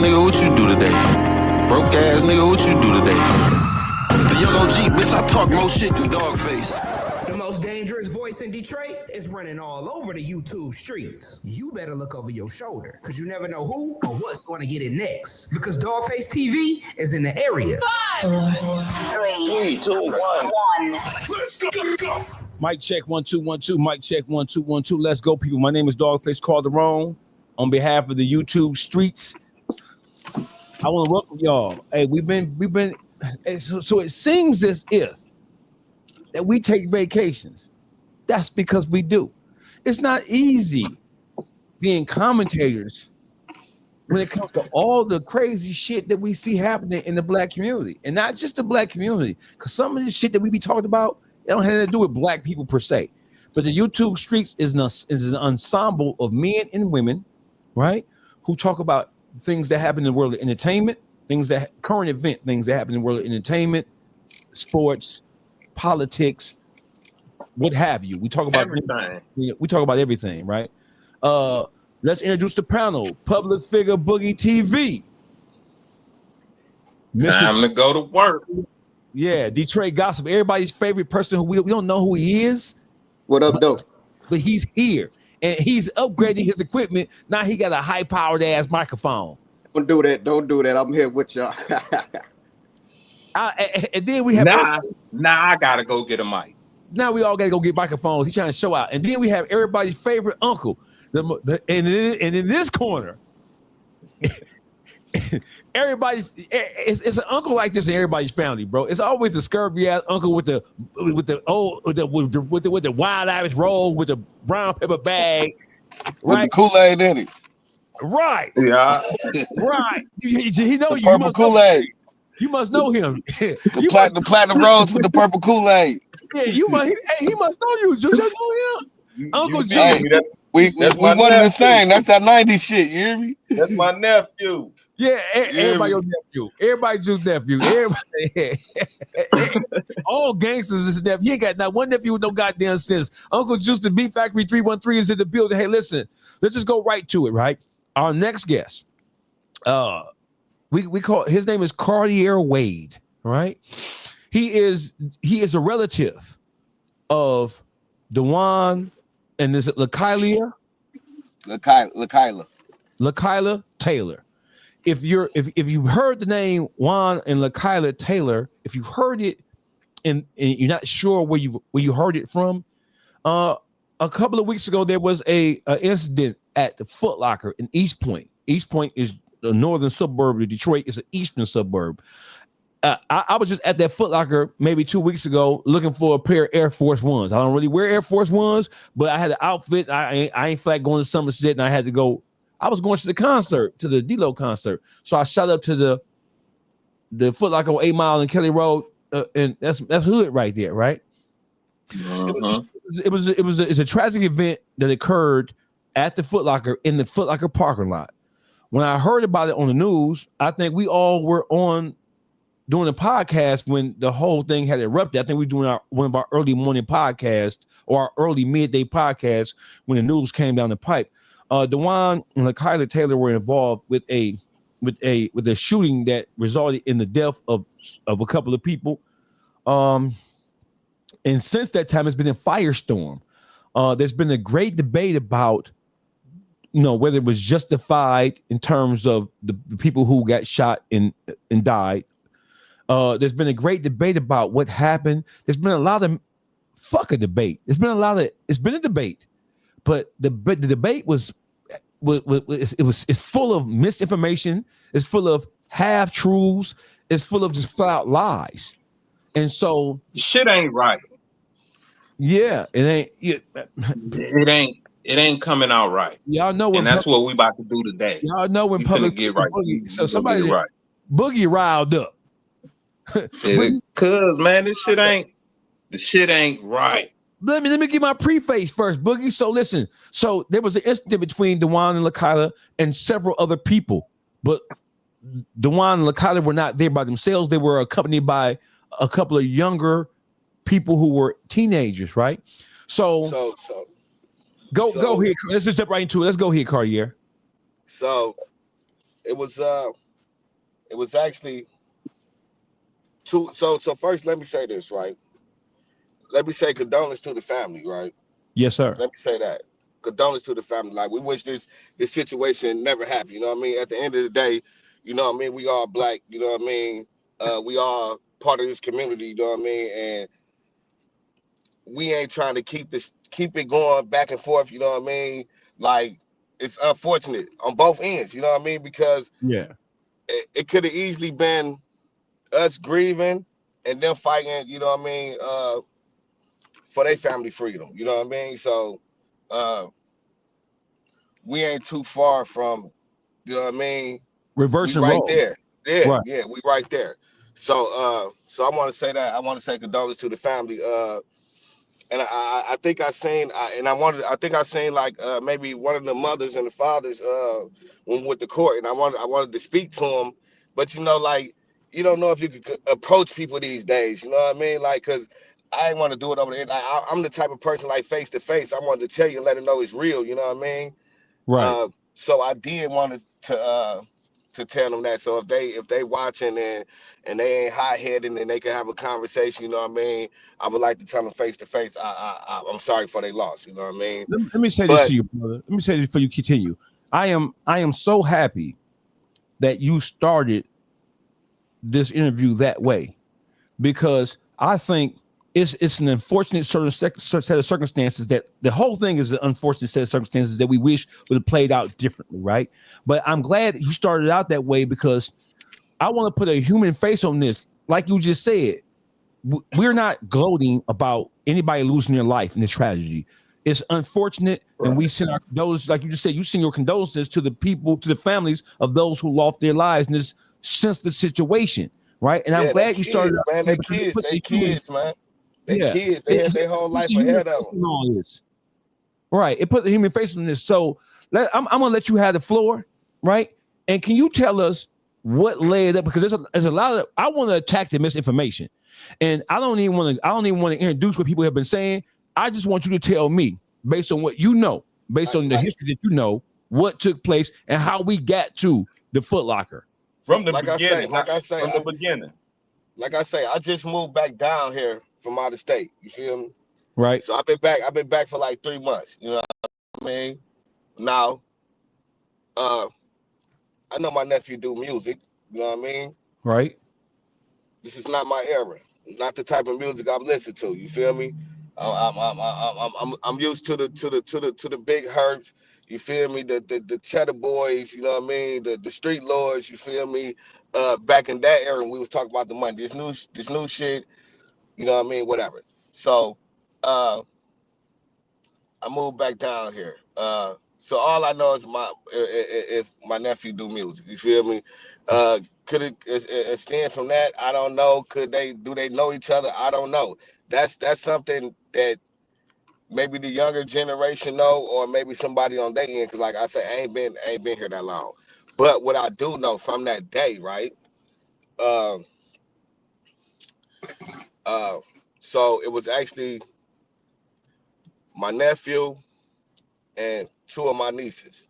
nigga, what you do today? Broke ass nigga, what you do today? The young OG, bitch, I talk more shit than Dogface. The most dangerous voice in Detroit is running all over the YouTube streets. You better look over your shoulder, because you never know who or what's going to get it next. Because Dogface TV is in the area. 5, 4, 3, 2, 1. Let's go. Mic check 1 2 1 2. Mic check 1 2 1 2. Let's go, people. My name is Dogface Calderon. On behalf of the YouTube streets, I want to welcome y'all. Hey, we've been. So it seems as if that we take vacations. That's because we do. It's not easy being commentators when it comes to all the crazy shit that we see happening in the black community, and not just the black community. Because some of the shit that we be talking about, it don't have to do with black people per se, but the YouTube streets is an ensemble of men and women, right, who talk about things that happen in the world of entertainment, things that current event, things that happen in the world of entertainment, sports, politics, what have you. We talk about everything. We talk about everything, right? Let's introduce the panel. Public figure Boogie TV. Time to go to work. Yeah, Detroit gossip. Everybody's favorite person who we don't know who he is. What up, though? But he's here. And he's upgrading his equipment. Now he got a high-powered ass microphone. Don't do that. Don't do that. I'm here with y'all. And then we have I gotta go get a mic. Now we all gotta go get microphones. He's trying to show out. And then we have everybody's favorite uncle. And in this corner, it's an uncle like this in everybody's family, bro. It's always the scurvy ass uncle with the wild Irish roll with the brown paper bag, right? With the Kool-Aid in it. Right. Yeah. Right. He know you. Purple Kool-Aid. You must know him. The platinum rose with the purple Kool-Aid. Yeah, he must know you. You know him. Uncle G. Hey, we one and the same. That's that 90s shit. You hear me? That's my nephew. Yeah, everybody your nephew. Everybody's your nephew. Everybody, all gangsters is nephew. He ain't got not one nephew with no goddamn sense. Uncle Juice, the Beat Factory 313 is in the building. Hey, listen, let's just go right to it, right? Our next guest, we call his name is Cartier Wade, right? He is a relative of Dejuan and is it LaKylia? LaKylia Taylor. If you've heard the name Juan and LaKylia Taylor, if you've heard it and you're not sure where you heard it from, a couple of weeks ago there was a incident at the Foot Locker in East Point. East Point is the northern suburb of Detroit. It's an eastern suburb. I was just at that Foot Locker maybe 2 weeks ago looking for a pair of Air Force Ones. I don't really wear Air Force Ones, but I had an outfit. I ain't feel like going to Somerset, and I had to go. I was going to the concert, to the D-Lo concert. So I shot up to the Foot Locker on 8 Mile and Kelly Road, and that's hood right there, right? Uh-huh. It's a tragic event that occurred at the Foot Locker in the Foot Locker parking lot. When I heard about it on the news, I think we all were on doing a podcast when the whole thing had erupted. I think we were doing one of our early morning podcasts or our early midday podcast when the news came down the pipe. Dejuan and LaKylia Taylor were involved with a shooting that resulted in the death of a couple of people. And since that time, it's been a firestorm. There's been a great debate about, whether it was justified in terms of the people who got shot and died. There's been a great debate about what happened. There's been a lot of debate. It's been a debate, but the debate it's full of misinformation. It's full of half truths. It's full of just flat out lies. And so shit ain't right. Yeah, it ain't coming out right. Y'all know, and that's what we about to do today. Y'all know when public get right. So somebody get right. Boogie riled up. Cause man, the shit ain't right. Let me give my preface first, Boogie. So listen. So there was an incident between Dejuan and LaKylia and several other people, but Dejuan and LaKylia were not there by themselves. They were accompanied by a couple of younger people who were teenagers, right? So go here. Let's just jump right into it. Let's go here, Cartier. So it was actually two. So first, let me say this, right? Let me say condolence to the family, right? Yes, sir. Let me say that. Condolence to the family. Like we wish this situation never happened. You know what I mean? At the end of the day, you know what I mean, we all black, you know what I mean? We all part of this community, you know what I mean? And we ain't trying to keep it going back and forth, you know what I mean? Like it's unfortunate on both ends, you know what I mean? Because Yeah. it could have easily been us grieving and them fighting, you know what I mean, for their family freedom, you know what I mean? So uh we ain't too far from, you know what I mean? We Reversing right role. there. Yeah, Right. yeah, we right there. So I want to say that. I want to say condolences to the family. And I think I think I seen like maybe one of the mothers and the fathers when with the court, and I wanted to speak to them, but you know, like you don't know if you could approach people these days. You know what I mean? Like, cause I ain't want to do it over there. I'm the type of person like face to face. I wanted to tell you and let them know it's real. You know what I mean? Right. So I did want to tell them that. So if they watching and they ain't hot headed and they can have a conversation, you know what I mean. I would like to tell them face to face. I'm sorry for their loss. You know what I mean. Let me say this to But you, brother. Let me say this before you continue. I am so happy that you started this interview that way because I think it's an unfortunate set of circumstances that the whole thing is an unfortunate set of circumstances that we wish would have played out differently, right? But I'm glad you started out that way because I want to put a human face on this. Like you just said, we're not gloating about anybody losing their life in this tragedy. It's unfortunate, and we send our condolences, like you just said, you send your condolences to the people, to the families of those who lost their lives in this sensitive situation, right? And I'm yeah, they glad you started kids, out man. there They because it kids, puts they a human, kids, man. They yeah, kids. They had their it whole puts life a human ahead face of them. on all this, right? It put a human face on this. So I'm gonna let you have the floor, right? And can you tell us what led up? Because there's a lot of I want to attack the misinformation, and I don't even want to introduce what people have been saying. I just want you to tell me, based on what you know, based on the history that you know, what took place and how we got to the Foot Locker. From the Like I say, beginning. like I say, From the beginning. I just moved back down here from out of state. You feel me? Right, So I've been back for like 3 months. You know what I mean? Now, uh, I know my nephew do music. You know what I mean? right, This is not my era. Not the type of music I'm listening to. You feel me? I'm used to the big hurts. You feel me? The Cheddar Boys. You know what I mean? The Street Lords. You feel me? Back in that era, we was talking about the money. This new shit. You know what I mean? Whatever. So, uh, I moved back down here. So all I know is if my nephew do music. You feel me? Could it stand from that? I don't know. Do they know each other? I don't know. That's something that maybe the younger generation know, or maybe somebody on their end. Cause like I said, I ain't been here that long. But what I do know from that day, right? Uh, uh, so it was actually my nephew and two of my nieces.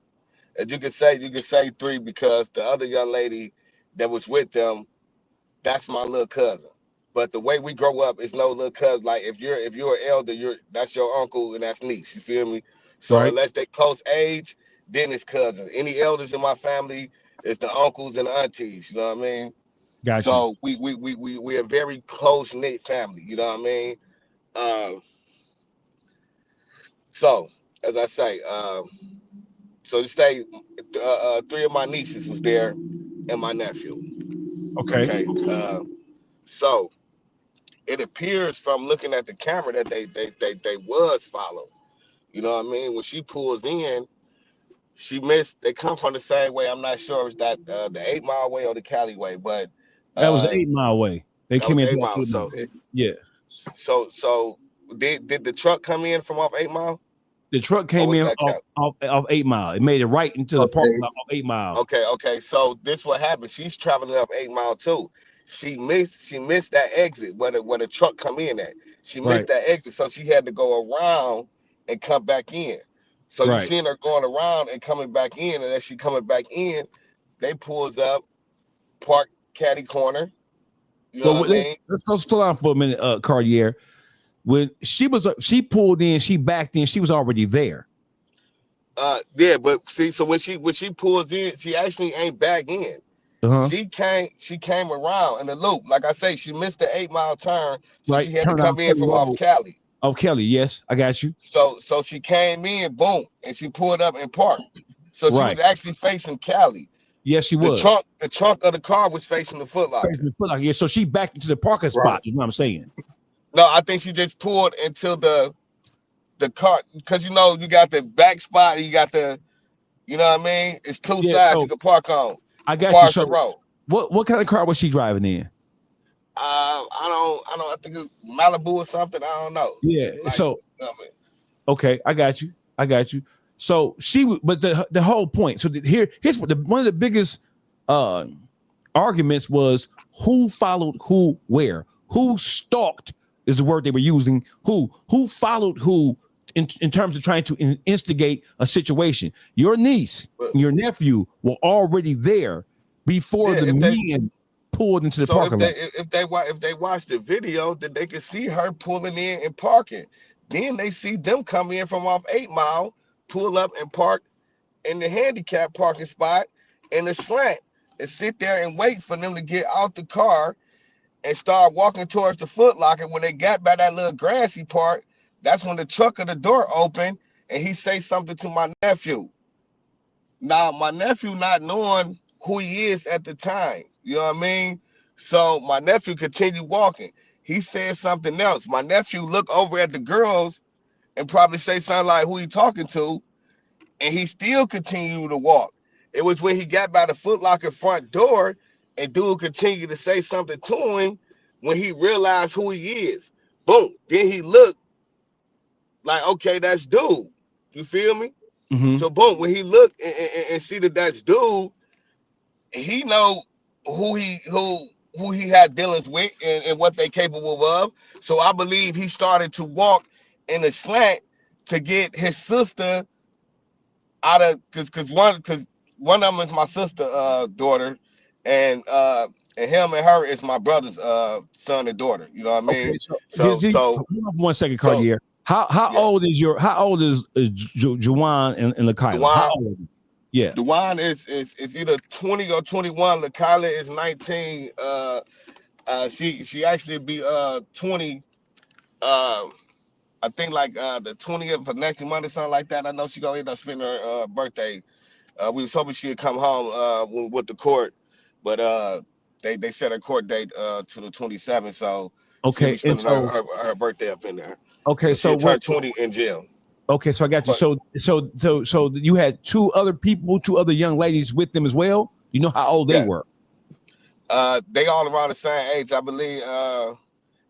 And you can say three because the other young lady that was with them, that's my little cousin. But the way we grow up is no little cousin. Like if you're an elder, that's your uncle and that's niece. You feel me? So right. unless they close age, then it's cousin. Any elders in my family is the uncles and the aunties. You know what I mean? Got you. So we a very close knit family. You know what I mean? Uh, so as I say, so to say, three of my nieces was there and my nephew. Okay. Okay. So it appears from looking at the camera that they was followed. You know what I mean? When she pulls in, she missed. They come from the same way. I'm not sure if it's that the 8 Mile way or the Cali way, but That was an uh, 8 mile way. They that came was in Eight through Mile. 8 So mile. Yeah. so did the truck come in from off 8 Mile The truck or came was in that Cali? off 8 mile. It made it right into the parking Okay. lot of 8 mile. Okay. So this what happened. She's traveling up 8 Mile too. She missed that exit where the truck come in at. She Right. missed that exit, so she had to go around and come back in. So you Right. seeing her going around and coming back in, and as she coming back in, They pulls up, park caddy corner. You know Well, what I mean? let's go slow down for a minute, Cartier. When she pulled in, she backed in, she was already there. Yeah, but see, so when she pulls in, she actually ain't back in. Uh-huh. She came around in the loop. Like I say, she missed the 8 mile turn, so Right. she had to Turn on come in Kelly from off Road. Cali. Oh, Kelly, yes, I got you. So she came in, boom, and she pulled up and parked. So she Right. was actually facing Cali. Yes, she The was. trunk of the car was facing the Foot Locker. Yeah, so she backed into the parking spot, is what I'm saying. No, I think she just pulled into the car because you got the back spot, and you got the, you know what I mean? It's two Yeah, sides so you can park on. I As got you. far as the So road. what kind of car was she driving in? I think it's Malibu or something. I don't know. Yeah. Like, So you know what I mean? okay, I got you. So but the whole point. So here's what one of the biggest arguments was who followed who where, who stalked is the word they were using. Who followed who in terms of trying to instigate a situation. Your niece, and your nephew were already there before the men pulled into the So parking lot. if they watch the video, then they can see her pulling in and parking. Then they see them come in from off 8 Mile, pull up and park in the handicap parking spot in the slant, and sit there and wait for them to get out the car and start walking towards the Foot Locker. When they got by that little grassy part, that's when the truck of the door opened and he say something to my nephew. Now, my nephew not knowing who he is at the time, you know what I mean? So my nephew continued walking. He said something else. My nephew looked over at the girls and probably say something like who he talking to, and he still continued to walk. It was when he got by the Foot Locker front door and dude continued to say something to him when he realized who he is. Boom. Then he looked like, okay, that's dude. You feel me? Mm-hmm. So boom, when he looked and see that that's dude, he know who he had dealings with and what they capable of. So I believe he started to walk in a slant to get his sister out of because one of them is my sister daughter, and him and her is my brother's son and daughter. You know what I mean? Okay, so So 1 second, Cartier. How old is Dejuan and LaKylia? How old? Yeah. Dejuan is either 20 or 21. LaKylia is 19. She actually be 20. I think like the 20th of next month or something like that. I know she gonna end up spending her birthday. We was hoping she'd come home with the court, but they set her court date to the 27th. So she'll Okay, be and spending so her birthday up in there. okay, So so she'll turn what? 20 in jail. Okay, so I got you. But, So you had two other young ladies with them as well. You know how old they were? They all around the same age, I believe.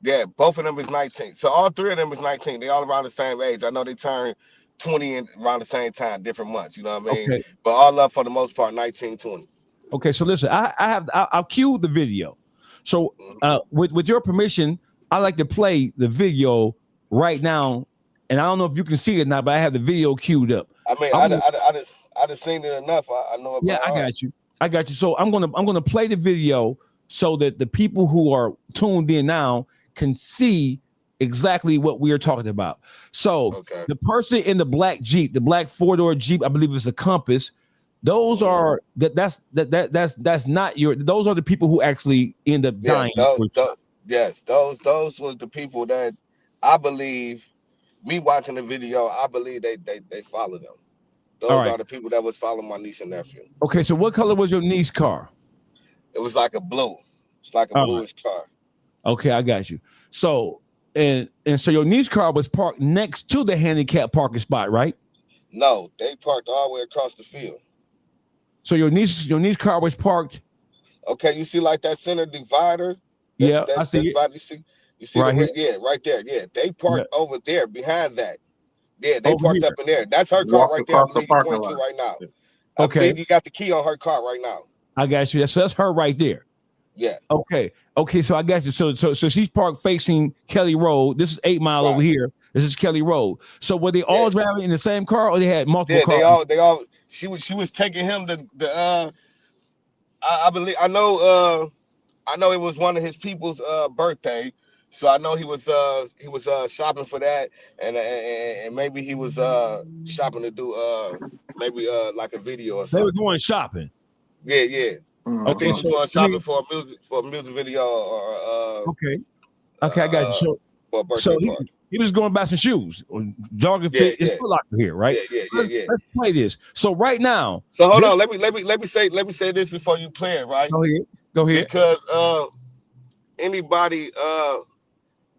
Yeah, both of them is 19. So all three of them is 19. They all around the same age. I know they turn 20 and around the same time, different months. You know what I mean? Okay. But all up for the most part, 19, 20. Okay, so listen, I'll cue the video. So with your permission, I like to play the video right now, and I don't know if you can see it now, but I have the video queued up. I mean, I just seen it enough. I know it. Yeah, I got you. So I'm gonna play the video so that the people who are tuned in now can see exactly what we are talking about. So the person in the black Jeep, the black 4-door Jeep, I believe it's a Compass. Those are that's not your. Those are the people who actually end up dying. Those was the people that I believe. Me watching the video, I believe they follow them. Those are the people that was following my niece and nephew. Okay, so what color was your niece's car? It was like a blue. It's like a bluish car. Okay, I got you. So and so your niece's car was parked next to the handicap parking spot, right? No, they parked all the way across the field. So your niece's car was parked. Okay, you see like that center divider? I see it. You see right right there. Yeah, they parked over there behind that. Yeah, they over parked here. up in there. That's her car right there. I believe you going to right now. I believe you got the key on her car right now. I got you. So that's her right there. Yeah. Okay. So I got you. So she's parked facing Kelly Road. This is 8 Mile over here. This is Kelly Road. So were they all driving in the same car, or they had multiple cars? They all. She was taking him I believe I know it was one of his people's birthday, so I know he was shopping for that, and maybe he was shopping to do maybe like a video or They were something. going shopping. Yeah, yeah. I think Okay, he was so going I shopping mean, for a music video or okay, okay, I got you. for a So birthday party. he was going to buy some shoes, jogging Yeah, fit. It's yeah, Foot Locker here, right? yeah, yeah. Let's play this. So right now, So hold this on, let me say this before you play it, right? go ahead, go ahead. Because anybody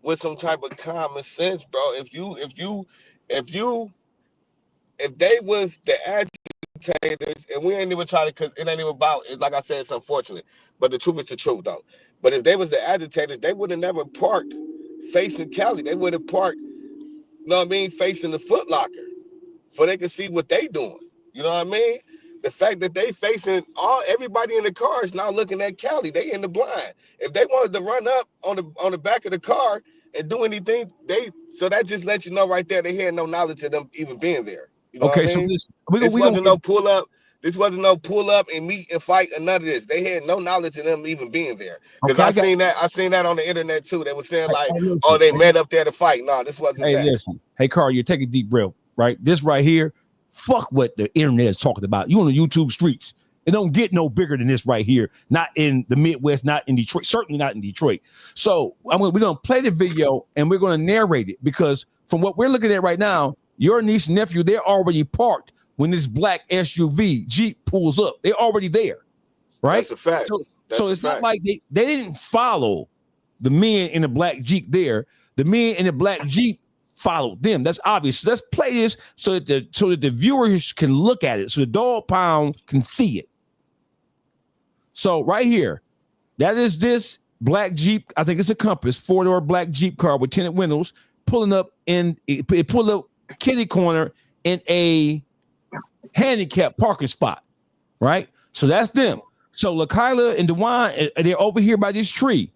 with some type of common sense, bro, if you if they was the agitators, and we ain't even trying to, because it ain't even about it, like I said, it's unfortunate, but the truth is the truth though. But if they was the agitators, they would have never parked facing Cali. They would have parked, you know what I mean, facing the Foot Locker, so they could see what they doing. You know what I mean? The fact that they facing everybody in the car is now looking at Cali. They in the blind. If they wanted to run up on the back of the car and do anything, so that just lets you know right there they had no knowledge of them even being there. You know what Okay, I so mean? this This we gonna wasn't no pull up. This wasn't no pull up and meet and fight or none of this. They had no knowledge of them even being there. Because okay. I got. I seen that on the internet too. They were saying like, Hey, oh, listen. they met up there to fight. No, this wasn't Hey, that. listen. Hey, Carl, you take a deep breath, right? This right here, fuck what the internet is talking about. You on the YouTube streets. It don't get no bigger than this right here. Not in the Midwest, not in Detroit, certainly not in Detroit. So we're gonna play the video and we're gonna narrate it because from what we're looking at right now, your niece and nephew, they're already parked when this black SUV Jeep pulls up. They're already there, right? That's a fact. So it's not like they didn't follow the men in the black Jeep there. The men in the black Jeep followed them. That's obvious. So let's play this so that the viewers can look at it, so the dog pound can see it. So right here, that is this black Jeep. I think it's a Compass, 4-door black Jeep car with tinted windows, pulling up in it pulled up kitty corner in a handicap parking spot, right? So that's them. So LaKylia and Dejuan, they're over here by this tree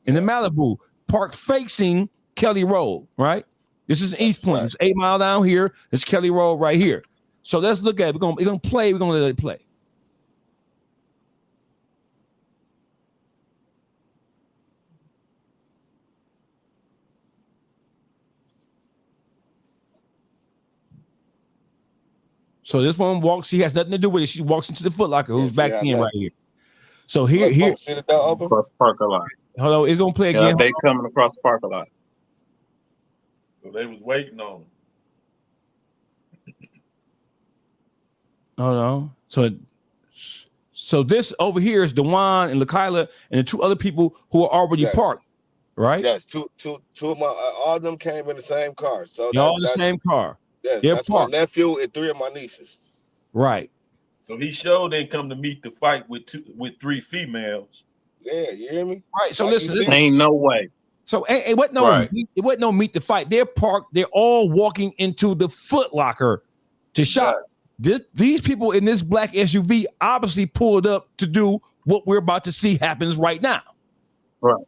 in the Malibu, park facing Kelly Road, right? This is East Point. It's 8 Mile down here. It's Kelly Road right here. So let's look at it. We're gonna play. We're gonna let it play. So this one walks. She has nothing to do with it. She walks into the Foot Locker, who's back in right here. So here. See the door open? Across the parking lot. Hold on, it's gonna play again. They coming across the parking lot. So they was waiting on him. Hold on. So this over here is Dejuan and LaKylia and the two other people who are already parked, right? Yes, two of my all of them came in the same car. So they're all in the same car. Yes, they're that's parked. my nephew and 3 of my nieces. Right. So he sure didn't come to meet the fight with 3 females. Yeah, you hear me? Right. So listen, ain't no way. So it wasn't no meet the fight. They're parked. They're all walking into the Foot Locker to shop. These people in this black SUV obviously pulled up to do what we're about to see happens right now. Right.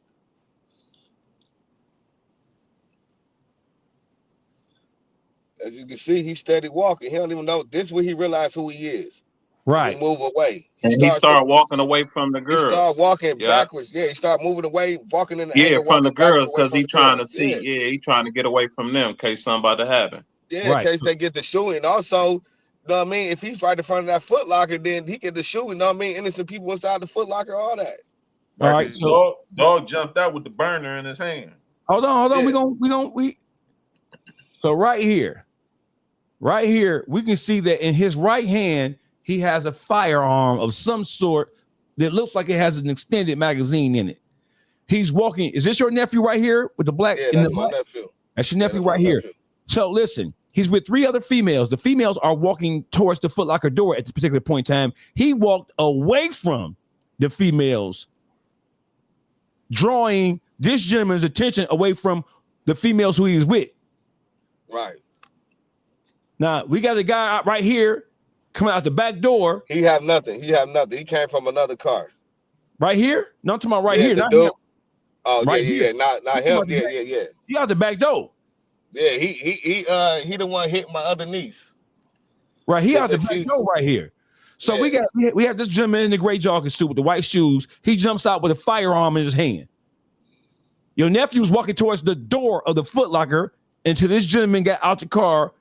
As you can see, he steady walking. He don't even know. This is where he realized who he is. Right. He move away. He started walking away from the girls. He started walking backwards. Yeah, he started moving away, walking in the anger, from the girls because he trying to see. Yeah, he trying to get away from them in case something happen. Yeah, in case they get the shooting. Also, you know what I mean? If he's right in front of that Foot Locker, then he get the shooting. You know what I mean? Innocent people inside the Foot Locker, all that. All right. So dog jumped out with the burner in his hand. Hold on. Yeah. So right here, we can see that in his right hand, he has a firearm of some sort that looks like it has an extended magazine in it. He's walking. Is this your nephew right here with the black? Yeah, that's my nephew. That's your nephew right here. So listen, he's with 3 other females. The females are walking towards the Foot Locker door at this particular point in time. He walked away from the females, drawing this gentleman's attention away from the females who he was with. Right. Now, we got a guy out right here coming out the back door. He have nothing. He came from another car. Right here? No, I'm talking about right here. Not him. Oh, right yeah. Not him. Yeah. He out the back door. Yeah, he the one hitting my other niece. Right, he out the back door right here. So we have this gentleman in the gray jogging suit with the white shoes. He jumps out with a firearm in his hand. Your nephew's walking towards the door of the Foot Locker until this gentleman got out the car,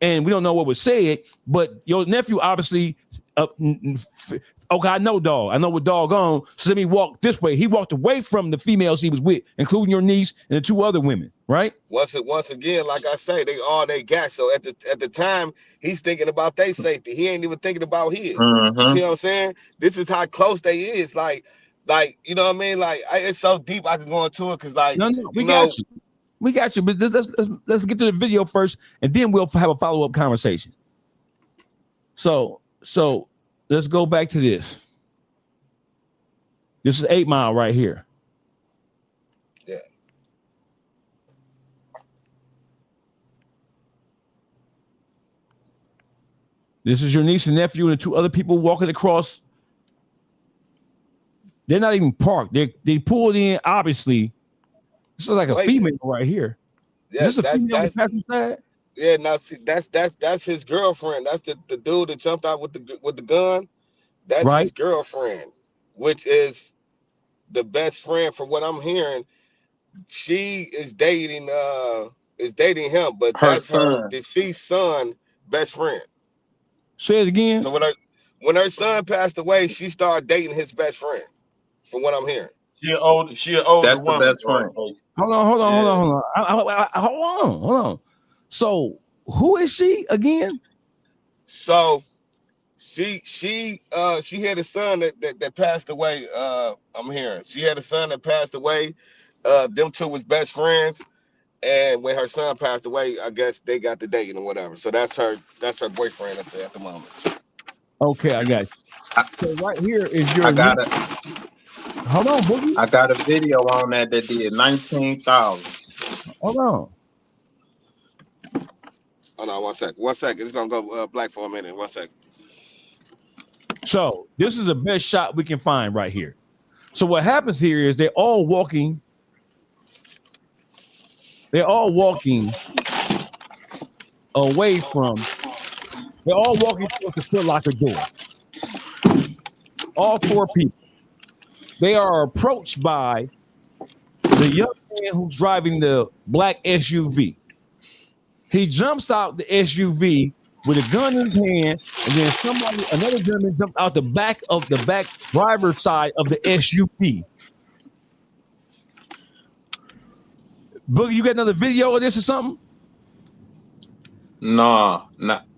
and we don't know what was said, but your nephew obviously, okay, I know dog. I know what dog on, so let me walk this way. He walked away from the females he was with, including your niece and the 2 other women, right? Once again, like I say, they got. So at the time, he's thinking about their safety. He ain't even thinking about his. Mm-hmm. You see what I'm saying? This is how close they is. Like you know what I mean? Like it's so deep I can go into it because No, we got you. We got you. But let's get to the video first, and then we'll have a follow-up conversation. So let's go back to this. This is 8 Mile right here. Yeah. This is your niece and nephew and the 2 other people walking across. They're not even parked. They pulled in, obviously. This is like a female right here. Yeah, is this a female on the passenger side? Yeah, now see, that's his girlfriend. That's the dude that jumped out with the gun. That's right. His girlfriend, which is the best friend from what I'm hearing. She is dating him, but Her that's son. her deceased son best friend. Say it again. So when her son passed away, she started dating his best friend, from what I'm hearing. She an older That's the woman. best friend. Hold on. So who is she again? So she had a son that passed away. I'm hearing she had a son that passed away. Them 2 was best friends, and when her son passed away, I guess they got to dating or whatever. So that's her boyfriend at the moment. Okay, I got you. So right here is your. Hold on, Boogie. I got a video on that did 19,000. Hold on. Hold on, 1 second. 1 second. It's gonna go black for a minute. 1 second. So this is the best shot we can find right here. So what happens here is they're all walking. They're all walking away from. They're all walking towards the Foot Locker door. All 4 people. They are approached by the young man who's driving the black SUV. He jumps out the SUV with a gun in his hand, and then another gentleman jumps out the back driver's side of the SUV. Boogie, you got another video of this or something? No.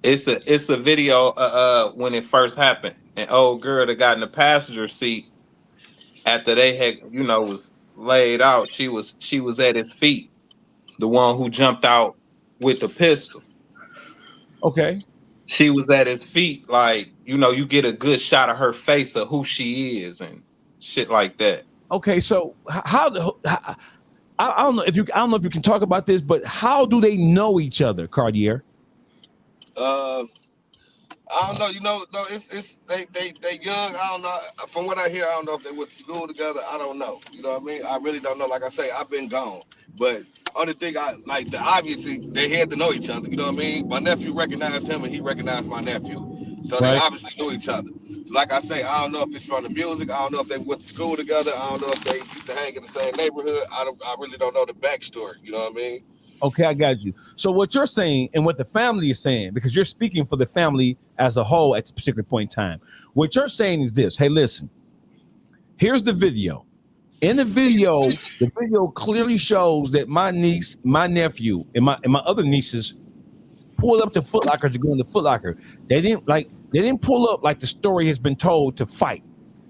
It's a video when it first happened. An old girl that got in the passenger seat after they had, was laid out. She was at his feet. The one who jumped out with the pistol. Okay. She was at his feet, like, you get a good shot of her face of who she is and shit like that. Okay, so I don't know if you can talk about this, but how do they know each other, Cartier? I don't know. No, it's they young. I don't know. From what I hear, I don't know if they went to school together. I don't know. You know what I mean? I really don't know. Like I say, I've been gone. But only thing obviously they had to know each other. You know what I mean? My nephew recognized him, and he recognized my nephew. So they obviously knew each other. Like I say, I don't know if it's from the music. I don't know if they went to school together. I don't know if they used to hang in the same neighborhood. I really don't know the backstory. You know what I mean? Okay, I got you. So what you're saying and what the family is saying, because you're speaking for the family as a whole at this particular point in time, what you're saying is this. Hey, listen, here's the video. In the video clearly shows that my niece, my nephew, and my other nieces pulled up to Foot Locker to go in the Foot Locker. They didn't pull up like the story has been told to fight.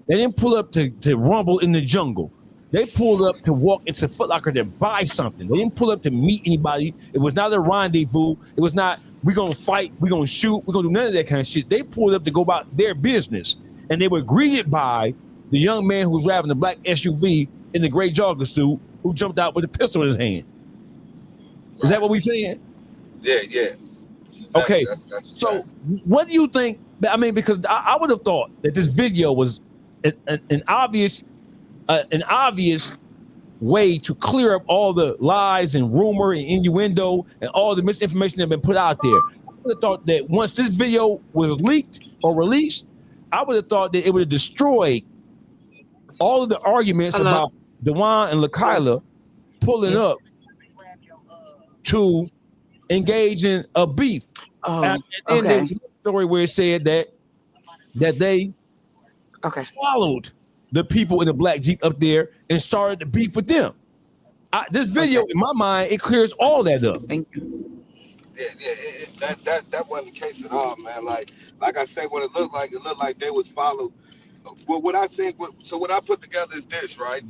They didn't pull up to rumble in the jungle. They pulled up to walk into Foot Locker to buy something. They didn't pull up to meet anybody. It was not a rendezvous. It was not, we're going to fight, we're going to shoot, we're going to do none of that kind of shit. They pulled up to go about their business. And they were greeted by the young man who was driving the black SUV in the gray jogger suit who jumped out with a pistol in his hand. Is that what we're saying? Yeah. Okay. So what do you think? I mean, because I would have thought that this video was an obvious way to clear up all the lies and rumor and innuendo and all the misinformation that have been put out there. I would have thought that once this video was leaked or released, I would have thought that it would have destroyed all of the arguments about Dejuan and LaKylia pulling up to engage in a beef. And then there was a story where it said that they followed the people in the black Jeep up there and started to beef with them. This video, in my mind, it clears all that up. Yeah, that wasn't the case at all, man. Like I say, what it looked like they was followed. Well, what I think, what I put together is this, right?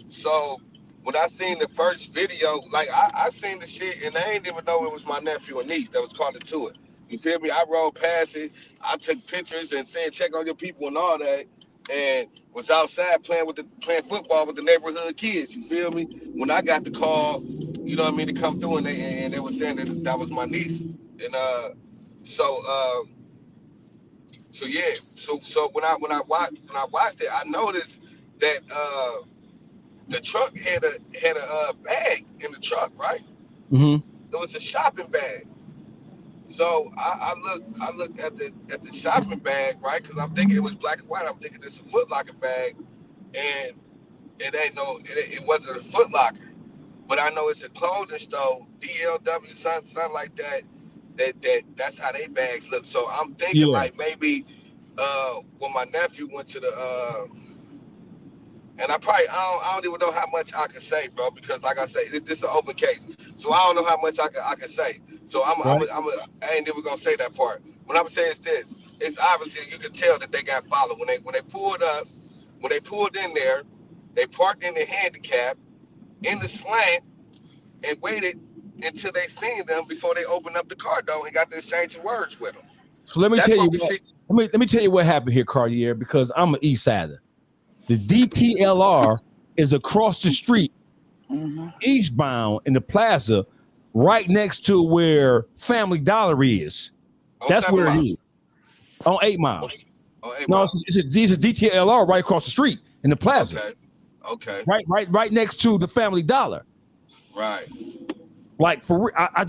So when I seen the first video, like I seen the shit and I ain't even know it was my nephew and niece that was calling to it. You feel me? I rolled past it. I took pictures and said, check on your people and all that. And was outside playing football with the neighborhood kids. You feel me? When I got the call, you know what I mean, to come through and they were saying that was my niece. And so when I watched it, I noticed that the truck had a bag in the truck, right? Mm-hmm. It was a shopping bag. So I looked at the shopping bag, right? Because I'm thinking it was black and white. I'm thinking it's a Foot Locker bag, and it wasn't a Foot Locker, but I know it's a clothing store, DLW, something like that. That's how they bags look. So I'm thinking like maybe when my nephew went to the and I don't even know how much I can say, bro, because like I say, this is an open case. So I don't know how much I can say. So I ain't even gonna say that part. What I'm saying is this: it's obviously you can tell that they got followed when they pulled up, when they pulled in there, they parked in the handicap, in the slant, and waited until they seen them before they opened up the car door and got to exchange words with them. So let me tell you what happened here, Cartier, because I'm an East Sider. The DTLR is across the street, eastbound in the plaza, right next to where Family Dollar is. That's where it is. On 8 Mile. No, it's a DTLR right across the street in the plaza. Okay. Right next to the Family Dollar. Right. Like for real, I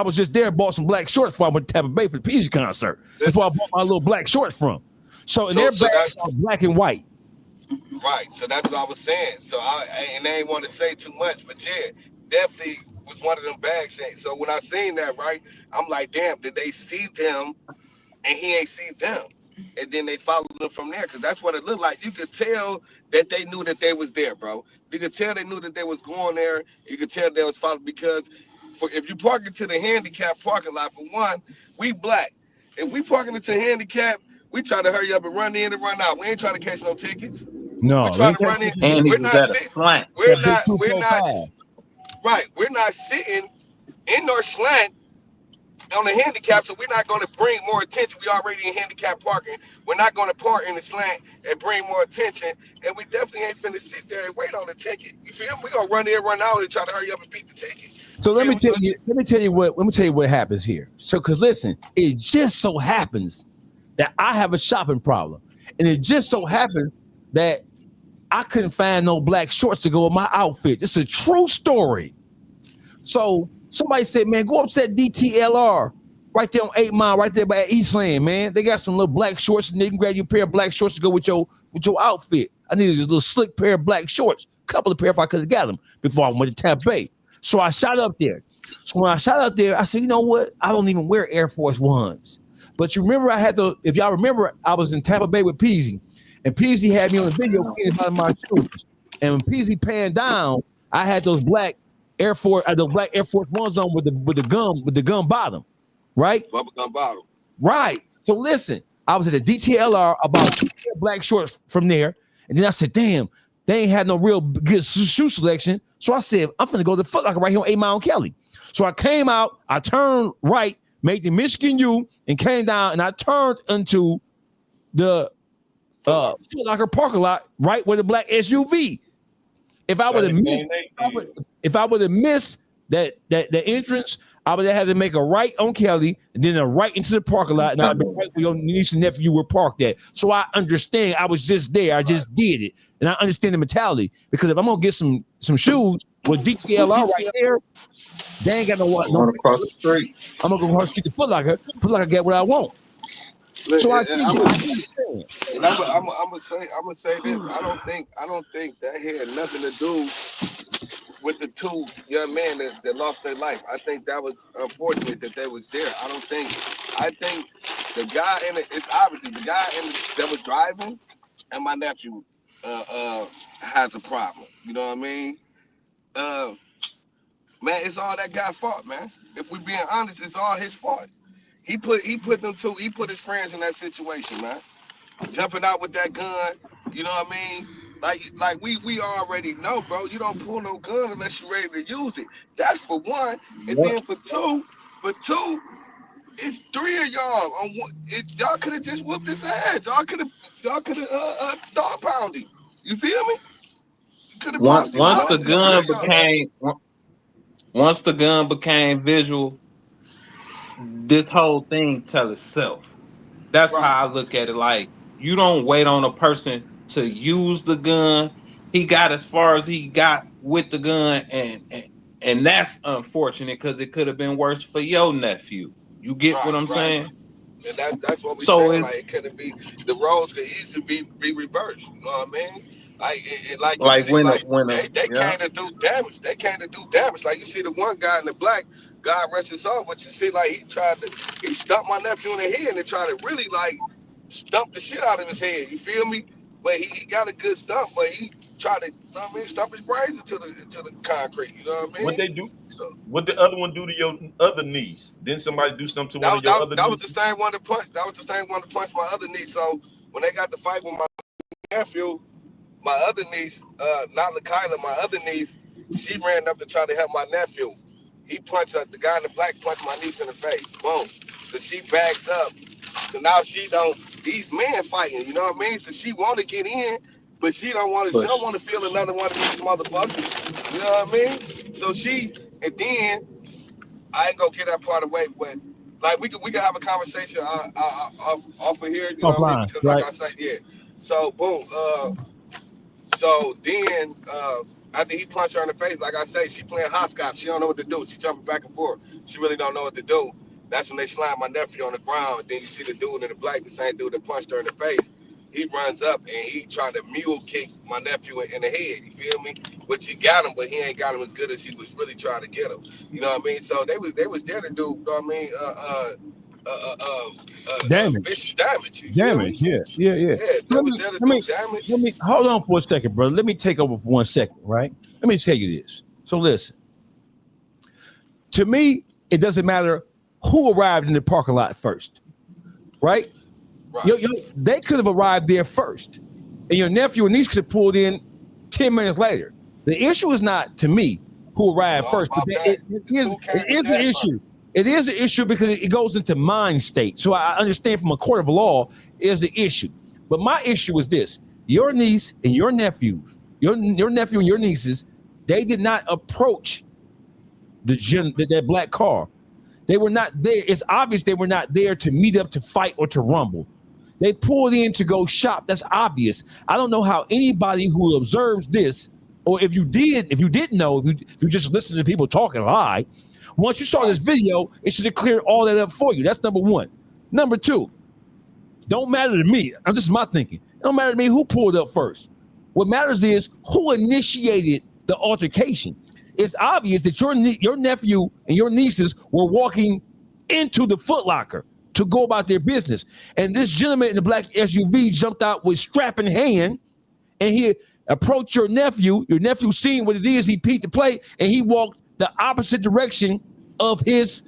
was just there, bought some black shorts before I went to Tampa Bay for the PG concert. That's where I bought my little black shorts from. So their bags are black and white. Right. So that's what I was saying. So I ain't want to say too much, but yeah, definitely was one of them bags. So when I seen that, right, I'm like, damn, did they see them and he ain't see them? And then they followed them from there, because that's what it looked like. You could tell that they knew that they was there, bro. You could tell they knew that they was going there. You could tell they was followed, because if you park into the handicap parking lot, for one, we black. If we parking into handicap, we try to hurry up and run in and run out. We ain't trying to catch no tickets. No, we trying to run in. And we're not sitting. We're not sitting in our slant on the handicap, so we're not going to bring more attention. We already in handicap parking. We're not going to park in the slant and bring more attention, and we definitely ain't finna sit there and wait on the ticket. You feel me? We're gonna run in, run out, and try to hurry up and beat the ticket. So let me tell you what happens here. So, because listen, it just so happens that I have a shopping problem, and it just so happens that I couldn't find no black shorts to go with my outfit. It's a true story. So somebody said, man, go up to that DTLR right there on 8 Mile, right there by Eastland, man. They got some little black shorts, and they can grab you a pair of black shorts to go with your outfit. I needed this little slick pair of black shorts, a couple of pair if I could have got them before I went to Tampa Bay. So I shot up there. So when I shot up there, I said, you know what? I don't even wear Air Force Ones. But you remember if y'all remember, I was in Tampa Bay with Peasy, and Peasy had me on the video cleaning out of my shoes. And when Peasy panned down, I had those black Air Force Ones on with the gum bottom, right? Bubble gum bottom. Right. So listen, I was at the DTLR about 2 black shorts from there, and then I said, damn, they ain't had no real good shoe selection. So I said, I'm finna go to Foot Locker right here on 8 Mile and Kelly. So I came out, I turned right, made the Michigan U, and came down, and I turned into the Foot Locker parking lot right where the black SUV. If I would have missed that entrance, I would have had to make a right on Kelly and then a right into the parking lot, and I'd be right where your niece and nephew were parked at. So I understand. I was just there. I just did it, and I understand the mentality, because if I'm gonna get some shoes with DTLR right there, they ain't got no across the street. I'm gonna go across the street to Foot Locker. Foot Locker get what I want. So I And think I'm gonna say this. I don't think that had nothing to do with the two young men that lost their life. I think that was unfortunate that they was there. I think the guy it's obviously the guy that was driving and my nephew has a problem. You know what I mean? Uh, man, it's all that guy's fault, man. If we being honest, it's all his fault. He put his friends in that situation, man. Jumping out with that gun, you know what I mean? Like we already know, bro. You don't pull no gun unless you're ready to use it. That's for one. And Yep. then for two, it's three of y'all on one. Y'all could have just whooped his ass. Y'all could have dog pounded. You feel me? Could have bossed him. Once You know, the it's three gun of y'all. became visual, this whole thing tell itself. That's Right. how I look at it. Like, you don't wait on a person to use the gun. He got as far as he got with the gun, and that's unfortunate because it could have been worse for your nephew. You get what I'm Right. saying? And that's what we So saying. it's Like it could be the roles could easily be reversed. You know what I mean? Like you like see, like when a they yeah. came to do damage. They came to do damage. Like you see the one guy in the black, God rest his soul. But you see, like he stumped my nephew in the head and tried to really like stump the shit out of his head. You feel me? But he got a good stump. But he tried to, you know what I mean, stump his brains into the concrete. You know what I What mean? they do? So. What the other one do to your other niece? Didn't somebody do something to one of your other That was the nieces? same one that punched. That was the same one that punched my other niece. So when they got the fight with my nephew, my other niece, not LaKylia, my other niece, she ran up to try to help my nephew. He punched her. The guy in the black punched my niece in the face. Boom. So she backs up. So now she don't. These men fighting. You know what I mean? So she want to get in, but she don't want to. She don't Push. want to feel another one of these motherfuckers. You know what I mean? So she and then I ain't gonna get that part away, but like we could have a conversation off of here, you know what I mean? offline, Because like right? I said, yeah. So boom, so then after he punched her in the face, like I say, she playing hopscotch. She don't know what to do. She jumping back and forth. She really don't know what to do. That's when they slam my nephew on the ground. Then you see the dude in the black, the same dude that punched her in the face. He runs up and he tried to mule kick my nephew in the head. You feel me? Which he got him, but he ain't got him as good as he was really trying to get him. You know what I mean? So they was there to do. You know what I mean? Damage, Vicious damage. You feel damage. me? Yeah. Yeah, they Let was me, there to let do me, damage. let me hold on for a second, brother. Let me take over for 1 second, right? Let me tell you this. So listen, to me, it doesn't matter who arrived in the parking lot first, right? Right. They could have arrived there first, and your nephew and niece could have pulled in 10 minutes later. The issue is not to me who It's arrived all first, but about that. It's who it came with is an that first. issue. It is an issue because it goes into mind state. So I understand from a court of law is the issue. But my issue is this: your niece and your nephews, your nephew and your nieces, they did not approach that black car. They were not there. It's obvious they were not there to meet up to fight or to rumble. They pulled in to go shop. That's obvious. I don't know how anybody who observes this, or if you didn't know, if you just listen to people talking lie, once you saw this video, it should have cleared all that up for you. That's number one. Number two, don't matter to me. This is my thinking. It don't matter to me who pulled up first. What matters is who initiated the altercation. It's obvious that your nephew and your nieces were walking into the Foot Locker to go about their business. And this gentleman in the black SUV jumped out with strap in hand, and he approached your nephew. Your nephew seeing what it is, he peeked the plate, and he walked the opposite direction of his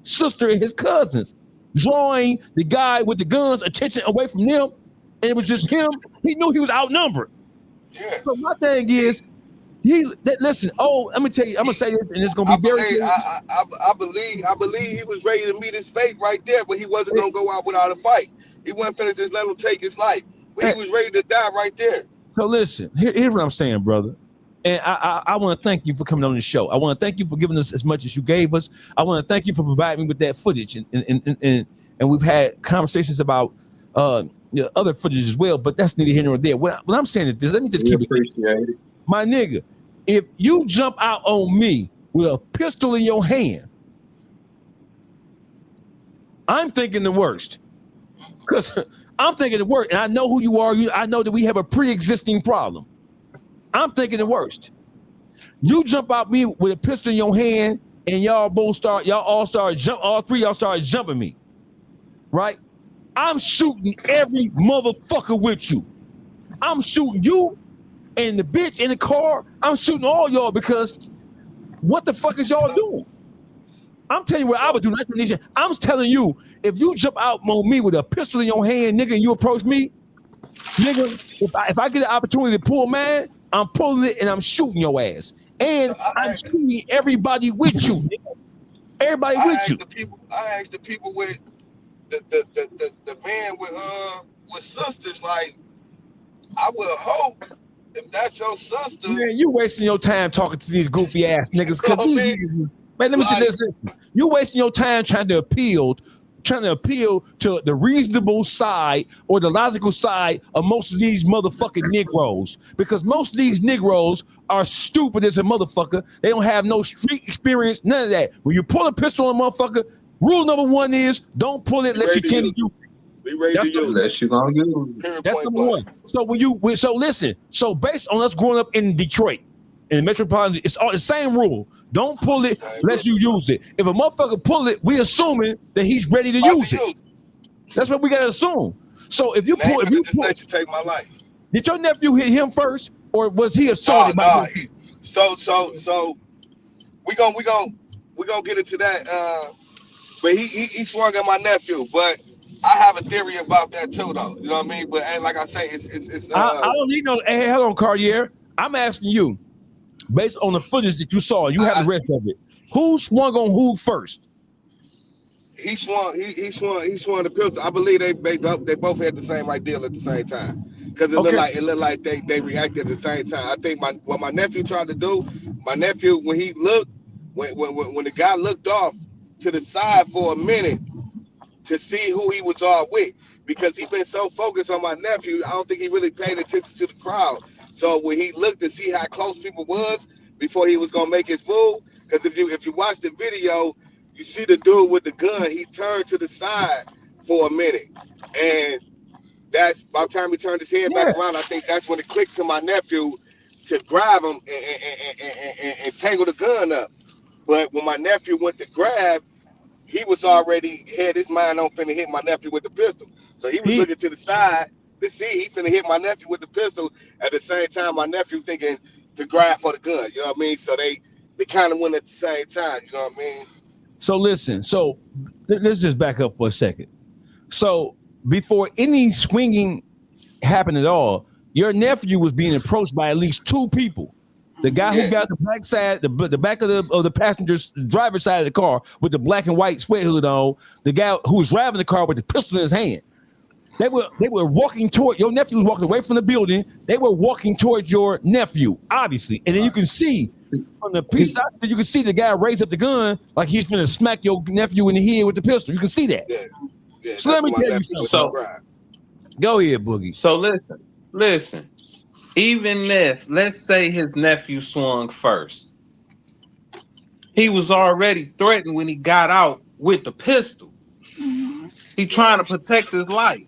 sister and his cousins, drawing the guy with the guns attention away from them. And it was just him. He knew he was outnumbered. Yeah. So my thing is, listen. Oh, let me tell you. I'm gonna say this, and it's gonna be very. I believe he was ready to meet his fate right there, but he wasn't gonna go out without a fight. He wasn't finna just let him take his life, but he was ready to die right there. So listen, here's what I'm saying, brother. And I want to thank you for coming on the show. I want to thank you for giving us as much as you gave us. I want to thank you for providing me with that footage, and we've had conversations about other footage as well. But that's neither here nor there. What I'm saying is this. Let me just keep it. My nigga, if you jump out on me with a pistol in your hand, I'm thinking the worst. Because I'm thinking the worst, and I know who you are. I know that we have a pre-existing problem. I'm thinking the worst. You jump out me with a pistol in your hand, and all three y'all start jumping me, right? I'm shooting every motherfucker with you. I'm shooting you and the bitch in the car. I'm shooting all y'all because what the fuck is y'all doing? I'm telling you what I would do. I'm telling you, if you jump out on me with a pistol in your hand, nigga, and you approach me, nigga, if I get an opportunity to pull mine, I'm pulling it and I'm shooting your ass. And I'm shooting everybody with you, nigga. Everybody with you. I asked the people with the man with sisters, like, I would hope if that's your sister. Man, you wasting your time talking to these goofy ass niggas. Cause these niggas, man, let me tell you this. Listen, you wasting your time trying to appeal to the reasonable side or the logical side of most of these motherfucking Negroes. Because most of these Negroes are stupid as a motherfucker. They don't have no street experience, none of that. When you pull a pistol on a motherfucker, rule number one is don't pull it unless you tend to use it. Unless you're gonna use it. That's number one. So listen. So based on us growing up in Detroit, in the metropolitan, it's all the same rule. Don't pull it unless you use it. If a motherfucker pull it, we assuming that he's ready to use it. That's what we gotta assume. So if you let you take my life. Did your nephew hit him first, or was he assaulted by him? So we gonna get into that. But he swung at my nephew. But I have a theory about that too, though. You know what I mean? But like I say, it's. I don't need no. Hey, hold on, Cartier. I'm asking you, based on the footage that you saw, you have the rest of it. Who swung on who first? He swung the pistol. I believe they both had the same idea at the same time. Because it looked like they reacted at the same time. I think what my nephew tried to do, when he looked, when the guy looked off to the side for a minute to see who he was all with, because he been so focused on my nephew, I don't think he really paid attention to the crowd. So when he looked to see how close people was before he was gonna make his move, because if you watch the video, you see the dude with the gun, he turned to the side for a minute, and that's by the time he turned his head back around, I think that's when it clicked to my nephew to grab him and tangle the gun up. But when my nephew went to grab, he was already had his mind on finna hit my nephew with the pistol. So he was looking to the side to see he finna hit my nephew with the pistol. At the same time, my nephew thinking to grab for the gun. You know what I mean? So they kind of went at the same time. You know what I mean? So listen. So let's just back up for a second. So before any swinging happened at all, your nephew was being approached by at least two people. The guy who got the black side, the back of the passenger's driver's side of the car with the black and white sweat hood on, the guy who was driving the car with the pistol in his hand. They were walking toward your nephew was walking away from the building. They were walking towards your nephew, obviously. And then you can see from the piece side, you can see the guy raise up the gun like he's gonna smack your nephew in the head with the pistol. You can see that. Yeah, so let me tell you something. So go ahead, Boogie. So listen. Even if, let's say his nephew swung first, he was already threatened when he got out with the pistol. He trying to protect his life.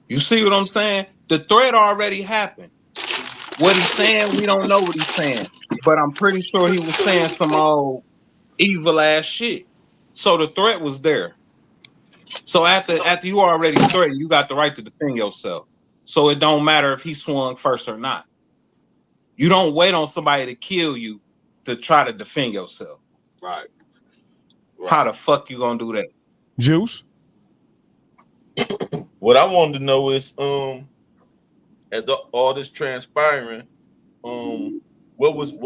You see what I'm saying? The threat already happened. What he's saying, we don't know what he's saying. But I'm pretty sure he was saying some old evil ass shit. So the threat was there. So after you already threatened, you got the right to defend yourself. So it don't matter if he swung first or not. You don't wait on somebody to kill you to try to defend yourself. Right. How the fuck you gonna do that? Juice? What I wanted to know is, as all this transpiring, what was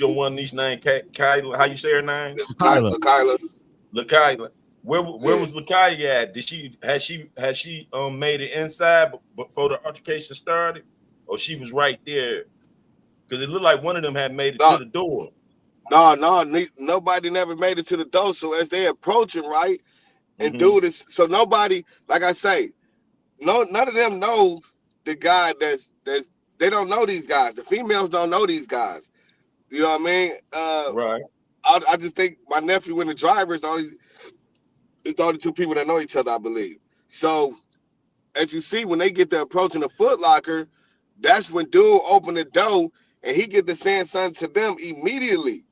your one niece name? Kyla? How you say her name? LaKylia. Where was LaKylia at? Has she made it inside before the altercation started, or she was right there? Because it looked like one of them had made it to the door. No, nobody never made it to the door. So as they approaching, right, and do this, so nobody, like I say, none of them know the guy that's they don't know these guys. The females don't know these guys. You know what I mean? Right. I just think my nephew and the drivers It's the only two people that know each other, I believe. So as you see, when they get to approaching the Foot Locker, that's when dude open the door and he get to saying something to them immediately.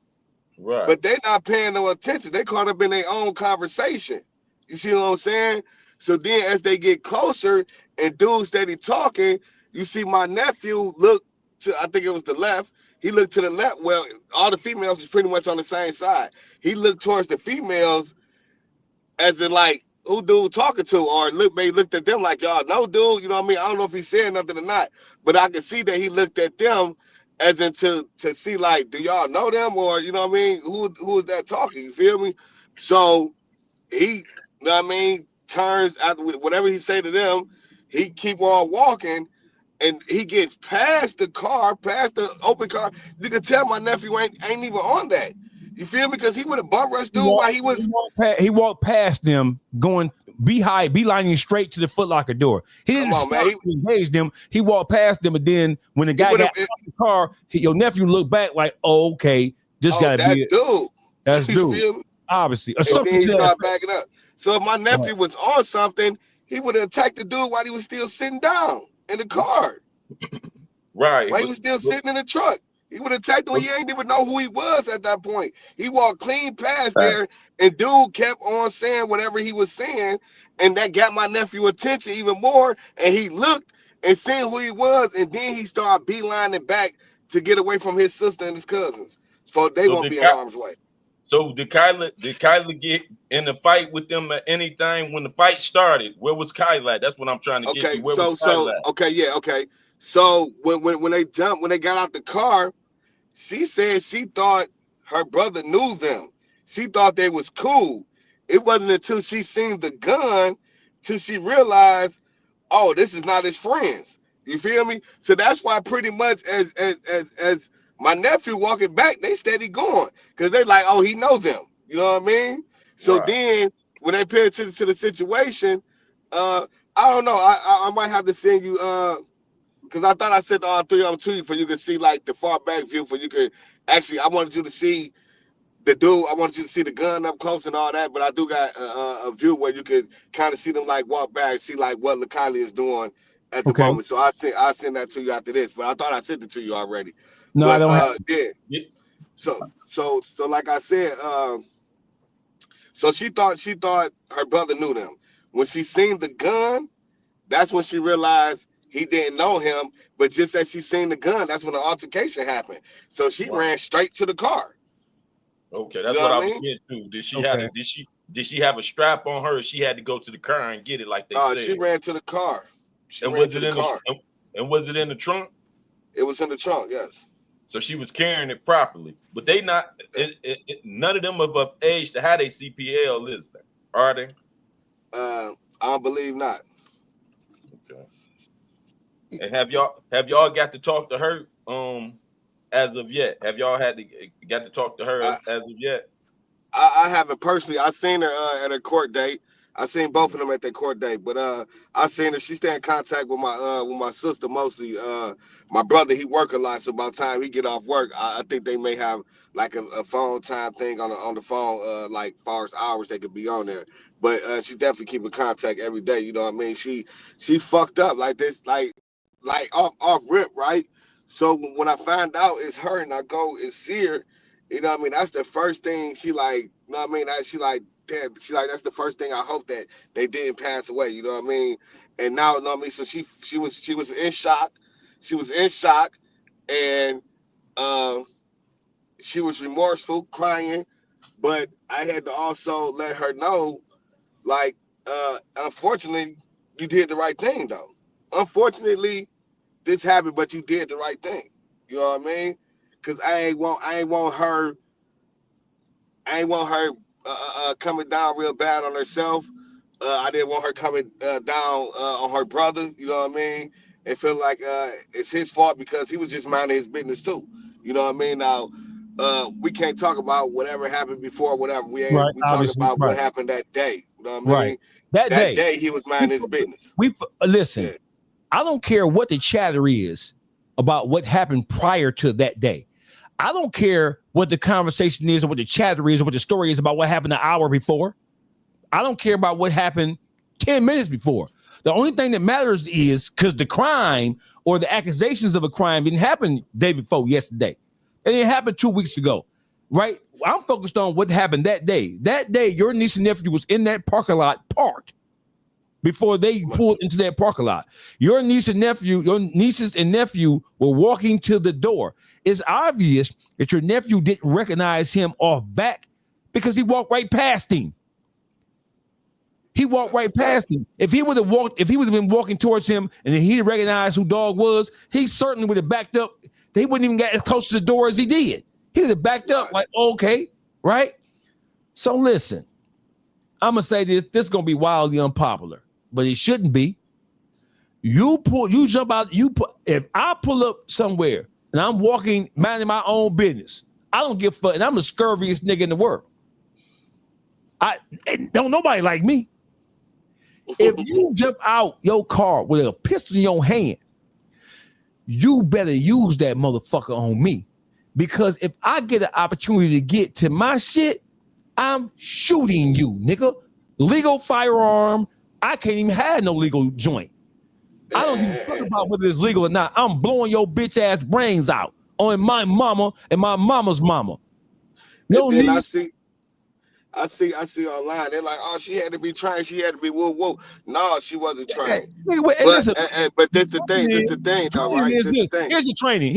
Right. But they not paying no attention. They caught up in their own conversation. You see what I'm saying? So then as they get closer and dude steady talking, you see my nephew look to, I think it was the left. He looked to the left. Well, all the females is pretty much on the same side. He looked towards the females as in like, who dude talking to? Or they looked at them like, y'all know dude, you know what I mean? I don't know if he's saying nothing or not, but I could see that he looked at them as in to see like, do y'all know them? Or you know what I mean? Who is that talking? You feel me? So he, you know what I mean, turns after whatever he say to them, he keep on walking and he gets past the car, past the open car. You can tell my nephew ain't even on that. You feel me? Because he would have bum rushed dude while he was. He walked past them, going beelining straight to the Foot Locker door. He didn't stop to engage them. He walked past them, and then when the guy got out of the car, your nephew looked back like, "Oh, okay, this gotta be it. Dude. That's dude." Obviously, and then he started backing up. So if my nephew was on something, he would have attacked the dude while he was still sitting down in the car. Right. While he was still sitting in the truck. He would have attacked him. He ain't even know who he was at that point. He walked clean past there, and dude kept on saying whatever he was saying, and that got my nephew attention even more. And he looked and seen who he was, and then he started beelining back to get away from his sister and his cousins, so they won't be in harm's way. So did Kyla get in the fight with them at anything when the fight started? Where was Kyla at? That's what I'm trying to get to. Where was Kyla at? Okay. So when they jumped, when they got out the car, she said she thought her brother knew them. She thought they was cool. It wasn't until she seen the gun till she realized, oh, this is not his friends. You feel me? So that's why pretty much as my nephew walking back, they steady going because they like, oh, he know them. You know what I mean? So then when they pay attention to the situation, I don't know. I might have to send you because I thought I sent all three of them to you for you could see like the far back view for you could actually. I wanted you to see the dude. I wanted you to see the gun up close and all that. But I do got a view where you could kind of see them like walk back, see like what LaKylia is doing at the moment. So I send that to you after this. But I thought I sent it to you already. No, but, I don't have. Yeah. So like I said, so she thought her brother knew them. When she seen the gun, that's when she realized he didn't know him. But just as she seen the gun, that's when the altercation happened. So she ran straight to the car. Okay, that's what I was getting to. Did she have a strap on her? Or she had to go to the car and get it like they said. She ran to the car. Was it in the trunk? It was in the trunk, yes. So she was carrying it properly, but they not. None of them of age to have a CPL, is there? Are they? I don't believe not. Okay. And have y'all got to talk to her as of yet? Have y'all got to talk to her as of yet? I haven't personally. I seen her at a court date. I seen both of them at their court date, but I seen her. She stay in contact with my sister mostly. My brother, he work a lot, so by the time he get off work, I think they may have like a phone time thing on the phone, like far as hours they could be on there. But she definitely keep in contact every day. You know what I mean? She fucked up like this, like off rip, right? So when I find out it's her and I go and see her, you know what I mean? That's the first thing she like. You know what I mean? She like. Damn, she like that's the first thing I hope that they didn't pass away. You know what I mean? And now, you know what I mean. So she was in shock. She was in shock, and she was remorseful, crying. But I had to also let her know, like, unfortunately, you did the right thing, though. Unfortunately, this happened, but you did the right thing. You know what I mean? Because I ain't want her coming down real bad on herself. I didn't want her coming down on her brother. You know what I mean? And feel like it's his fault because he was just minding his business too. You know what I mean? Now we can't talk about whatever happened before, whatever. We talking about what happened that day. You know what I mean? That day he was minding his business. Listen. Yeah. I don't care what the chatter is about what happened prior to that day. I don't care what the conversation is or what the chatter is or what the story is about what happened an hour before. I don't care about what happened 10 minutes before. The only thing that matters is because the crime or the accusations of a crime didn't happen day before yesterday. It didn't happen 2 weeks ago, right? I'm focused on what happened that day. That day, your niece and nephew was in that parking lot parked before they pulled into that parking lot. Your nieces and nephew were walking to the door. It's obvious that your nephew didn't recognize him off back because he walked right past him. He walked right past him. If he would have been walking towards him and he didn't recognize who dog was, he certainly would have backed up. They wouldn't even get as close to the door as he did. He would have backed up like, okay, right? So listen, I'm gonna say this. This is gonna be wildly unpopular, but it shouldn't be. If I pull up somewhere and I'm walking, minding my own business, I don't give a fuck, and I'm the scurviest nigga in the world. Don't nobody like me. If you jump out your car with a pistol in your hand, you better use that motherfucker on me. Because if I get an opportunity to get to my shit, I'm shooting you, nigga. Legal firearm. I can't even have no legal joint. I don't give a fuck about whether it's legal or not. I'm blowing your bitch ass brains out on my mama and my mama's mama. No need. I see online. They're like, oh, she had to be trained. She had to be whoa. No, she wasn't trained. But this the thing, though, right? Here's the training.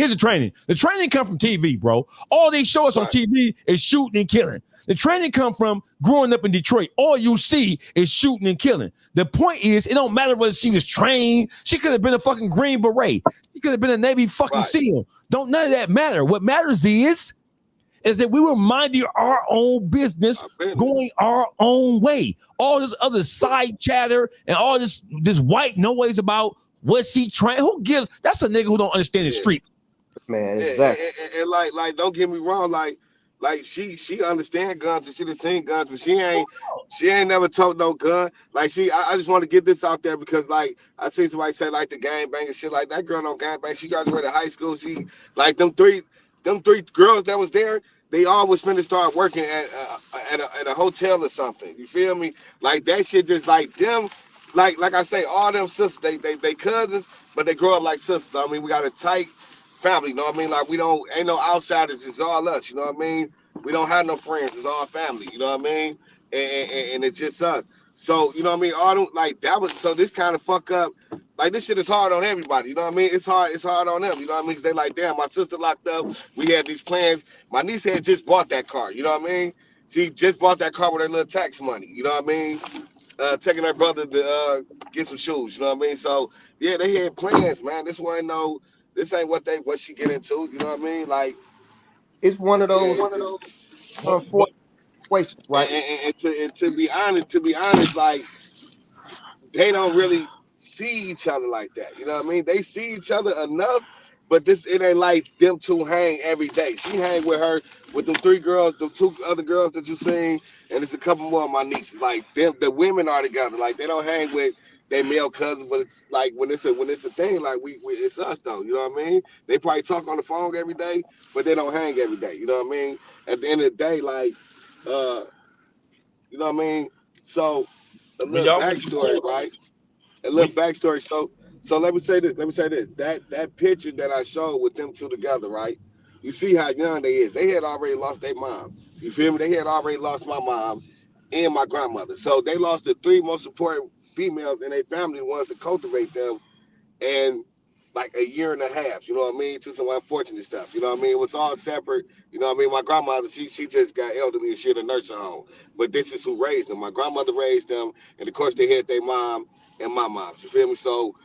The training come from TV, bro. All they show us on TV is shooting and killing. The training come from growing up in Detroit. All you see is shooting and killing. The point is, it don't matter whether she was trained. She could have been a fucking Green Beret. She could have been a Navy fucking SEAL. None of that matter. What matters is that we were minding our own business, going our own way. All this other side chatter and all this white noise about what she trained. Who gives? That's a nigga who don't understand the street. Man, exactly. And like, don't get me wrong, like she understand guns and she done seen guns, but she ain't never told no gun. Like I just want to get this out there because like I see somebody say like the gangbang and shit like that girl don't gangbang. She graduated high school. She like them three girls that was there, they all was finna start working at a hotel or something. You feel me? Like that shit just like them, like I say, all them sisters, they cousins, but they grow up like sisters. I mean, we got a tight family, you know what I mean? Like we ain't no outsiders, it's all us, you know what I mean? We don't have no friends, it's all family, you know what I mean? And it's just us. So, you know what I mean? All them, like that was, so this kind of fuck up. Like this shit is hard on everybody, you know what I mean? It's hard on them, you know what I mean? Cause they like, damn, my sister locked up. We had these plans. My niece had just bought that car, you know what I mean? She just bought that car with her little tax money, you know what I mean? Taking her brother to get some shoes, you know what I mean? So yeah, they had plans, man. This ain't what she get into, you know what I mean? Like it's one of those unfortunate situations, right? And to be honest, like they don't really see each other like that. You know what I mean? They see each other enough, but it ain't like them two hang every day. She hang with them three girls, the two other girls that you seen, and there's a couple more of my nieces. Like them, the women are together. Like they don't hang with their male cousins, but it's like when it's a thing, like we it's us though. You know what I mean? They probably talk on the phone every day, but they don't hang every day. You know what I mean? At the end of the day, like you know what I mean? So a little backstory, right? A little backstory. So let me say this. That picture that I showed with them two together, right? You see how young they is. They had already lost their mom. You feel me? They had already lost my mom and my grandmother. So they lost the three most important females in their family, the ones to cultivate them, and like a year and a half, you know what I mean, to some unfortunate stuff. You know what I mean? It was all separate. You know what I mean? My grandmother, she just got elderly and shit in a nursing home. But this is who raised them. My grandmother raised them, and of course they had their mom and my mom. You feel me? So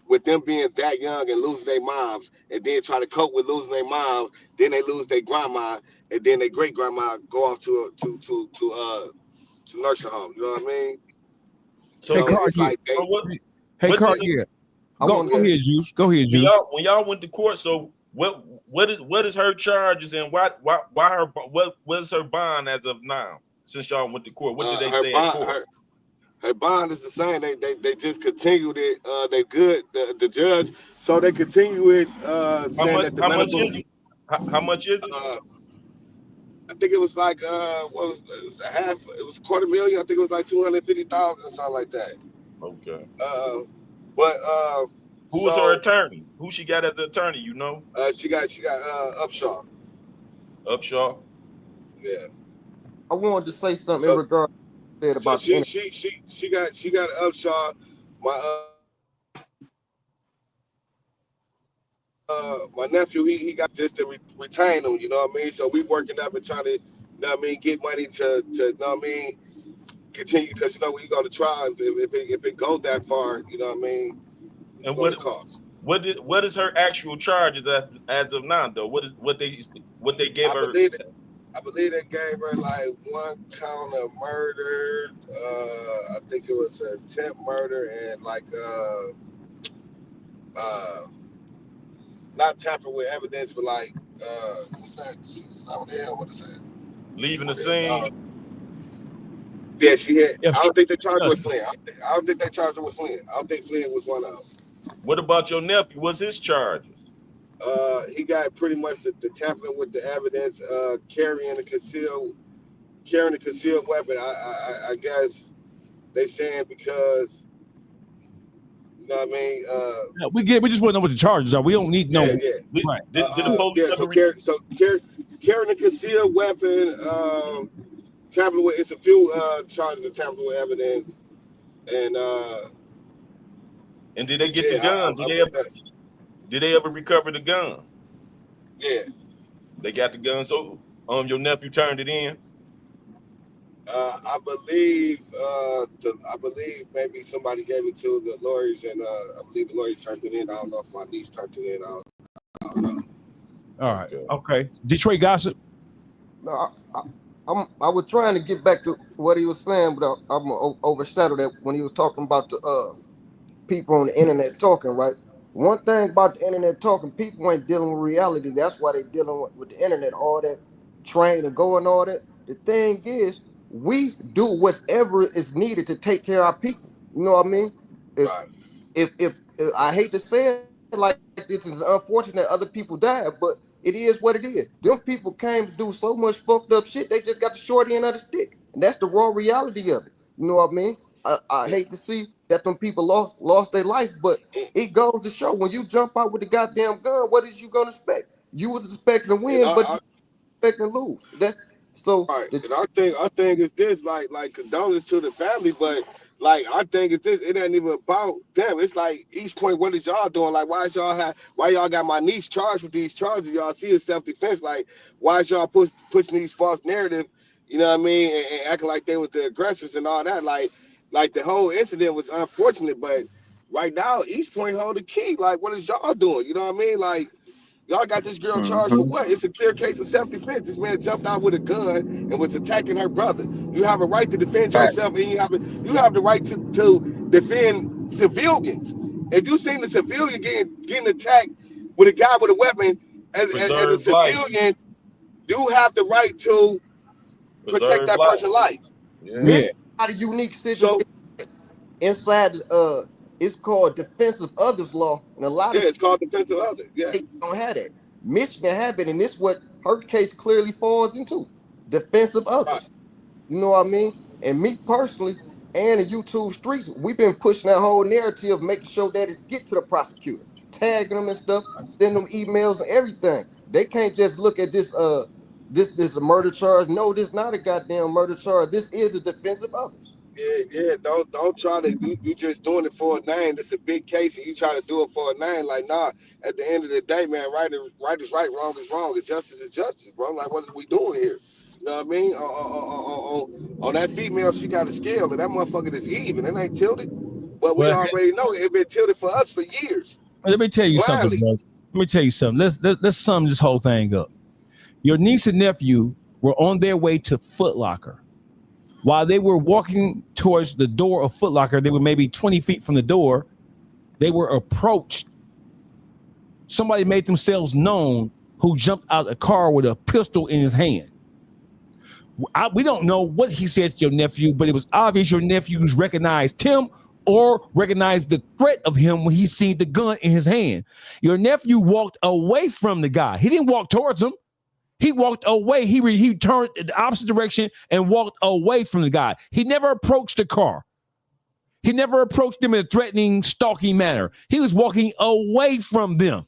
with them being that young and losing their moms, and then try to cope with losing their moms, then they lose their grandma, and then their great grandma go off to nursing home. You know what I mean? So it's like Cartier. Go ahead, Juice. Go ahead, Juice. When y'all went to court, so what is her charges and what is her bond as of now? Since y'all went to court, what did they say in court? Her bond is the same. They just continued it. They good the judge, so they continue it. How much is it? think it was like what was it was a half? It was $250,000. I think it was like 250,000 or something like that. Okay. But Who was her so attorney? Who she got as the attorney? You know, she got Upshaw. Upshaw. Yeah. I wanted to say something in So regard to said so about the internet. she got Upshaw. My nephew he got just to retain him. You know what I mean? So we working up and trying to, you know what I mean, get money to you know what I mean, continue, because you know when you go to trial, if it goes that far, you know what I mean, it's And going to cost. what is her actual charges as of now though? What they gave I her? believe they gave her like 1 count of murder. I think it was attempt murder and like not tampering with evidence, but like what's that? It's not what the hell. What is that? Leaving the scene. Yeah, she had. Yes, I don't think they charged her with Flynn. I don't think they charged her with Flynn. I don't think Flynn was one of them. What about your nephew? What's his charges? He got pretty much the tampering with the evidence, carrying a concealed weapon. I guess they saying because you know what I mean. we just want to know what the charges are. We don't need no. Yeah. Right. Did the police yeah. ever Carrying a concealed weapon, tampering with. It's a few charges of tampering with evidence, and did they get the yeah, gun? Did they ever recover the gun? Yeah. They got the gun. So your nephew turned it in. I believe maybe somebody gave it to the lawyers, and I believe the lawyers turned it in. I don't know if my niece turned it in. I don't know. All right. Okay. Detroit gossip. No, I was trying to get back to what he was saying, but I'm gonna overshadow that when he was talking about the people on the internet talking, right? One thing about the internet talking, people ain't dealing with reality. That's why they dealing with the internet, all that train and go and all that. The thing is, we do whatever is needed to take care of our people. You know what I mean? If I hate to say it like this, is unfortunate other people died, but it is what it is. Them people came to do so much fucked up shit, they just got the short end of the stick. And that's the raw reality of it. You know what I mean? I hate to see that them people lost their life, but it goes to show when you jump out with the goddamn gun, what is you gonna expect? You was expecting to win, but you expecting to lose. That's so right. And I think it's this like condolence to the family, but like I think it's this. It ain't even about them. It's like each point, what is y'all doing? Like why y'all got my niece charged with these charges? Y'all see it's self-defense. Like why is y'all pushing these false narratives? You know what I mean? And acting like they was the aggressors and all that. Like the whole incident was unfortunate, but right now each point hold the key. Like what is y'all doing? You know what I mean? Like y'all got this girl charged for what? It's a clear case of self-defense. This man jumped out with a gun and was attacking her brother. You have a right to defend yourself, and you have the right to defend civilians. If you seen the civilian getting attacked with a guy with a weapon, as a civilian, you have the right to protect that person's life. Yeah. Not a unique situation inside it's called defensive others law, and a lot of it's called defensive others. Yeah, they don't have that. Michigan have it, and this what her case clearly falls into: defensive others. Right. You know what I mean? And me personally, and the YouTube streets, we've been pushing that whole narrative of making sure that it's get to the prosecutor, tagging them and stuff, send them emails and everything. They can't just look at this this is a murder charge. No, this is not a goddamn murder charge. This is a defense of others. Yeah. Don't try to. You just doing it for a name. It's a big case, and you try to do it for a name. Like, nah. At the end of the day, man, right is right, wrong is wrong, and justice is justice, bro. Like, what is we doing here? You know what I mean? On that female, she got a scale, and that motherfucker is even. It ain't tilted, but we already know it been tilted for us for years. Let me tell you something, bro. Let me tell you something. Let's sum this whole thing up. Your niece and nephew were on their way to Foot Locker. While they were walking towards the door of Foot Locker, they were maybe 20 feet from the door. They were approached. Somebody made themselves known who jumped out of a car with a pistol in his hand. We don't know what he said to your nephew, but it was obvious your nephews recognized him or recognized the threat of him when he seen the gun in his hand. Your nephew walked away from the guy. He didn't walk towards him. He walked away. He turned in the opposite direction and walked away from the guy. He never approached the car. He never approached them in a threatening, stalking manner. He was walking away from them.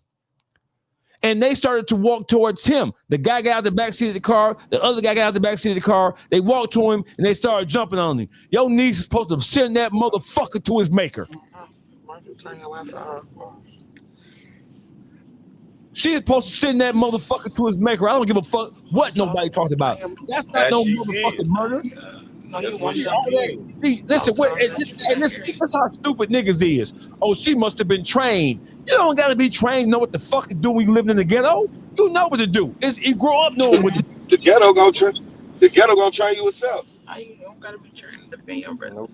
And they started to walk towards him. The guy got out the backseat of the car. The other guy got out the backseat of the car. They walked to him, and they started jumping on him. Your niece is supposed to send that motherfucker to his maker. She is supposed to send that motherfucker to his maker. I don't give a fuck what nobody talked about. That's not no motherfucking murder. Listen, that's how stupid niggas is. Oh, she must have been trained. You don't got to be trained to know what the fuck to do when you live in the ghetto. You know what to do. You grow up knowing what to do. The ghetto gonna train you itself. You don't gotta be trained to be your brother.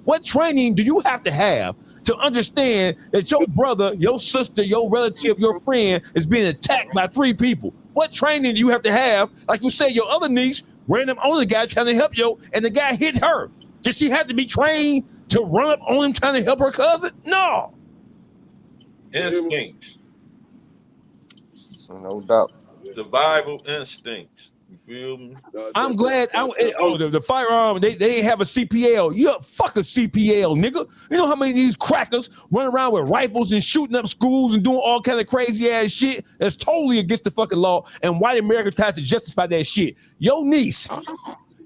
What training do you have to understand that your brother, your sister, your relative, your friend is being attacked by 3 people? What training do you have to have? Like you said, your other niece ran up on the guy trying to help you, and the guy hit her. Did she have to be trained to run up on him trying to help her cousin? No. Instincts. No doubt. Survival instincts. You feel me? I'm glad. The firearm, they didn't have a CPL. You fuck a CPL, nigga. You know how many of these crackers run around with rifles and shooting up schools and doing all kind of crazy ass shit that's totally against the fucking law, and white America tries to justify that shit. Your niece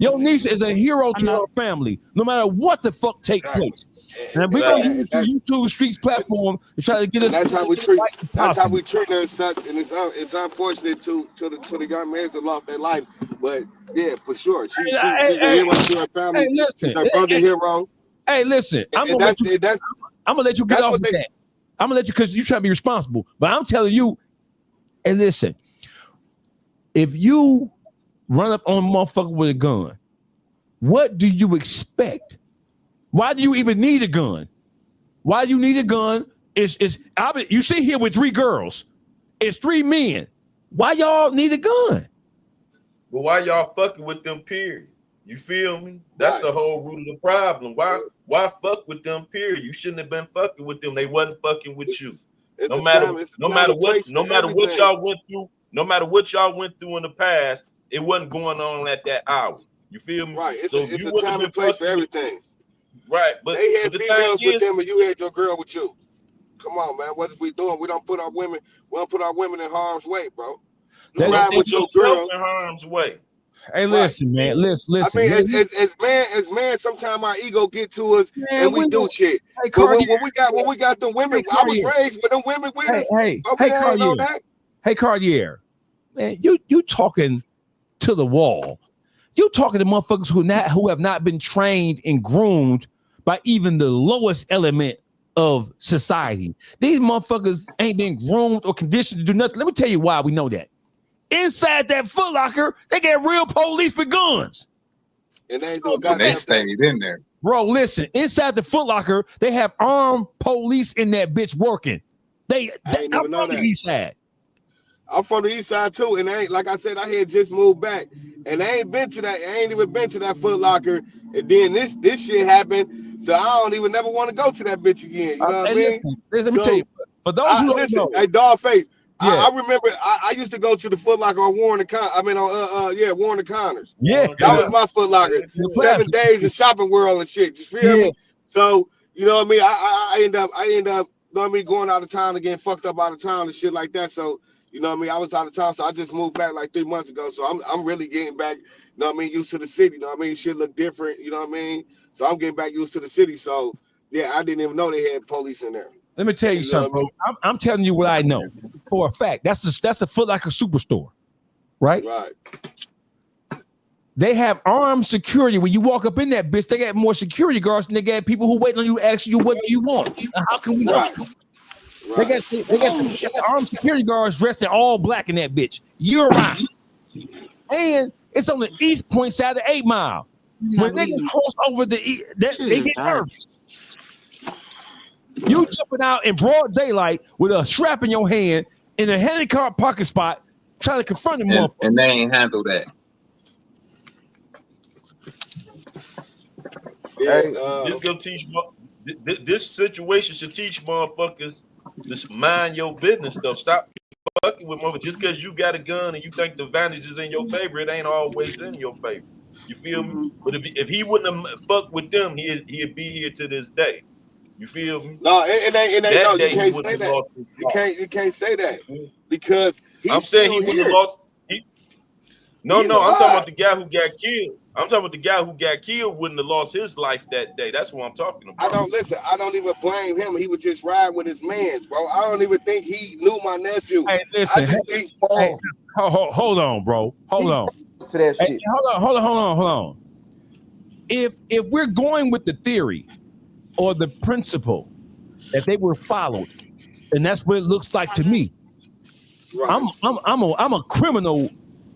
is a hero to her family, no matter what the fuck takes place. And we're gonna use the YouTube Streets platform to try to get us. That's how we treat. That's how we treat her as such, and it's unfortunate to the young man that lost their life. But yeah, for sure, she's a hero to her family. Hey, listen, she's her brother hero. Hey, listen, I'm gonna let you get off of that. I'm gonna let you because you try to be responsible. But I'm telling you, and listen, if you run up on a motherfucker with a gun, what do you expect? Why do you even need a gun? Why do you need a gun? You sit here with 3 girls. It's 3 men. Why y'all need a gun? But why y'all fucking with them, period? You feel me? That's the whole root of the problem. Why fuck with them, period? You shouldn't have been fucking with them. They wasn't fucking with you. No matter what y'all went through in the past, it wasn't going on at that hour. You feel me? Right. It's a time and place for everything. Right, but they had the females with them, and you had your girl with you. Come on, man. What is we doing? We don't put our women in harm's way, bro. You ride with your girl in harm's way. Hey, listen, man. Listen. I mean, as man, sometimes our ego get to us, and we do shit. Hey, but when we got the women, I was raised with them women with us. Hey, Cartier, man, you talking to the wall. You talking to motherfuckers who have not been trained and groomed by even the lowest element of society. These motherfuckers ain't been groomed or conditioned to do nothing. Let me tell you why we know that. Inside that Foot Locker, they got real police with guns. And they stayed in there. Bro, listen, inside the Foot Locker, they have armed police in that bitch working. I'm from the east side. I'm from the east side too, and I ain't, like I said, I had just moved back, and I ain't even been to that Foot Locker, and then this shit happened, so I don't even never want to go to that bitch again. You know what I mean? Let me tell you, for those who don't know, hey, Dogface, I remember I used to go to the Foot Locker on Warren and Connors. Yeah, that was my Foot Locker. 7 days in Shopping World and shit. You feel me? So you know what I mean? I end up, you know what I mean, going out of town and getting fucked up out of town and shit like that. So. You know what I mean? I was out of town, so I just moved back like 3 months ago. So I'm really getting back, you know what I mean, used to the city. You know what I mean? Shit look different, you know what I mean? So I'm getting back used to the city. So yeah, I didn't even know they had police in there. Let me tell you something, bro. I'm telling you what I know for a fact. That's the Foot Locker superstore, right? Right. They have armed security. When you walk up in that bitch, they got more security guards than they got people who waiting on you asking you what do you want. And how can we help you? Right. They got armed security guards dressed in all black in that bitch. You're right. And it's on the east point side of 8 Mile. When they cross over they get nervous. You jumping out in broad daylight with a strap in your hand in a handicap parking spot trying to confront them motherfuckers. And they ain't handle that. This situation should teach motherfuckers just mind your business stuff. Stop fucking with mother. Just because you got a gun and you think the advantage is in your favor, it ain't always in your favor. You feel me? But if he wouldn't have fucked with them, he'd be here to this day. You feel me? No, it ain't. That No, day you can't he say wouldn't have that. lost his life. You can't say that because I'm he's saying he still wouldn't have here. lost. No, He's I'm talking alive. about the guy who got killed. I'm talking about the guy who got killed wouldn't have lost his life that day. That's what I'm talking about. I don't even blame him. He was just riding with his mans, bro. I don't even think he knew my nephew. Hey, listen. I just think. Hey, hold on, bro. Hold on. To that shit. Hey, hold on. If we're going with the theory or the principle that they were followed, and that's what it looks like to me. Right. I'm a criminal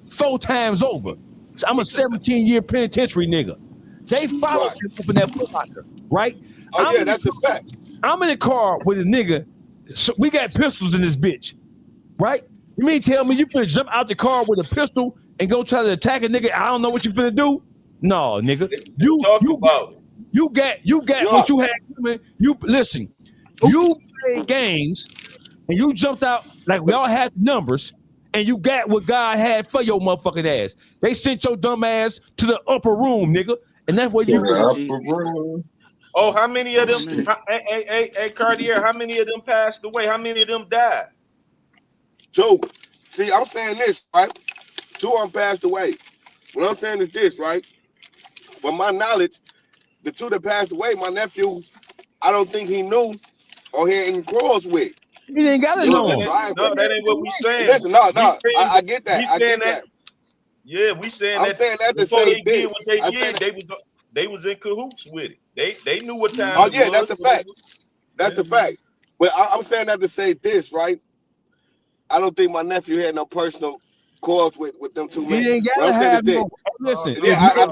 4 times over. So I'm a 17-year penitentiary nigga. They followed him up in that Foot Locker, right? Oh, that's a fact. I'm in a car with a nigga. So we got pistols in this bitch, right? You mean tell me you finna jump out the car with a pistol and go try to attack a nigga? I don't know what you finna do. No, nigga. You got what you had coming. You listen. You played games and you jumped out like we all had numbers. And you got what God had for your motherfucking ass. They sent your dumb ass to the upper room, nigga. And that's what you upper room. Oh, how many of them? Hey, Cartier, how many of them passed away? How many of them died? 2. See, I'm saying this, right? 2 of them passed away. What I'm saying is this, right? From my knowledge, the 2 that passed away, my nephew, I don't think he knew or he ain't cross with. He didn't gotta know. No, that ain't what we saying. Listen, I get that. I get that. Yeah, we saying I'm that. saying that to before say they did this. what they did, they was in cahoots with it. They knew what time. Oh yeah, that's a fact. That's a fact. But I'm saying that to say this, right? I don't think my nephew had no personal cause with them 2 men. He didn't gotta have no. Listen, yeah, I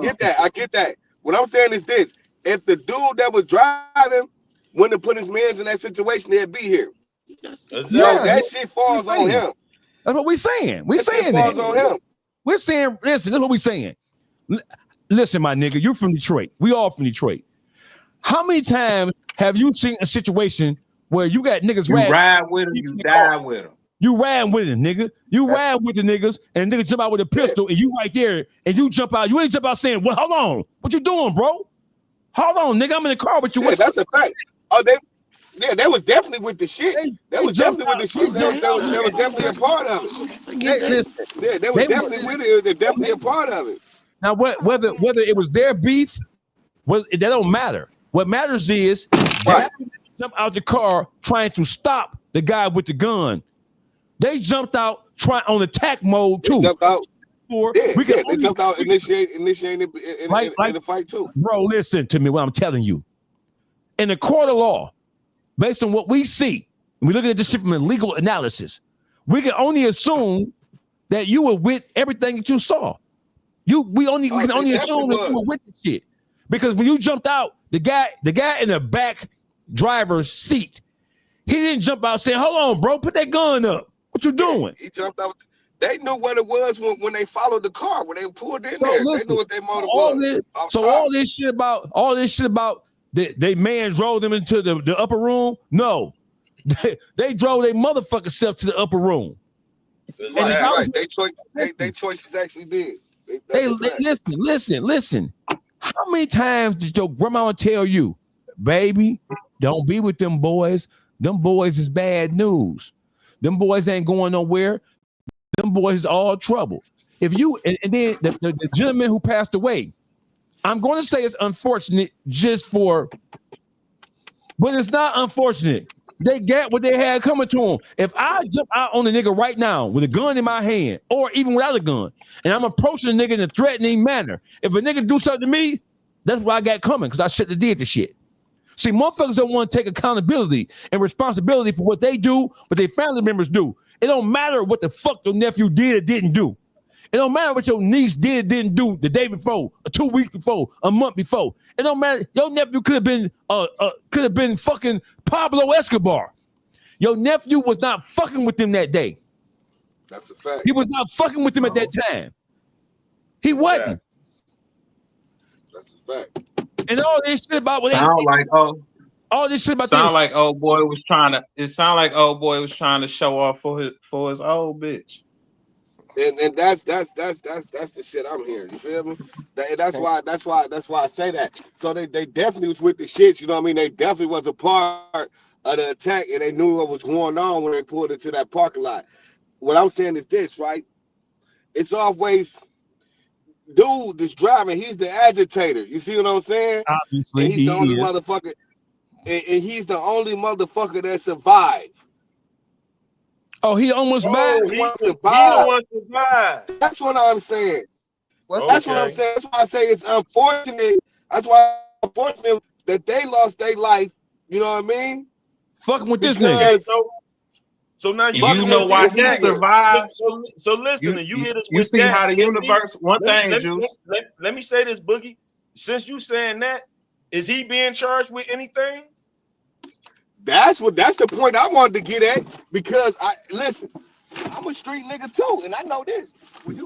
get that. What I'm saying is this: if the dude that was driving wouldn't have put his mans in that situation, they'd be here. Exactly. So that shit falls on him. That's what we're saying. We're saying that. Falls on him. We're saying, listen, that's what we're saying. Listen, my nigga, you're from Detroit. We all from Detroit. How many times have you seen a situation where you got niggas ride with them, you die with them? You ride with them, nigga. You ride with the niggas, and the niggas jump out with a pistol, and you right there, and you jump out. You ain't jump out saying, "Well, hold on, what you doing, bro? Hold on, nigga, I'm in the car with you." Yeah, that's a fact. Oh, they was definitely with the shit. They was definitely with the shit. They was definitely a part of it. They was definitely with it. They're definitely a part of it. Now, whether it was their beef, that don't matter. What matters is they jump out the car trying to stop the guy with the gun. They jumped out trying on attack mode too. They jumped out. They jumped out initiating the fight too. Bro, listen to me. What I'm telling you. In the court of law, based on what we see, and we look at this shit from a legal analysis, we can only assume that you were with everything that you saw. We can only assume that you were with the shit. Because when you jumped out, the guy in the back driver's seat, he didn't jump out saying, "Hold on, bro, put that gun up. What you doing?" He jumped out. They knew what it was when they followed the car, when they pulled in there. Listen, they knew what their motive was. All this shit about they man drove them into the upper room. No, they drove their motherfucking self to the upper room. Right. They choices actually did. Listen. How many times did your grandma tell you, "Baby, don't be with them boys. Them boys is bad news. Them boys ain't going nowhere. Them boys is all trouble." If you and then the gentleman who passed away, I'm going to say it's unfortunate but it's not unfortunate. They got what they had coming to them. If I jump out on a nigga right now with a gun in my hand, or even without a gun, and I'm approaching a nigga in a threatening manner, if a nigga do something to me, that's what I got coming, because I shouldn't have did the shit. See, motherfuckers don't want to take accountability and responsibility for what they do, what their family members do. It don't matter what the fuck your nephew did or didn't do. It don't matter what your niece did or didn't do the day before, or 2 weeks before, a month before. It don't matter. Your nephew could have been fucking Pablo Escobar. Your nephew was not fucking with them that day. That's a fact. He was not fucking with them at that time. He wasn't. That's a fact. And all this shit about what sound like All this shit about Sound like old boy was trying to. It sound like old boy was trying to show off for his old bitch. And that's the shit I'm hearing. You feel me? That's why I say that. So they definitely was with the shits. You know what I mean? They definitely was a part of the attack, and they knew what was going on when they pulled into that parking lot. What I'm saying is this, right? It's always dude that's driving. He's the agitator. You see what I'm saying? obviously And he's the only he is. motherfucker. And he's the only motherfucker that survived. Oh, he almost Oh, back. he One the survived. one survived. That's what I'm saying. What? That's what I'm Okay. saying. That's why I say it's unfortunate. That's why it's unfortunate that they lost their life. You know what I mean? Fucking with this Because nigga. Okay, so now you You hear know us why with this he that. nigga. survived? So listen, You, and you you hit us you with see that. how the Is he? universe? One thing, Juice. Let me say this, Boogie. Since you saying that, is he being charged with anything? That's the point I wanted to get at. Because listen, I'm a street nigga too, and I know this. When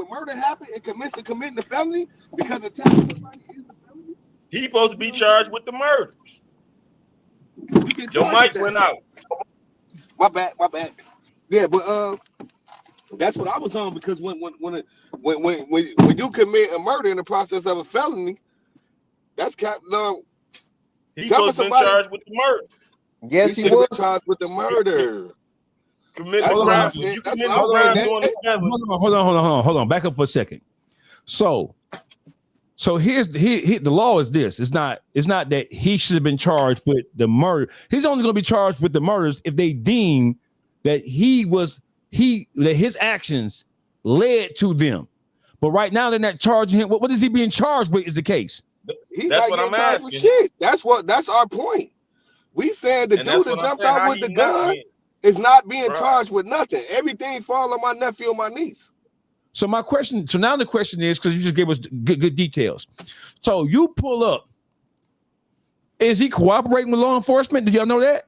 murder happened and committing the felony because attacking somebody is a felony, He supposed to be charged with the murders. you get Your charged with mic that. went out. My bad. Yeah, but that's what I was on because when you commit a murder in the process of a felony, that's He jumping supposed to been somebody. charged with the murder. Yes, He he should have was. been charged with the murder. Committing That's a what crime. I'm on. When saying. you That's what commit a I'm Hold saying. crime on. during the felony, Hold on. Back up for a second. So here's the law is this. It's not that he should have been charged with the murder. He's only going to be charged with the murders if they deem that that his actions led to them. But right now they're not charging him. What is he being charged with is the case. He's that's not what getting I'm charged with asking. shit. That's our point. We saying the And that's dude that what I'm jumped saying. out How with he the not gun getting is not being right? charged with nothing. Everything fall on my nephew and my niece. So now the question is, because you just gave us good details. So you pull up. Is he cooperating with law enforcement? Did y'all know that?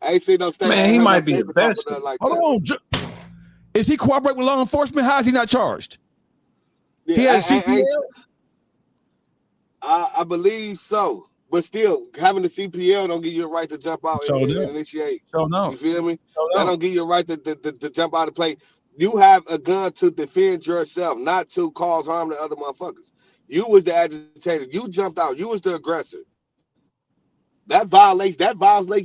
I ain't seen no statement. I Man, ain't he heard no might be a statement talk about vegetable. that like Hold that. on. Is he cooperating with law enforcement? How is he not charged? Yeah, He has a CPL? I believe so. But still, having the CPL don't give you a right to jump out and So no. initiate. So no. You feel me? So That no. don't give you a right to jump out and play. You have a gun to defend yourself, not to cause harm to other motherfuckers. You was the agitator. You jumped out. You was the aggressor. That violates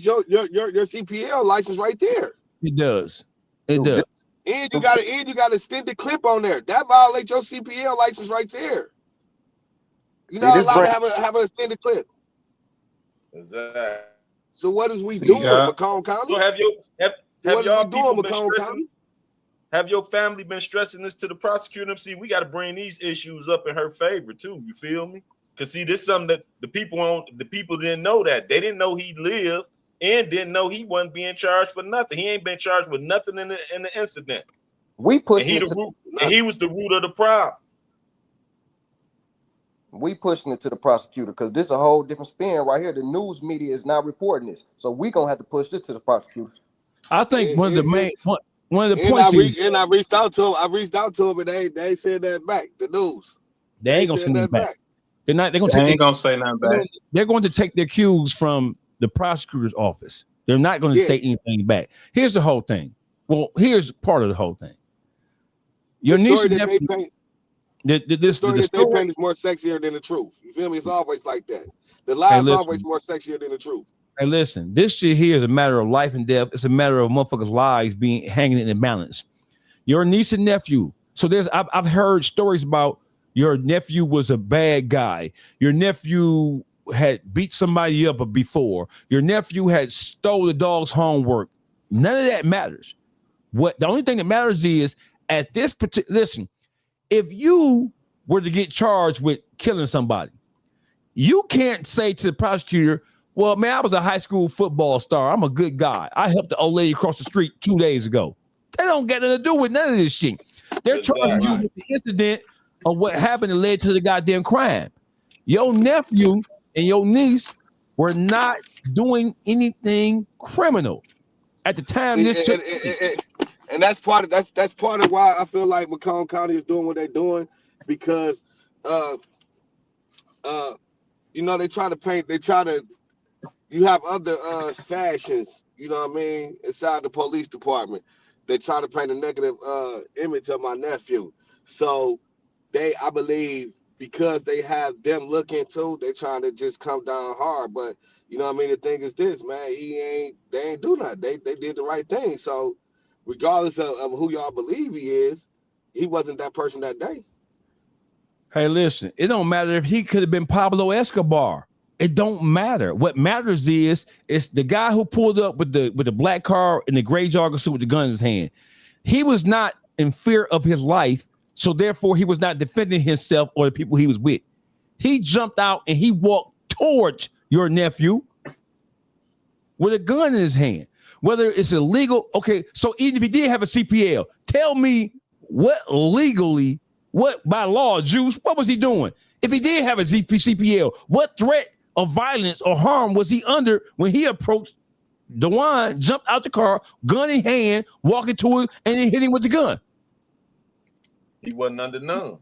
your CPL license right there. It does. It Dude, does. And you got an extended clip on there. That violates your CPL license right there. You're see not this allowed brand. to have an extended clip. Exactly. So what is we See, doing, yeah. Macomb County? So have What is y'all we people doing, been Macomb stressing? County? Have your family been stressing this to the prosecutor? See, we got to bring these issues up in her favor too. You feel me? Because see, this is something that the people didn't know that. They didn't know he lived and didn't know he wasn't being charged for nothing. He ain't been charged with nothing in the incident. We And pushing he it the to root, and he was the root of the problem. the prosecutor because this is a whole different spin right here. The news media is not reporting this, so we gonna have to push it to the prosecutor. I think one of the And I points is reached out to him. But they said that back. The news. they ain't gonna said send him that back. back. They're going They ain't gonna say nothing back. they're going to take their cues from the prosecutor's office. They're not going to Yeah. say anything back. Here's the whole thing. Well, here's part of the whole thing. Your The niece story and that they nephew, paint, the story that they story. paint is more sexier than the truth. You feel me? It's always like that. The lie is always more sexier than the truth. Hey, listen, this shit here is a matter of life and death. It's a matter of motherfuckers' lives being hanging in the balance. Your niece and nephew. So I've heard stories about your nephew was a bad guy. Your nephew had beat somebody up before. Your nephew had stole the dog's homework. None of that matters. The only thing that matters is at this particular, listen, if you were to get charged with killing somebody, you can't say to the prosecutor, well, man, I was a high school football star. I'm a good guy. I helped the old lady across the street 2 days ago. They don't get nothing to do with none of this shit. They're charging you with the incident of what happened that led to the goddamn crime. Your nephew and your niece were not doing anything criminal at the time this took place. And that's part of why I feel like Macomb County is doing what they're doing, because you know, they try to paint. They try to. You have other factions. You know what I mean? Inside the police department, they try to paint a negative image of my nephew. So I believe, because they have them looking too, they trying to just come down hard. But you know what I mean? The thing is this, man, they ain't do nothing. They did the right thing. So regardless of who y'all believe he is, he wasn't that person that day. Hey, listen, it don't matter if he could have been Pablo Escobar. It don't matter. What matters is the guy who pulled up with the black car in the gray jogger suit with the gun in his hand. He was not in fear of his life, so therefore he was not defending himself or the people he was with. He jumped out and he walked towards your nephew with a gun in his hand. Whether it's illegal, okay, so even if he did have a CPL, tell me what by law, Juice, what was he doing? If he did have a CPL, what threat of violence or harm was he under when he approached Dejuan, jumped out the car, gun in hand, walking to him, and then hit him with the gun? He wasn't under none.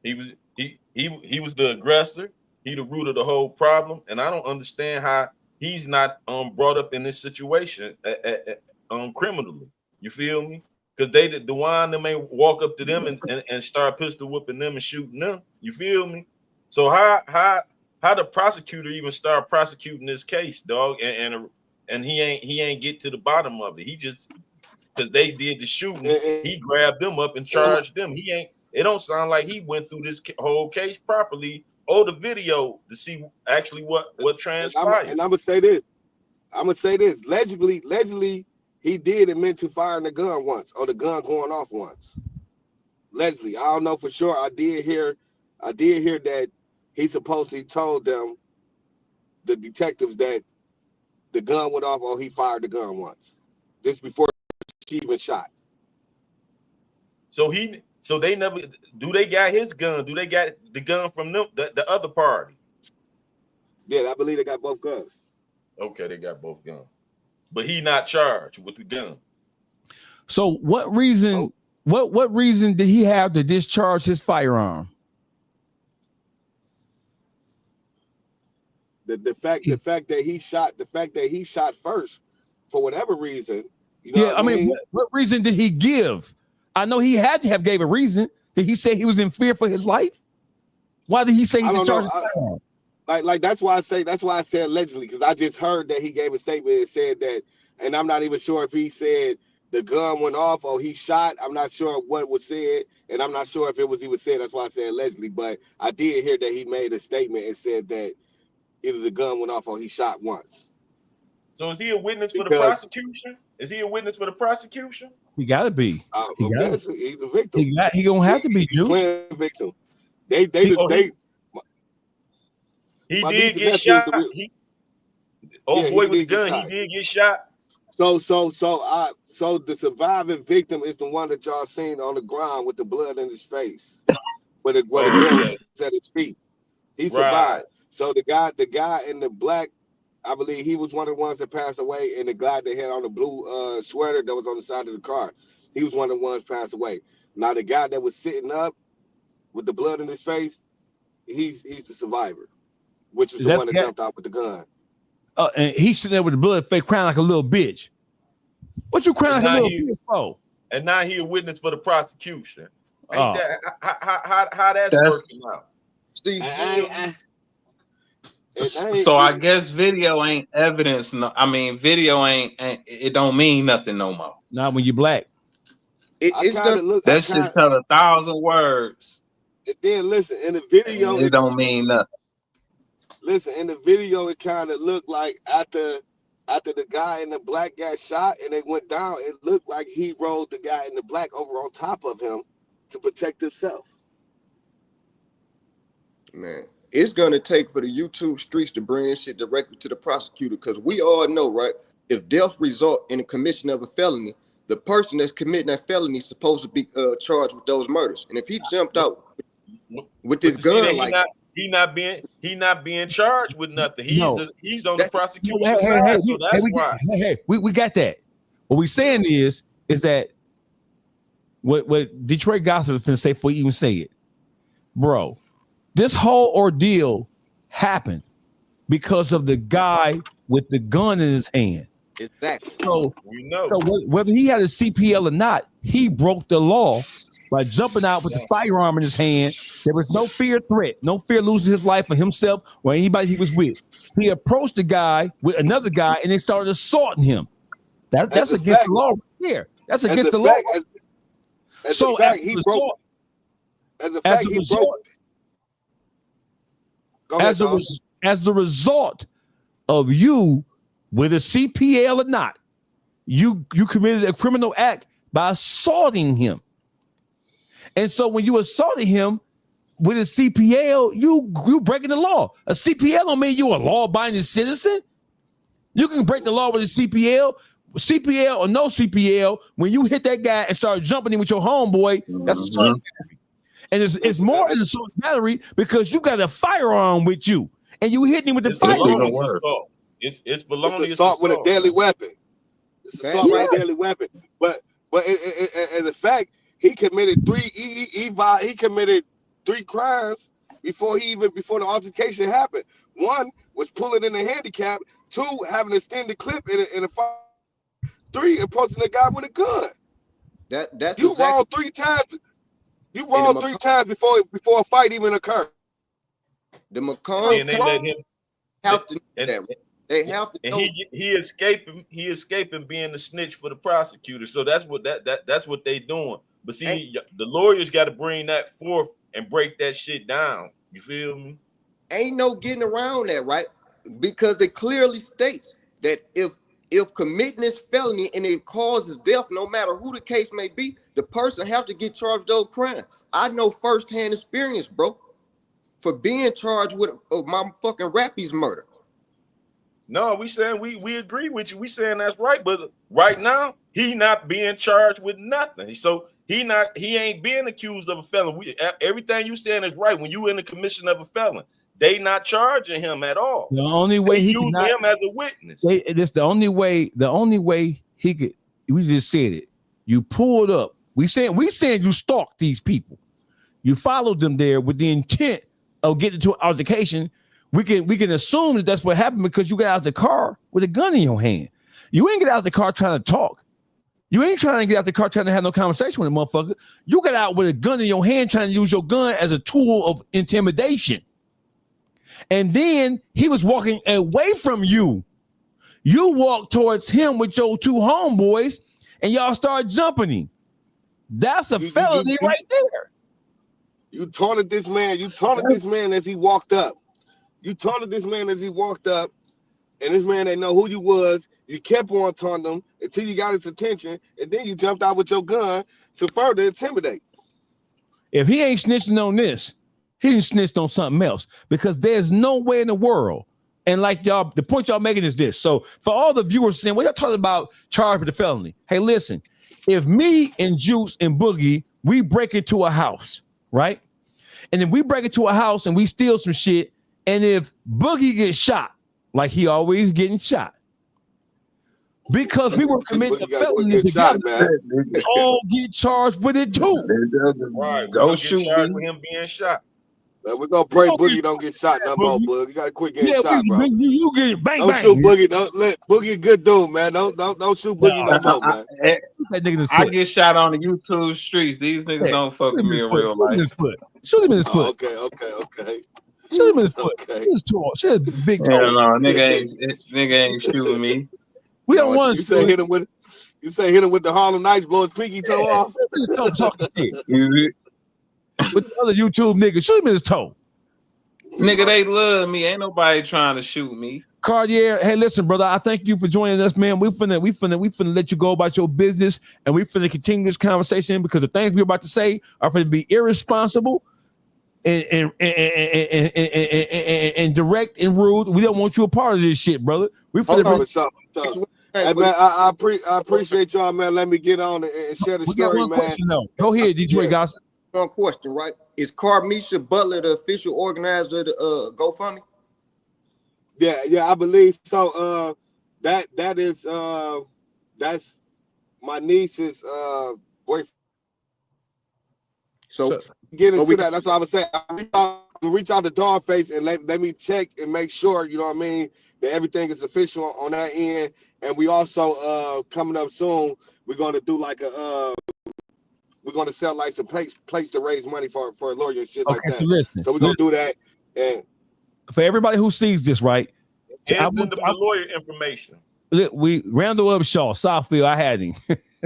He was the aggressor. He the root of the whole problem, and I don't understand how he's not brought up in this situation criminally. You feel me? Because Dejuan them ain't walk up to them and start pistol whipping them and shooting them. You feel me? So how the prosecutor even start prosecuting this case, dog? And he ain't get to the bottom of it. He just, because they did the shooting, he grabbed them up and charged them. It don't sound like he went through this whole case properly or the video to see actually what transpired. And I'm gonna say this. Allegedly, he did admit to firing the gun once, or the gun going off once. Leslie, I don't know for sure. I did hear that he supposedly told them, the detectives, that the gun went off or he fired the gun once. This before she even shot. So they never they got his gun? Do they got the gun from them, the other party? Yeah, I believe they got both guns. Okay, they got both guns. But he not charged with the gun. So what reason? What reason did he have to discharge his firearm? The fact that he shot first, for whatever reason. You know, yeah, I mean, what reason did he give? I know he had to have gave a reason. Did he say he was in fear for his life? Why did he say he discharged his firearm? Like that's why I said allegedly, because I just heard that he gave a statement and said that, and I'm not even sure if he said the gun went off or he shot. I'm not sure what was said, and I'm not sure if it was even said. That's why I said allegedly, but I did hear that he made a statement and said that either the gun went off or he shot once. So is he a witness for the prosecution? Is he a witness for the prosecution? He gotta be. He's a victim. He gonna have to be. He's playing a victim. He did get shot. Boy with the gun, he did get shot. So the surviving victim is the one that y'all seen on the ground with the blood in his face, where the gun was at his feet. He survived. Right. So the guy in the black, I believe he was one of the ones that passed away, and the guy that had on the blue sweater that was on the side of the car, he was one of the ones passed away. Now the guy that was sitting up with the blood in his face, he's the survivor, which is the one that jumped out with the gun. And he's sitting there with the blood fake, crying like a little bitch. What you crying like a little bitch for? And now he a witness for the prosecution. Ain't how that's working out? So I guess video ain't evidence. No, I mean video ain't it don't mean nothing no more. Not when you black. That shit tell 1,000 words. And then listen, in the video, it don't mean nothing. Listen, in the video, it kind of looked like after the guy in the black got shot and they went down, it looked like he rolled the guy in the black over on top of him to protect himself. Man, it's gonna take for the YouTube streets to bring this shit directly to the prosecutor, because we all know, right? If death result in the commission of a felony, the person that's committing that felony is supposed to be charged with those murders. And if he jumped out with this gun, he not being charged with nothing. He's on the prosecution side. So that's why. We got that. What we saying is that what Detroit Gospel is finna say before you even say it, bro. This whole ordeal happened because of the guy with the gun in his hand. Exactly. So, We know. so whether he had a CPL or not, he broke the law by jumping out with the firearm in his hand. There was no fear threat, no fear losing his life for himself or anybody he was with. He approached the guy with another guy and they started assaulting him. That's against the law right there. That's against the law. So as a result of you with a CPL or not, you committed a criminal act by assaulting him. And so when you assaulted him with a CPL, you breaking the law. A CPL don't mean you a law-abiding citizen. You can break the law with a CPL or no CPL. When you hit that guy and start jumping in with your homeboy, that's assault battery. And it's more than assault battery because you got a firearm with you and you hitting him with the firearm. It's felonious assault with a deadly weapon. It's assault with a deadly weapon. But in the fact he committed three crimes before the altercation happened. One was pulling in a handicap. Two, having an extended clip in a fight. Three, approaching the guy with a gun. That's you wrong 3 times. You wrong 3 times before a fight even occurred. The Macomb and they let him have to know that. They have to know. He escaping being the snitch for the prosecutor. So that's what that's what they doing. But see, the lawyers got to bring that forth and break that shit down. You feel me? Ain't no getting around that, right? Because it clearly states that if committing this felony and it causes death, no matter who the case may be, the person have to get charged with those crimes. I know firsthand experience, bro, for being charged with my fucking Rappy's murder. No, we saying we agree with you. We saying that's right, but right now he not being charged with nothing. So he ain't being accused of a felon. Everything you saying is right. When you in the commission of a felon, they not charging him at all. The only way he use him as a witness. It's the only way he could. We just said it. You pulled up. We saying you stalked these people. You followed them there with the intent of getting to an altercation. We can assume that that's what happened because you got out the car with a gun in your hand. You ain't get out the car trying to talk. You ain't trying to get out the car trying to have no conversation with a motherfucker. You got out with a gun in your hand trying to use your gun as a tool of intimidation. And then he was walking away from you. You walked towards him with your 2 homeboys and y'all start jumping him. That's a felony right there. You taunted this man. You taunted this man as he walked up. You taunted this man as he walked up, and this man didn't know who you was. You kept on taunting him until you got his attention, and then you jumped out with your gun to further intimidate. If he ain't snitching on this, he snitched on something else because there's no way in the world. And like y'all, the point y'all making is this. So for all the viewers saying, what y'all talking about charged with the felony? Hey, listen, if me and Juice and Boogie, we break into a house, right? And if we break into a house and we steal some shit, and if Boogie gets shot, like he always getting shot, because we were committing a felony together, we all get charged with it too. Right. Don't shoot with him being shot. We're gonna pray Boogie don't get shot no more, Boogie. You gotta quit getting shot, bro. You get bang don't bang. Shoot Boogie. Don't let Boogie a good dude, man. Don't shoot Boogie no more, man. I get shot on the YouTube streets. These niggas don't fuck with me in real life. Shoot him in his foot. Okay. Shoot him in his foot. He's tall. Shoot a big toe. No, nigga ain't shooting me. We don't want to. You say hit him with the Harlem Nights, blow his pinky toe off. Talking shit. With the other YouTube niggas, shoot him in his toe. Nigga, they love me. Ain't nobody trying to shoot me. Cartier, hey, listen, brother. I thank you for joining us, man. We finna let you go about your business, and we finna continue this conversation because the things we're about to say are finna be irresponsible and direct and rude. We don't want you a part of this shit, brother. We finna. Hey man, I appreciate y'all, man. Let me get on and share the story, man. Question, though. Go ahead, Detroit guys. One question, right? Is Carmisha Butler the official organizer of the GoFundMe? Yeah, I believe so. That is that's my niece's boyfriend. So get into that. That's what I was saying. reach out to Dogface and let me check and make sure, you know what I mean, that everything is official on that end. And we also coming up soon, we're gonna do like we're gonna sell like some plates to raise money for a lawyer and shit like that. So listen. So we're gonna do that. And for everybody who sees this, right? And the lawyer information. We Randall Upshaw, Southfield. I had him.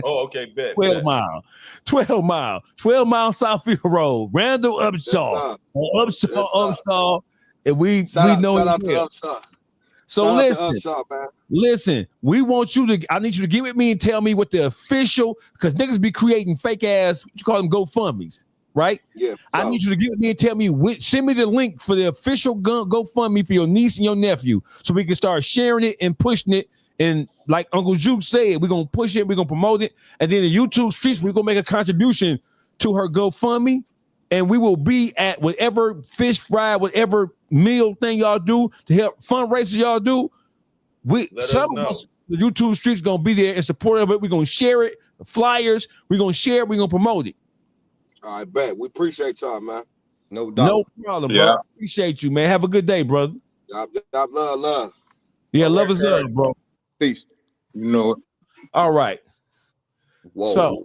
Oh, okay, bet. 12 mile Southfield Road. Randall Upshaw. Upshaw. And we know shout out to Upshaw. So listen, we want you to, I need you to get with me and tell me what the official, because niggas be creating fake ass, what you call them, GoFundMes, right? Yeah. I need you to get with me and tell me, send me the link for the official GoFundMe for your niece and your nephew so we can start sharing it and pushing it. And like Uncle Juke said, we're going to push it, we're going to promote it. And then the YouTube streets, we're going to make a contribution to her GoFundMe. And we will be at whatever fish fry, whatever meal thing y'all do to help fundraisers y'all do. Some of us, the YouTube streets, gonna be there in support of it. We're gonna share it, the flyers. We're gonna share it. We're gonna promote it. I bet. We appreciate y'all, man. No doubt. No problem, bro. Appreciate you, man. Have a good day, brother. Love. Yeah, love is love, bro. Peace. You know it. All right. Whoa. So.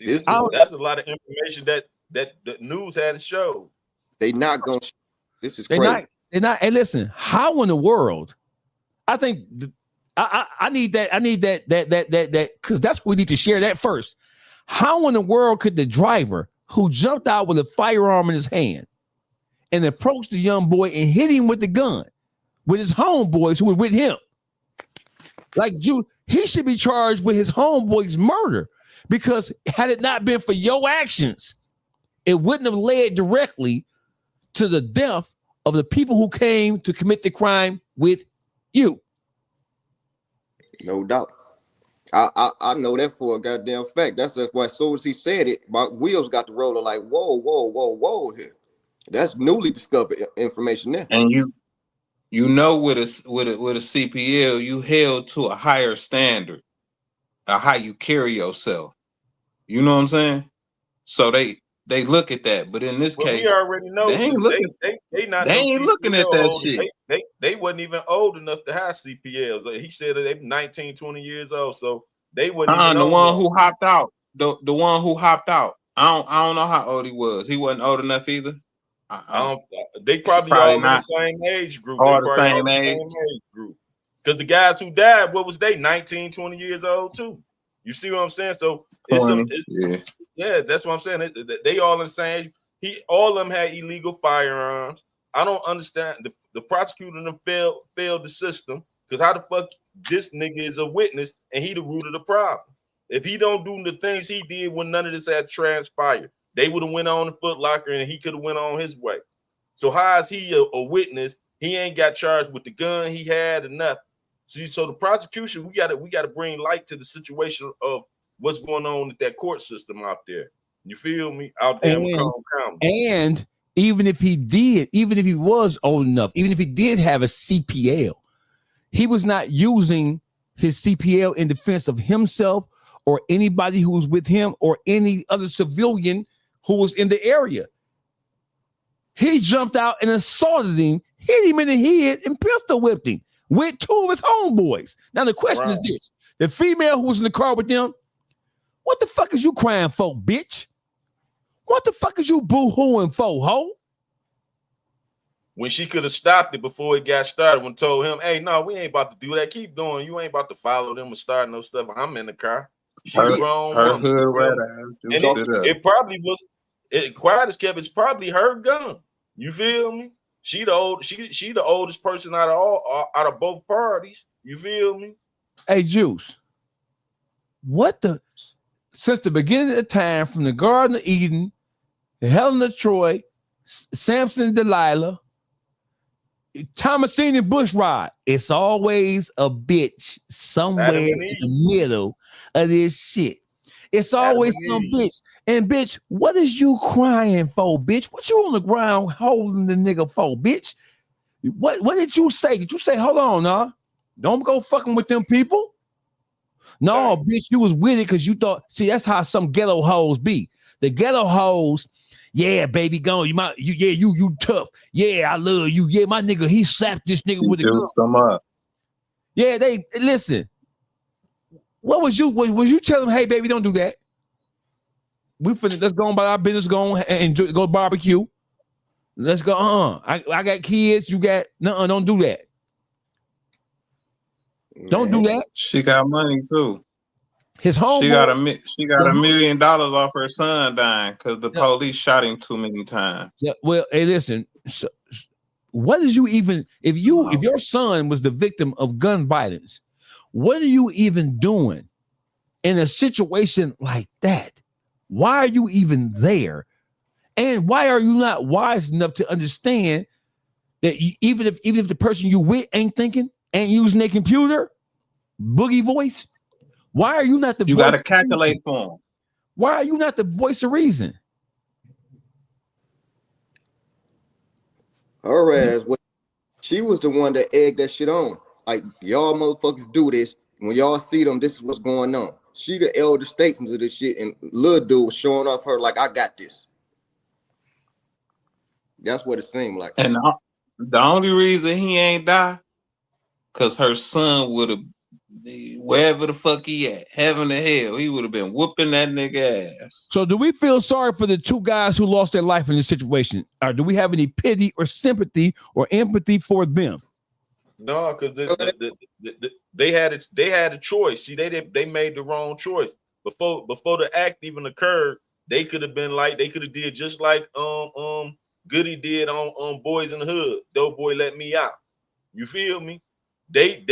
That's a lot of information that the news hadn't showed. They not gonna. This is crazy. They're not. Hey, listen. How in the world? I think I need that. I need that because that's what we need to share that first. How in the world could the driver who jumped out with a firearm in his hand and approached the young boy and hit him with the gun with his homeboys who were with him? Like he should be charged with his homeboy's murder. Because had it not been for your actions, it wouldn't have led directly to the death of the people who came to commit the crime with you. No doubt. I know that for a goddamn fact. That's why as soon as he said it, my wheels got to rolling like, whoa here. That's newly discovered information there. And you know with a CPL, you held to a higher standard of how you carry yourself. You know what I'm saying? So they look at that, but in this case, we already know they ain't looking. They ain't looking at that shit. They wasn't even old enough to have CPLs. He said that they 19, 20 years old, so they wasn't. The one who hopped out. The one who hopped out. I don't know how old he was. He wasn't old enough either. They probably all in the same age group. All the same age group. Because the guys who died, what was they? 19, 20 years old too. You see what I'm saying? So yeah, that's what I'm saying. They all in the same. All of them had illegal firearms. I don't understand. The prosecutor them failed the system because how the fuck this nigga is a witness and he the root of the problem. If he don't do the things he did when none of this had transpired, they would have went on the Foot Locker and he could have went on his way. So how is he a witness? He ain't got charged with the gun he had or nothing. So the prosecution, we gotta bring light to the situation of what's going on with that court system out there. You feel me? Out there in Macomb County. And even if he was old enough, even if he did have a CPL, he was not using his CPL in defense of himself or anybody who was with him or any other civilian who was in the area. He jumped out and assaulted him, hit him in the head, and pistol whipped him with two of his homeboys. Now the question is this: the female who was in the car with them, what the fuck is you crying for, bitch? What the fuck is you boo-hooing for, ho? When she could have stopped it before it got started, when told him, hey, no, we ain't about to do that. Keep going. You ain't about to follow them and start no stuff. I'm in the car. She's grown. It probably was, quiet as kept, it's probably her gun. You feel me? She the oldest person out of both parties. You feel me? Hey, Juice. Since the beginning of the time, from the Garden of Eden, the Helen of Troy, Samson and Delilah, Thomasine and Bushrod, it's always a bitch somewhere in the middle of this shit. It's always some bitch. And bitch, what is you crying for, bitch? What you on the ground holding the nigga for, bitch? What did you say? Did you say, hold on, nah? Don't go fucking with them people? No, bitch, you was with it because you thought, see, that's how some ghetto hoes be. The ghetto hoes, yeah, baby, go. You tough. Yeah, I love you. Yeah, my nigga, he slapped this nigga with a gun. Come up. Yeah, they listen. What was you telling them, hey, baby, don't do that? Let's go on by our business, go on and enjoy, go barbecue. Let's go. I got kids, you got don't do that. Don't do that. She got money too. His home. She got $1 million off her son dying because the police shot him too many times. Yeah, well, hey, listen. So, what is you even if your son was the victim of gun violence? What are you even doing in a situation like that? Why are you even there? And why are you not wise enough to understand that even if the person you with ain't thinking, ain't using their computer, boogie voice? Why are you not the? You got to calculate for them. Why are you not the voice of reason? Her ass, she was the one that egged that shit on. Like, y'all motherfuckers do this. When y'all see them, this is what's going on. She the elder statesman of this shit, and little dude was showing off her like, I got this. That's what it seemed like. And the only reason he ain't die, because her son would have, wherever the fuck he at, heaven or hell, he would have been whooping that nigga ass. So do we feel sorry for the two guys who lost their life in this situation? Or do we have any pity or sympathy or empathy for them? No, because they had a choice. See, they made the wrong choice. Before the act even occurred, they could have did just like Goody did on Boys in the Hood. Dope Boy Let Me Out. You feel me? They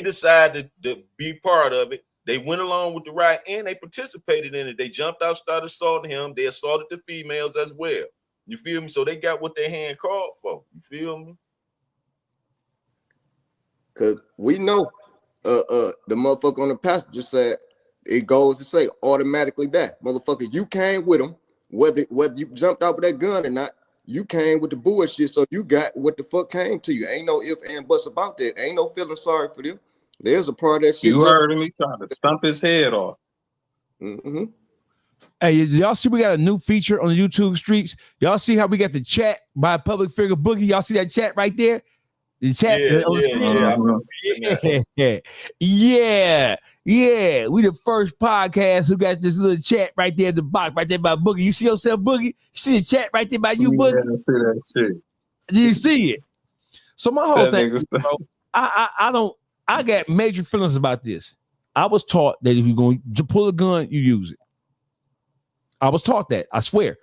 decided to be part of it. They went along with the riot and they participated in it. They jumped out, started assaulting him. They assaulted the females as well. You feel me? So they got what their hand called for. You feel me? Cause we know the motherfucker on the passenger said it goes to say automatically that motherfucker, you came with him, whether you jumped out with that gun or not, you came with the bullshit, so you got what the fuck came to you. Ain't no if and buts about that. Ain't no feeling sorry for them. There's a part of that shit. You heard him, he tried to stump his head off. Mm-hmm. Hey, y'all see we got a new feature on the YouTube streets? Y'all see how we got the chat by public figure Boogie? Y'all see that chat right there? The chat. Yeah. We the first podcast who got this little chat right there at the box, right there by Boogie. You see yourself, Boogie? You see the chat right there by you, Boogie? I see that shit. Do you see it? So my whole thing, bro, I got major feelings about this. I was taught that if you're going to pull a gun, you use it. I was taught that. I swear.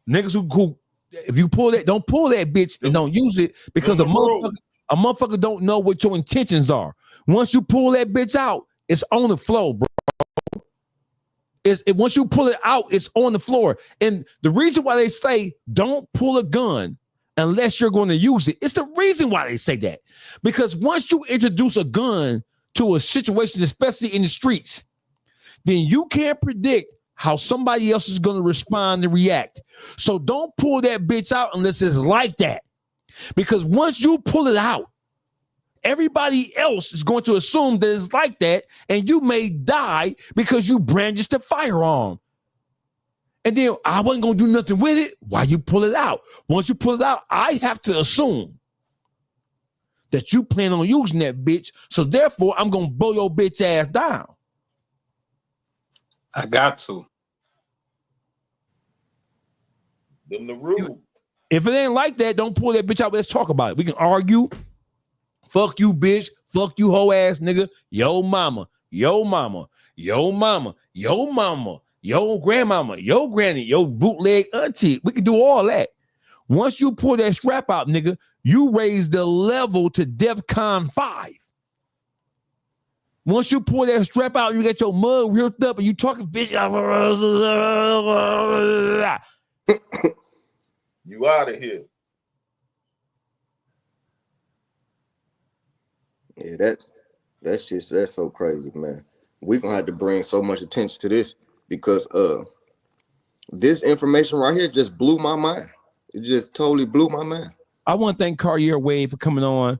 Niggas who if you pull that, don't pull that bitch and don't use it because a motherfucker don't know what your intentions are. Once you pull that bitch out, it's on the floor, bro. Once you pull it out, it's on the floor. And the reason why they say don't pull a gun unless you're going to use it, it's the reason why they say that. Because once you introduce a gun to a situation, especially in the streets, then you can't predict how somebody else is going to respond and react. So don't pull that bitch out unless it's like that. Because once you pull it out, everybody else is going to assume that it's like that, and you may die because you brandished a firearm. And then I wasn't going to do nothing with it. Why you pull it out? Once you pull it out, I have to assume that you plan on using that bitch. So therefore, I'm going to blow your bitch ass down. I got to. Them the rule. If it ain't like that, don't pull that bitch out. Let's talk about it. We can argue. Fuck you, bitch. Fuck you, hoe ass nigga. Yo mama. Yo mama. Yo mama. Yo mama. Yo grandmama. Yo granny. Yo bootleg auntie. We can do all that. Once you pull that strap out, nigga, you raise the level to DEFCON 5. Once you pull that strap out, you get your mug ripped up and you talking bitch. You out of here. Yeah, that's so crazy, man. We're gonna have to bring so much attention to this because this information right here just blew my mind. It just totally blew my mind. I want to thank Carrier Wade for coming on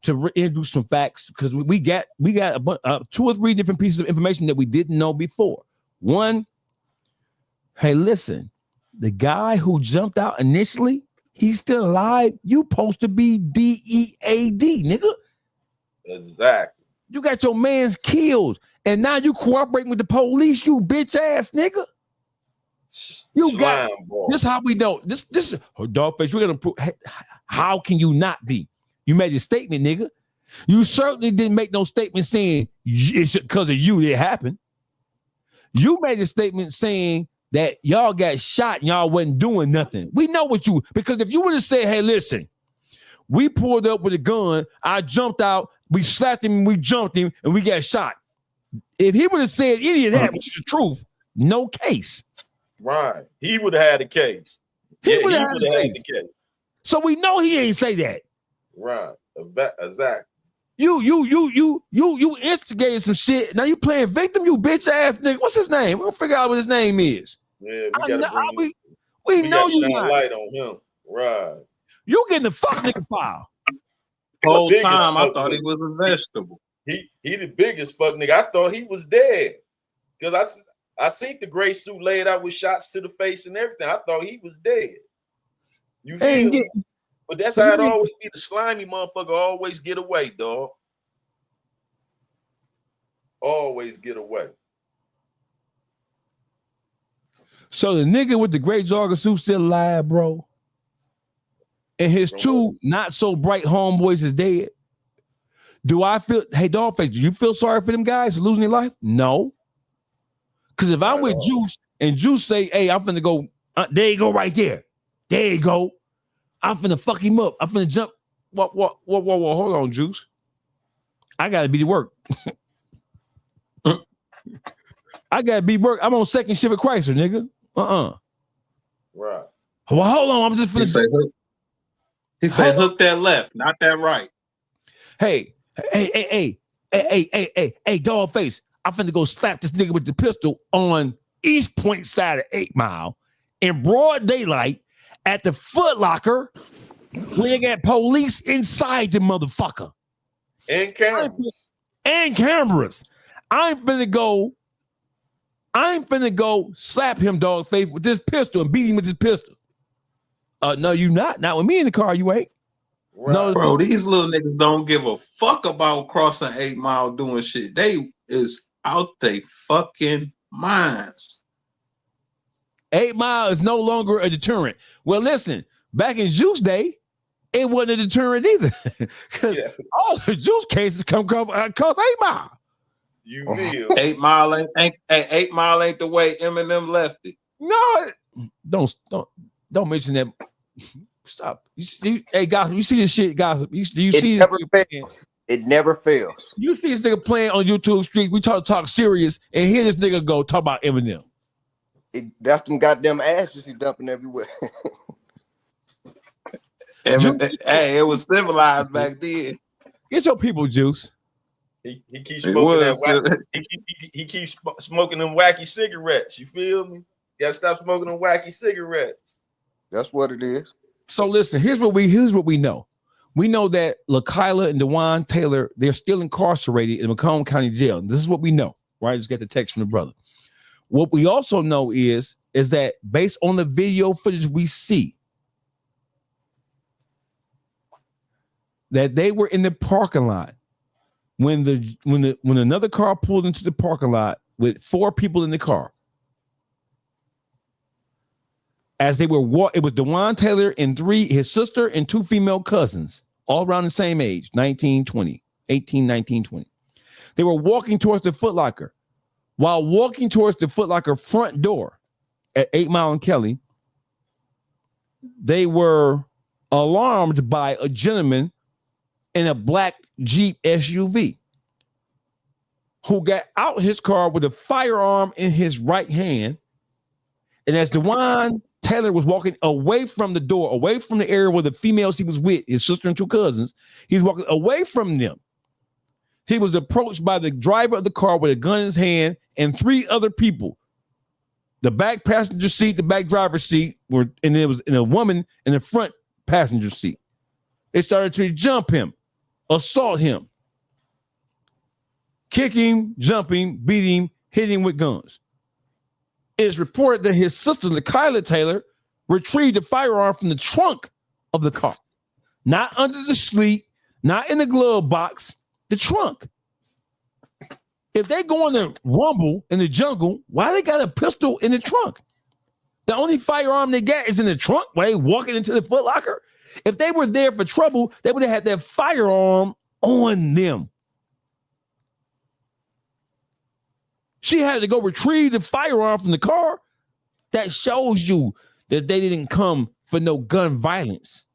to introduce some facts because we got a 2 or 3 different pieces of information that we didn't know before. One, Hey, listen, the guy who jumped out initially, he's still alive. You supposed to be DEAD, nigga. Exactly. You got your man's killed, and now you cooperating with the police, you bitch ass nigga. You Slime got ball. this. How we know this? This is dog face. We're gonna prove. How can you not be? You made a statement, nigga. You certainly didn't make no statement saying it's because of you it happened. You made a statement saying that y'all got shot and y'all wasn't doing nothing. We know what you, because if you would have said, hey, listen, we pulled up with a gun, I jumped out, we slapped him, we jumped him, and we got shot. If he would have said any of that, which is the truth, no case. Right. He would have had a case. He would have had the case. So we know he ain't say that. Right. Exactly. You instigated some shit. Now you playing victim, you bitch ass nigga. What's his name? We'll figure out what his name is. Yeah, we know you not light on him. Right. You getting the fuck nigga file. Whole time I thought he was a vegetable. He the biggest fuck nigga. I thought he was dead. Because I seen the gray suit laid out with shots to the face and everything. I thought he was dead. You feel me? But that's how it always be. The slimy motherfucker always get away, dog. Always get away. So the nigga with the gray jogger suit still alive, bro. And his two not so bright homeboys is dead. Do I feel, hey, Dogface, do you feel sorry for them guys losing their life? No. Because if I'm with Juice and Juice say, hey, I'm finna go, there you go right there. There you go. I'm finna fuck him up. I'm finna jump. Whoa, hold on, Juice. I gotta be to work. I gotta be work. I'm on second shift at Chrysler, nigga. Right. Well, hold on. I'm just finna. He said, hook that left, not that right. Hey, Dogface. I'm finna go slap this nigga with the pistol on East Point side of 8 Mile in broad daylight at the Foot Locker when they got police inside the motherfucker. And cameras. And cameras. I'm finna go slap him, Dogface, with this pistol and beat him with this pistol. No, you not. Not with me in the car, you ain't. Right. No, bro, these little niggas don't give a fuck about crossing 8 Mile doing shit. They is out they fucking minds. 8 Mile is no longer a deterrent. Well, listen, back in Juice Day, it wasn't a deterrent either. Because all the Juice cases come cause 8 Mile. You feel 8 Mile ain't 8 Mile ain't the way Eminem left it. No, don't mention that. Stop. Hey, Gossip, you see this shit, Gossip? You see never fails. It never fails. You see this nigga playing on YouTube Street. We talk serious, and here this nigga go talk about Eminem. That's them goddamn ashes he dumping everywhere. Hey, it was civilized back then. Get your people, Juice. He keeps smoking that he keeps smoking them wacky cigarettes. You feel me? You gotta stop smoking them wacky cigarettes. That's what it is. So listen, here's what we know. We know that LaKylia and Dejuan Taylor, they're still incarcerated in Macomb County Jail. This is what we know, right? Just get the text from the brother. What we also know is that based on the video footage we see, that they were in the parking lot when another car pulled into the parking lot with 4 people in the car. As they were it was Dejuan Taylor and 3, his sister and 2 female cousins, all around the same age, 18, 19, 20. They were walking towards the Foot Locker. While walking towards the Foot Locker front door at 8 Mile and Kelly, they were alarmed by a gentleman in a black Jeep SUV who got out his car with a firearm in his right hand. And as Dejuan Taylor was walking away from the door, away from the area where the females he was with, his sister and 2 cousins, he's walking away from them. He was approached by the driver of the car with a gun in his hand and 3 other people. The back passenger seat, the back driver's seat, and there was a woman in the front passenger seat. They started to jump him, assault him, kick him, jump him, beat him, hit him with guns. It is reported that his sister, LaKylia Taylor, retrieved the firearm from the trunk of the car, not under the seat, not in the glove box, the trunk. If they going to rumble in the jungle, why they got a pistol in the trunk? The only firearm they got is in the trunk while they walking into the Foot Locker. If they were there for trouble, they would have had that firearm on them. She had to go retrieve the firearm from the car. That shows you that they didn't come for no gun violence.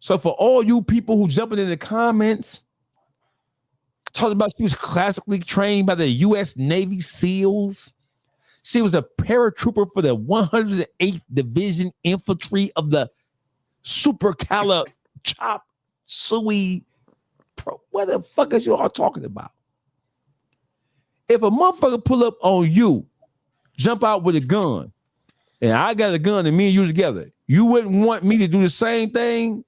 So for all you people who jumping in the comments, talking about she was classically trained by the U.S. Navy SEALs. She was a paratrooper for the 108th Division Infantry of the Super Cala Chop Suey. What the fuck is you all talking about? If a motherfucker pull up on you, jump out with a gun, and I got a gun and me and you together, you wouldn't want me to do the same thing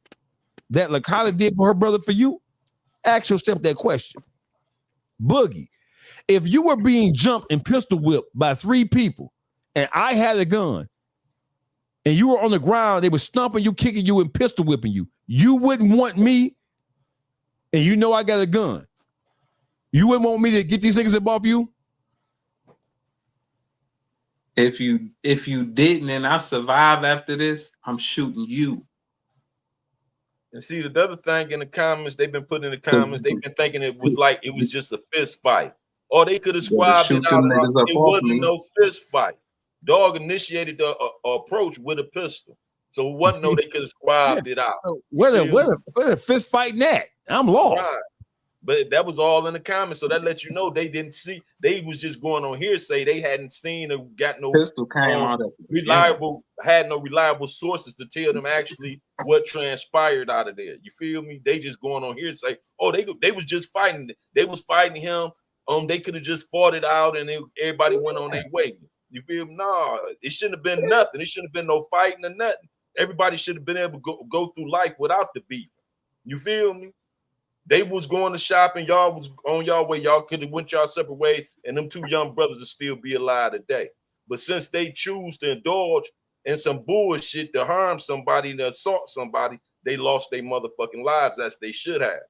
that LaKylia did for her brother for you? Ask yourself that question. Boogie, if you were being jumped and pistol whipped by 3 people and I had a gun and you were on the ground, they were stomping you, kicking you, and pistol whipping you, you wouldn't want me, and you know I got a gun, you wouldn't want me to get these niggas up off you? If you didn't and I survive after this, I'm shooting you. And see, the other thing in the comments, they've been putting in the comments, they've been thinking it was like it was just a fist fight. Or they could have squabbed it out. It wasn't no fist fight. Dog initiated the approach with a pistol. So it wasn't no they could have squabbed it out. Where the fist fighting at? I'm lost. Right. But that was all in the comments. So that lets you know they didn't see. They was just going on hearsay. They hadn't seen or got no pistol came out of had no reliable sources to tell them actually what transpired out of there. You feel me? They just going on hearsay. Oh, they was just fighting. They was fighting him. They could have just fought it out and everybody went on their way. You feel me? No, it shouldn't have been nothing. It shouldn't have been no fighting or nothing. Everybody should have been able to go through life without the beef. You feel me? They was going to shop and y'all was on y'all way. Y'all could have went y'all separate ways, and them 2 young brothers will still be alive today. But since they choose to indulge in some bullshit to harm somebody and to assault somebody, they lost their motherfucking lives as they should have.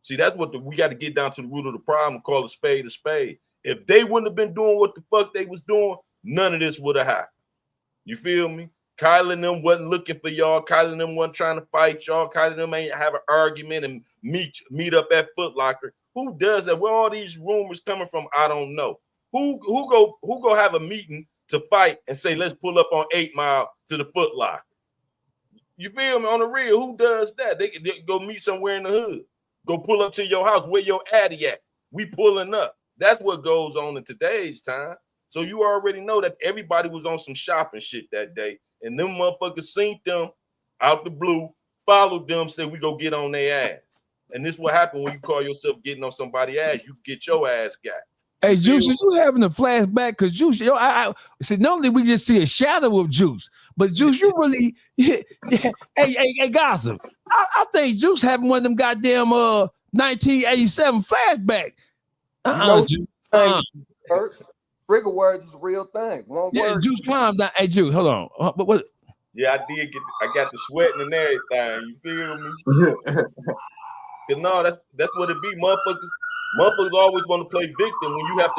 See, that's what we got to get down to the root of the problem and call a spade a spade. If they wouldn't have been doing what the fuck they was doing, none of this would have happened. You feel me? Kylie and them wasn't looking for y'all. Kylie and them wasn't trying to fight y'all. Kylie and them ain't have an argument and meet up at Foot Locker. Who does that? Where all these rumors coming from? I don't know. Who go have a meeting to fight and say, let's pull up on 8 Mile to the Foot Locker? You feel me? On the real, who does that? They go meet somewhere in the hood. Go pull up to your house. Where your addy at? We pulling up. That's what goes on in today's time. So you already know that everybody was on some shopping shit that day. And them motherfuckers seen them out the blue, followed them, said we go get on their ass. And this what happened when you call yourself getting on somebody's ass. You get your ass got. Hey, Juice, you having a flashback? Because Juice, I said normally we just see a shadow of Juice, but Juice, you really, hey, gossip. I think Juice having one of them goddamn 1987 flashback. Trigger words is the real thing. One word. Juice, calm down. Hey, Juice, hold on. What? Yeah, I got the sweating and everything. You feel me? Cause no, that's what it be. Motherfuckers always want to play victim when you have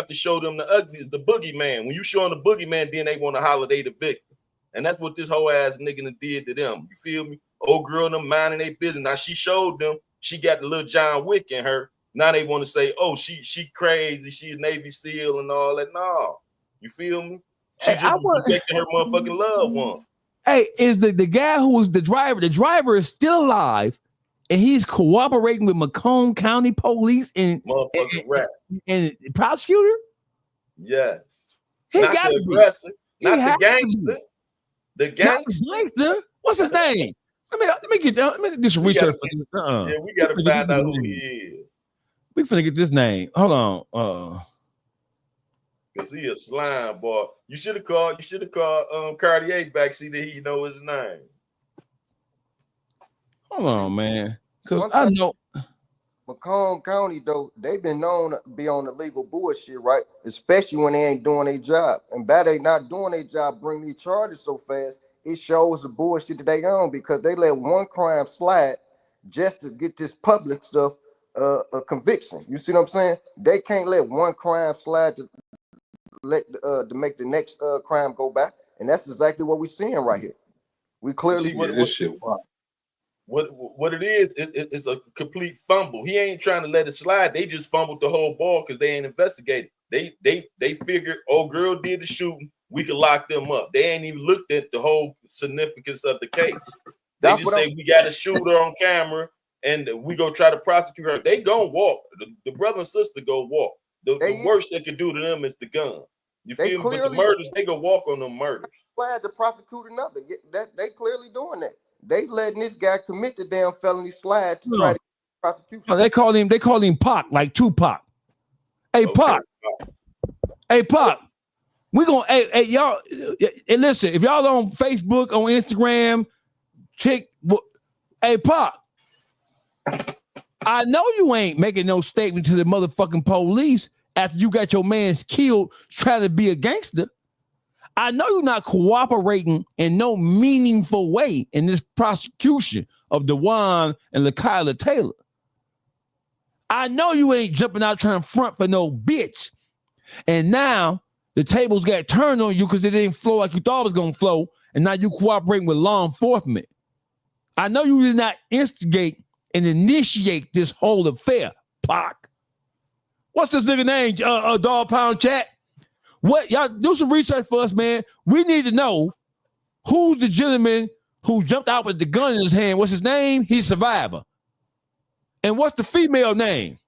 to show them the ugly, the boogeyman. When you show them the boogeyman, then they want to holler they the victim. And that's what this whole ass nigga did to them. You feel me? Old girl them minding their business. Now she showed them she got the little John Wick in her. Now they want to say, oh, she crazy, she a Navy SEAL and all that. No, you feel me? She just protecting her motherfucking loved one. Hey, is the guy who was the driver? The driver is still alive, and he's cooperating with Macomb County Police and prosecutor. Yes, he not got the aggressor, not the gangster. The gangster. What's his name? Let me do some research. Yeah, we gotta find out who he is. We finna get this name. Hold on. Cause he a slime boy. You should have called Cartier back, see that he know his name. Hold on, man. Cause I know. Macomb County, though, they've been known to be on the legal bullshit, right? Especially when they ain't doing their job. And by they not doing their job, bring these charges so fast, it shows the bullshit that they own because they let one crime slide just to get this public stuff a conviction. You see what I'm saying? They can't let one crime slide to make the next crime go by. And that's exactly what we're seeing right here. We clearly see what it is. It's a complete fumble. He ain't trying to let it slide. They just fumbled the whole ball because they ain't investigated. They figured, oh, girl did the shooting, we could lock them up. They ain't even looked at the whole significance of the case. They just say we got a shooter on camera and we go try to prosecute her. They gonna walk. The brother and sister go walk. The worst they can do to them is the gun. You feel me? But the murders, they go walk on them murders. Glad to prosecute another. That they clearly doing that. They letting this guy commit the damn felony slide to try to prosecute. No, they call him Pac, like Tupac. Hey, okay. Pac. Hey, Pac. We gonna hey y'all. Hey, listen, if y'all on Facebook, on Instagram, hey, Pac. I know you ain't making no statement to the motherfucking police after you got your mans killed trying to be a gangster. I know you're not cooperating in no meaningful way in this prosecution of Dejuan and LaKylia Taylor. I know you ain't jumping out trying to front for no bitch. And now the tables got turned on you because it didn't flow like you thought it was going to flow. And now you cooperating with law enforcement. I know you did not instigate and initiate this whole affair, Pac. What's this nigga name, Dog Pound Chat? What, y'all do some research for us, man. We need to know who's the gentleman who jumped out with the gun in his hand. What's his name? He's a survivor. And what's the female name?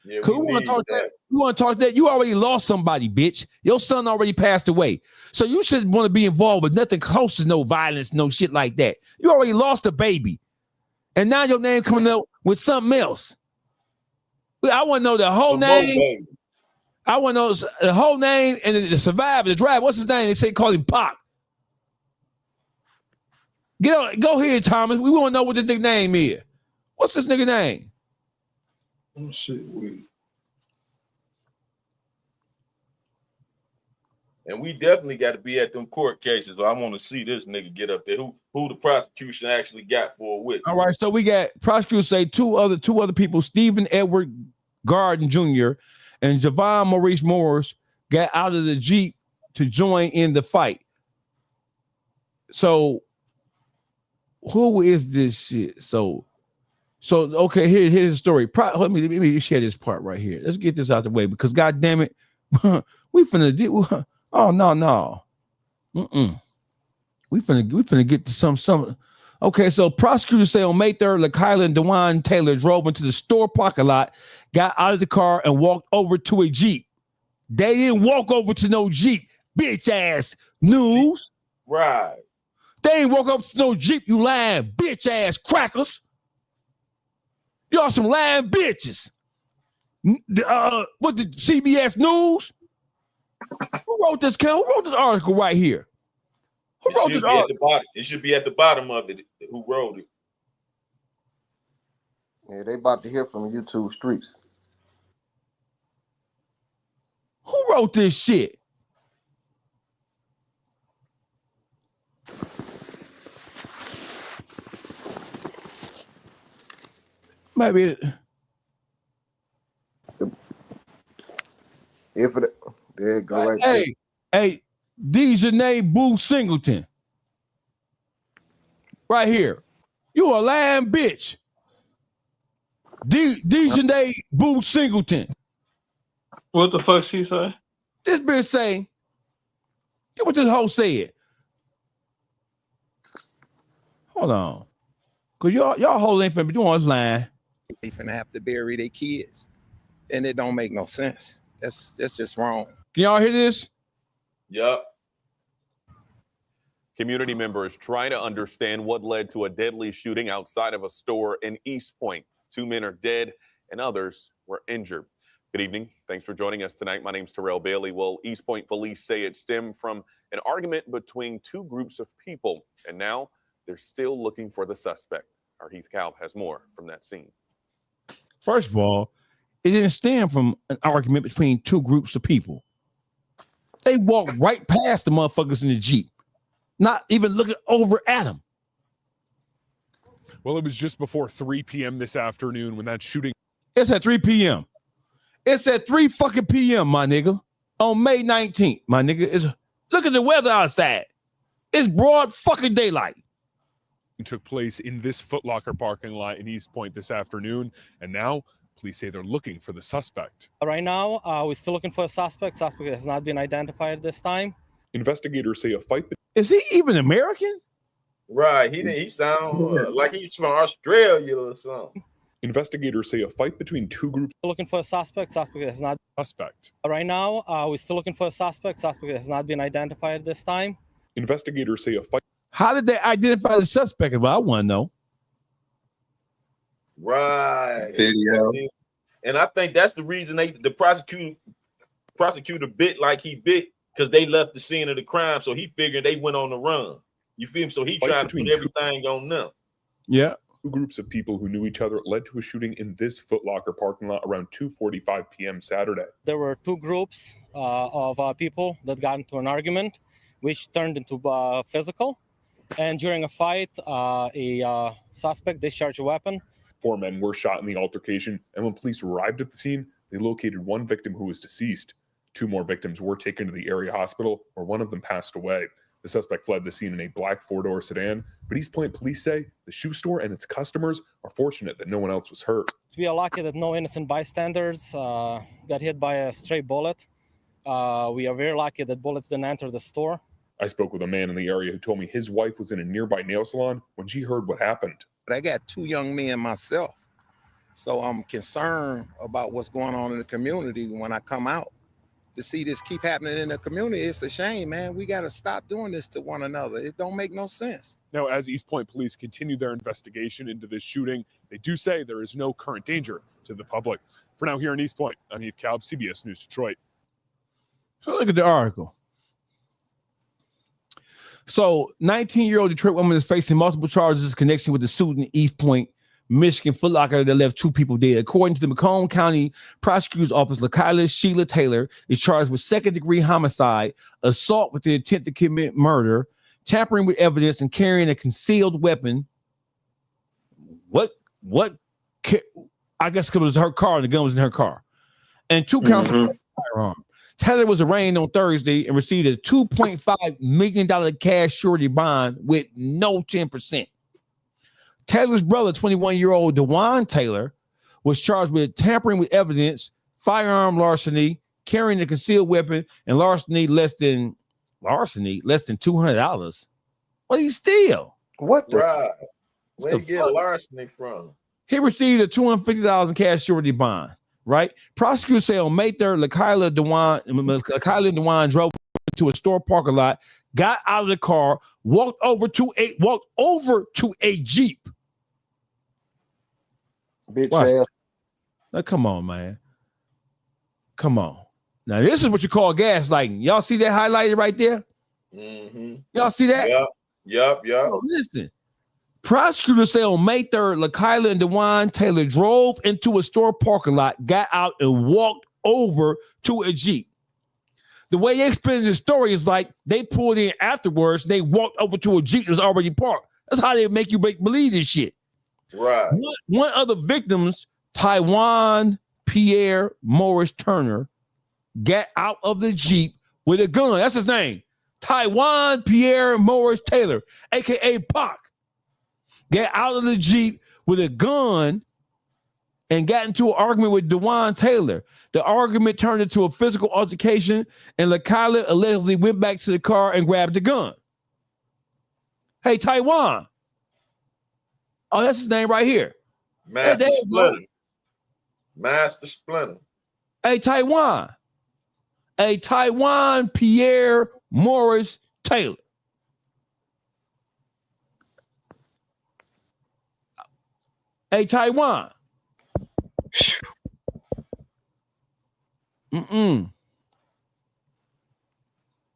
Yeah, we want to talk that. You want to talk that? You already lost somebody, bitch. Your son already passed away. So you shouldn't want to be involved with nothing close to no violence, no shit like that. You already lost a baby. And now your name coming up with something else. I want to know the whole name. I want to know the whole name and the survivor, the driver. What's his name? They say call him Pac. Go ahead, Thomas. We want to know what this nigga name is. What's this nigga name? Oh shit, wait. And we definitely got to be at them court cases. So I want to see this nigga get up there. Who the prosecution actually got for a witness. All right, so we got prosecutors say two other people, Stephen Edward Garden Jr. and Javon Maurice Morris got out of the Jeep to join in the fight. So who is this shit? So okay, here's the story. Let me share this part right here. Let's get this out the way because God damn it, we finna do. Oh no. We finna get to some. Okay, so prosecutors say on May 3rd, LaKylia and Dejuan Taylor drove into the store parking lot, got out of the car, and walked over to a Jeep. They didn't walk over to no Jeep, bitch ass news. Right. They ain't walk over to no Jeep, you lying bitch ass crackers. Y'all some lying bitches. What the CBS News? Who wrote this article right here? Who wrote this article? It should be at the bottom of it. Who wrote it? Yeah, they about to hear from YouTube streets. Who wrote this shit? Maybe if it there it go right there. Hey, Dejuan Boo Singleton. Right here. You a lying bitch. Dejuan Boo Singleton. What the fuck she say? This bitch say, get what this hoe said. Hold on. Cause y'all hoes ain't finna be doing this line. They finna have to bury their kids. And it don't make no sense. That's just wrong. Can y'all hear this? Yup. Community members trying to understand what led to a deadly shooting outside of a store in East Point. 2 men are dead and others were injured. Good evening. Thanks for joining us tonight. My name's Terrell Bailey. Well, East Point police say it stemmed from an argument between two groups of people, and now they're still looking for the suspect. Our Heath Kalb has more from that scene. First of all, it didn't stem from an argument between two groups of people. They walked right past the motherfuckers in the Jeep, not even looking over at them. Well, it was just before 3 p.m. this afternoon when that shooting. It's at 3 p.m. It's at 3 fucking p.m., my nigga. On May 19th, my nigga. Look at the weather outside. It's broad fucking daylight. Took place in this Foot Locker parking lot in East Point this afternoon, and now police say they're looking for the suspect. Right now, we're still looking for a suspect. Suspect has not been identified this time. Investigators say a fight. Is he even American? Right. He sound like he's from Australia or something. Investigators say a fight between two groups. Looking for a suspect. Suspect has not. Suspect. Right now, we're still looking for a suspect. Suspect has not been identified this time. Investigators say a fight. How did they identify the suspect? Well, I want to know. Right. Video. And I think that's the reason the prosecutor bit like he bit, because they left the scene of the crime. So he figured they went on the run. You feel me? So he trying to put everything on them. Yeah. Two groups of people who knew each other led to a shooting in this Foot Locker parking lot around 2:45 p.m. Saturday. There were two groups of people that got into an argument, which turned into physical. And during a fight, a suspect discharged a weapon. 4 men were shot in the altercation, and when police arrived at the scene, they located one victim who was deceased. 2 more victims were taken to the area hospital, where one of them passed away. The suspect fled the scene in a black 4-door sedan, but East Point police say the shoe store and its customers are fortunate that no one else was hurt. We are lucky that no innocent bystanders got hit by a stray bullet. We are very lucky that bullets didn't enter the store. I spoke with a man in the area who told me his wife was in a nearby nail salon when she heard what happened. But I got 2 young men myself, so I'm concerned about what's going on in the community when I come out. To see this keep happening in the community, it's a shame, man. We got to stop doing this to one another. It don't make no sense. Now, as East Point police continue their investigation into this shooting, they do say there is no current danger to the public. For now, here in East Point, I'm Heath Calb, CBS News Detroit. So look at the article. So 19-year-old Detroit woman is facing multiple charges in connection with the shooting in East Point, Michigan Foot Locker that left 2 people dead. According to the Macomb County Prosecutor's Office, LaKylia Sheila Taylor is charged with second-degree homicide, assault with the intent to commit murder, tampering with evidence, and carrying a concealed weapon. I guess because it was her car and the gun was in her car. And 2 counts of firearm. Taylor was arraigned on Thursday and received a $2.5 million cash surety bond with no 10%. Taylor's brother, 21-year-old Dejuan Taylor, was charged with tampering with evidence, firearm larceny, carrying a concealed weapon, and larceny less than $200. What did he steal? What the? Right. Where you get larceny from? He received a $250 cash surety bond. Right? Prosecutors say on May 3rd, LaKylia and Dejuan drove to a store parking lot, got out of the car, walked over to a Jeep. Bitch ass. Now, come on, man. Come on. Now, this is what you call gaslighting. Y'all see that highlighted right there? Mm-hmm. Y'all see that? Yep. Oh, listen. Prosecutors say on May 3rd, LaKylia and Dejuan Taylor drove into a store parking lot, got out, and walked over to a Jeep. The way they explain the story is like they pulled in afterwards, they walked over to a Jeep that was already parked. That's how they make you believe this shit. Right. One of the victims, Taiwan Pierre Morris Turner, got out of the Jeep with a gun. That's his name. Taiwan Pierre Morris Taylor, a.k.a. Pac. Get out of the Jeep with a gun and got into an argument with Dejuan Taylor. The argument turned into a physical altercation, and LaKylia allegedly went back to the car and grabbed the gun. Hey, Taiwan. Oh, that's his name right here. Master Splinter. Master Splinter. Hey, Taiwan. Hey, Taiwan Pierre Morris Taylor. Hey, Taiwan. I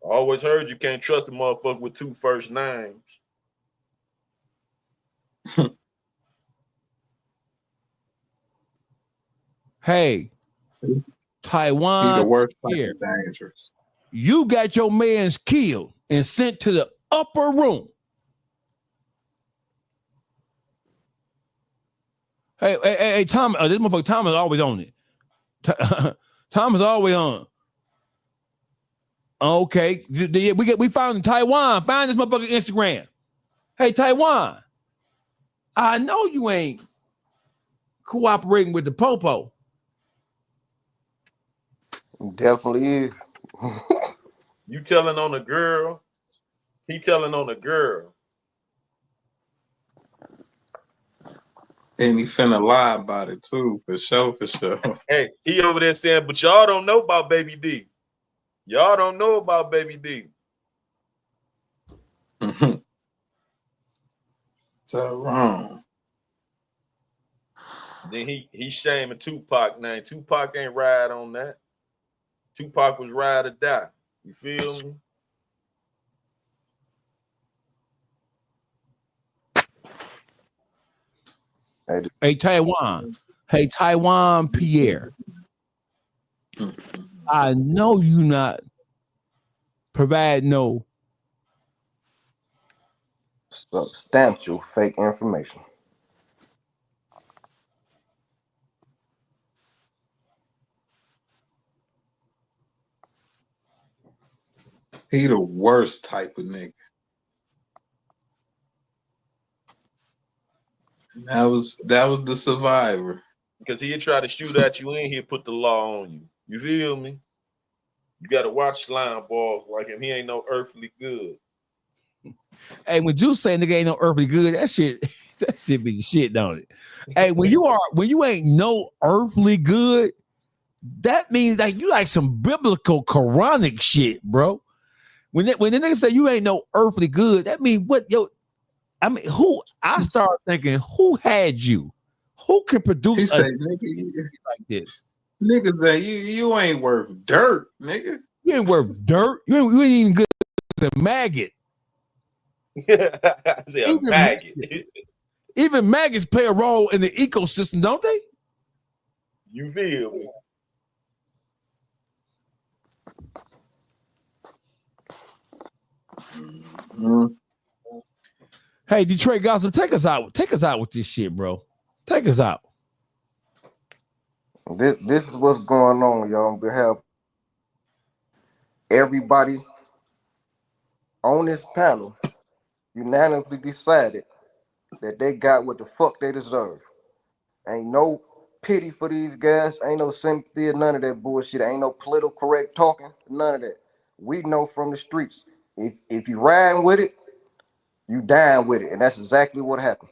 always heard you can't trust a motherfucker with 2 first names. Hey, Taiwan. He the worst here. type of dangerous. You got your mans killed and sent to the upper room. Hey, Tom, this motherfucker Tom is always on it. Tom is always on. Okay, we found in Taiwan. Find this motherfucker Instagram. Hey, Taiwan, I know you ain't cooperating with the popo. Definitely is. You telling on a girl. He telling on a girl. And he finna lie about it too, for sure, for sure. Hey, he over there saying, but y'all don't know about Baby D. Y'all don't know about Baby D. So wrong. Then he shaming Tupac name. Tupac ain't ride on that. Tupac was ride or die. You feel me? Hey, Taiwan. Hey, Taiwan Pierre. I know you not provide no substantial fake information. He the worst type of nigga. And that was the survivor. Because he'd try to shoot at you and he'd put the law on you. You feel me? You gotta watch slime balls like him. He ain't no earthly good. Hey, when you say nigga ain't no earthly good, that shit be the shit, don't it? Hey, when you ain't no earthly good, that means like you like some biblical Quranic shit, bro. When the nigga say you ain't no earthly good, that means what? Yo, I mean, I started thinking, who had you? Who can produce nigga like this? Niggas say you ain't worth dirt, nigga. You ain't worth dirt. You ain't even good as a maggot. Even maggots play a role in the ecosystem, don't they? You feel me? Mm-hmm. Hey, Detroit Gossip, take us out. Take us out with this shit, bro. Take us out. This is what's going on, y'all. On behalf of everybody on this panel, unanimously decided that they got what the fuck they deserve. Ain't no pity for these guys. Ain't no sympathy or none of that bullshit. Ain't no political correct talking. None of that. We know from the streets. If you riding with it, you dying with it. And that's exactly what happened.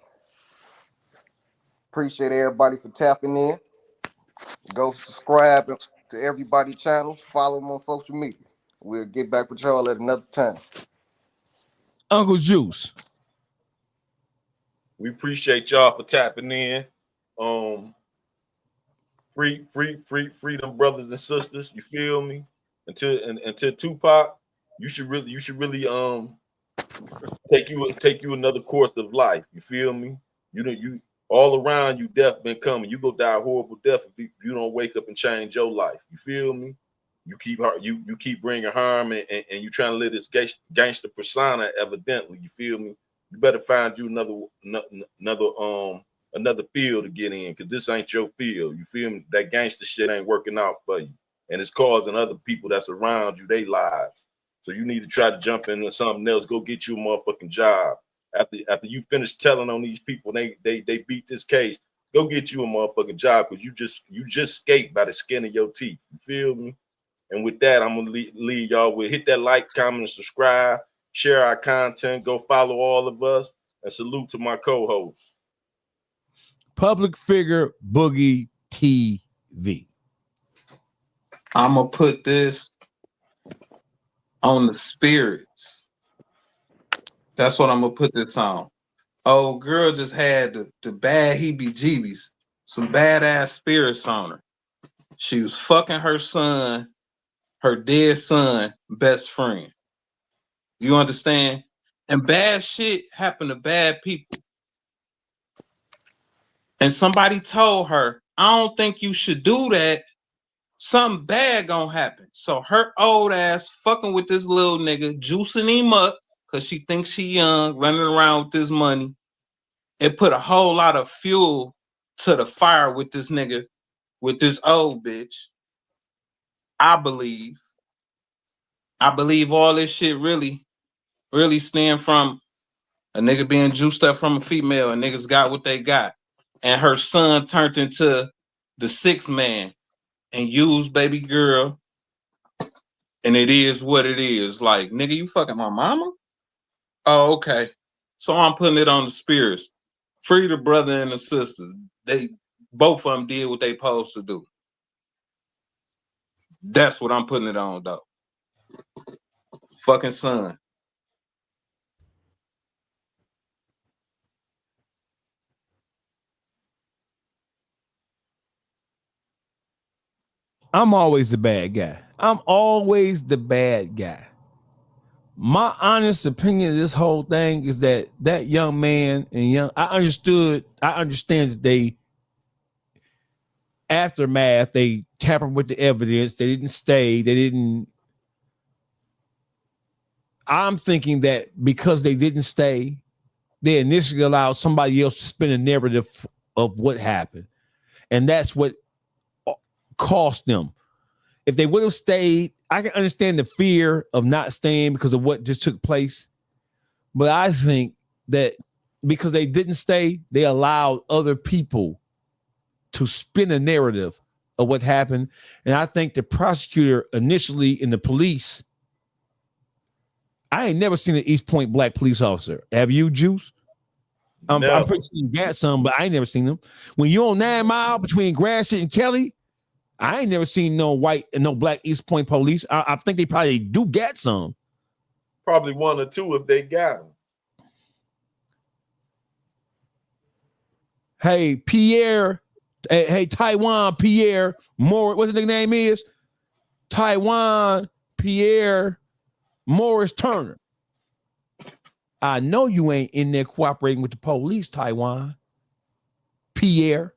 Appreciate everybody for tapping in. Go subscribe to everybody's channels. Follow them on social media. We'll get back with y'all at another time. Uncle Juice. We appreciate y'all for tapping in. Free them brothers and sisters. You feel me? Until Tupac, you should really take you another course of life. You feel me? You all around you, death been coming. You go die a horrible death if you don't wake up and change your life. You feel me? You keep bringing harm and you trying to live this gangster persona. Evidently, you feel me? You better find you another field to get in, because this ain't your field. You feel me? That gangster shit ain't working out for you, and it's causing other people that's around you their lives. So you need to try to jump into something else. Go get you a motherfucking job. After you finish telling on these people, they beat this case. Go get you a motherfucking job, because you just escaped by the skin of your teeth. You feel me? And with that, I'm gonna leave y'all with hit that like, comment, and subscribe. Share our content. Go follow all of us, and salute to my co-hosts. Public Figure Boogie TV. I'm gonna put this on the spirits. That's what I'm gonna put this on. Oh, girl just had the bad heebie-jeebies, some badass spirits on her. She was fucking her son, her dead son, best friend. You understand? And bad shit happened to bad people. And somebody told her, I don't think you should do that. Something bad gonna happen. So her old ass fucking with this little nigga, juicing him up because she thinks she young, running around with this money. It put a whole lot of fuel to the fire with this nigga, with this old bitch. I believe all this shit really stem from a nigga being juiced up from a female, and niggas got what they got. And her son turned into the sixth man and used baby girl. And it is what it is. Like, nigga, you fucking my mama? Oh, okay. So I'm putting it on the spirits. Free the brother and the sister. They both of them did what they supposed to do. That's what I'm putting it on, though. Fucking son. I'm always the bad guy. I'm always the bad guy. My honest opinion of this whole thing is that young man and I understand that they aftermath, they tampered with the evidence, they didn't stay, I'm thinking that because they didn't stay, they initially allowed somebody else to spin a narrative of what happened. And that's what cost them. If they would have stayed, I can understand the fear of not staying because of what just took place. But I think that because they didn't stay, they allowed other people to spin a narrative of what happened. And I think the prosecutor initially and the police, I ain't never seen an East Point black police officer. Have you, Juice? I'm pretty sure you got some, but I ain't never seen them. When you're on 9 Mile between Gratiot and Kelly, I ain't never seen no white and no black East Point police. I think they probably do get some. Probably one or two if they got them. Hey, Pierre. Hey, Taiwan Pierre Moore. What's the nigga name is? Taiwan Pierre Morris Turner. I know you ain't in there cooperating with the police, Taiwan Pierre.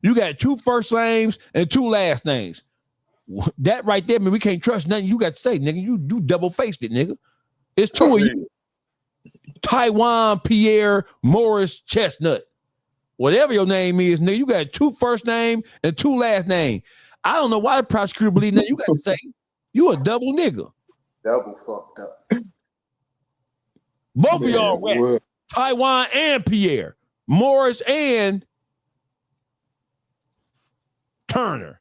You got 2 first names and 2 last names. That right there, man, we can't trust nothing you got to say, nigga. You double-faced it, nigga. It's 2 of you. Taiwan Pierre Morris Chestnut. Whatever your name is, nigga, you got 2 first name and 2 last name. I don't know why the prosecutor believe that. You got to say you a double nigga. Double fucked up. Both of y'all wet. Taiwan and Pierre. Morris and Turner.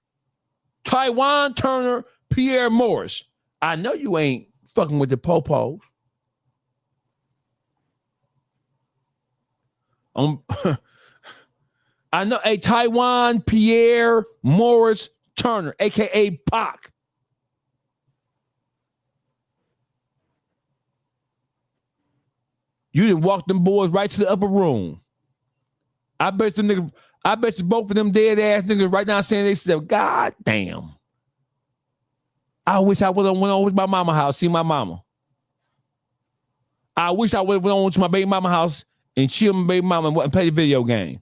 Taiwan Turner, Pierre Morris. I know you ain't fucking with the popos. I know a Taiwan Pierre Morris Turner, aka Pac. You didn't walk them boys right to the upper room. I bet you both of them dead ass niggas right now saying they said, God damn. I wish I would have went over to my mama house, see my mama. I wish I would have went over to my baby mama house and chill my baby mama and play the video game.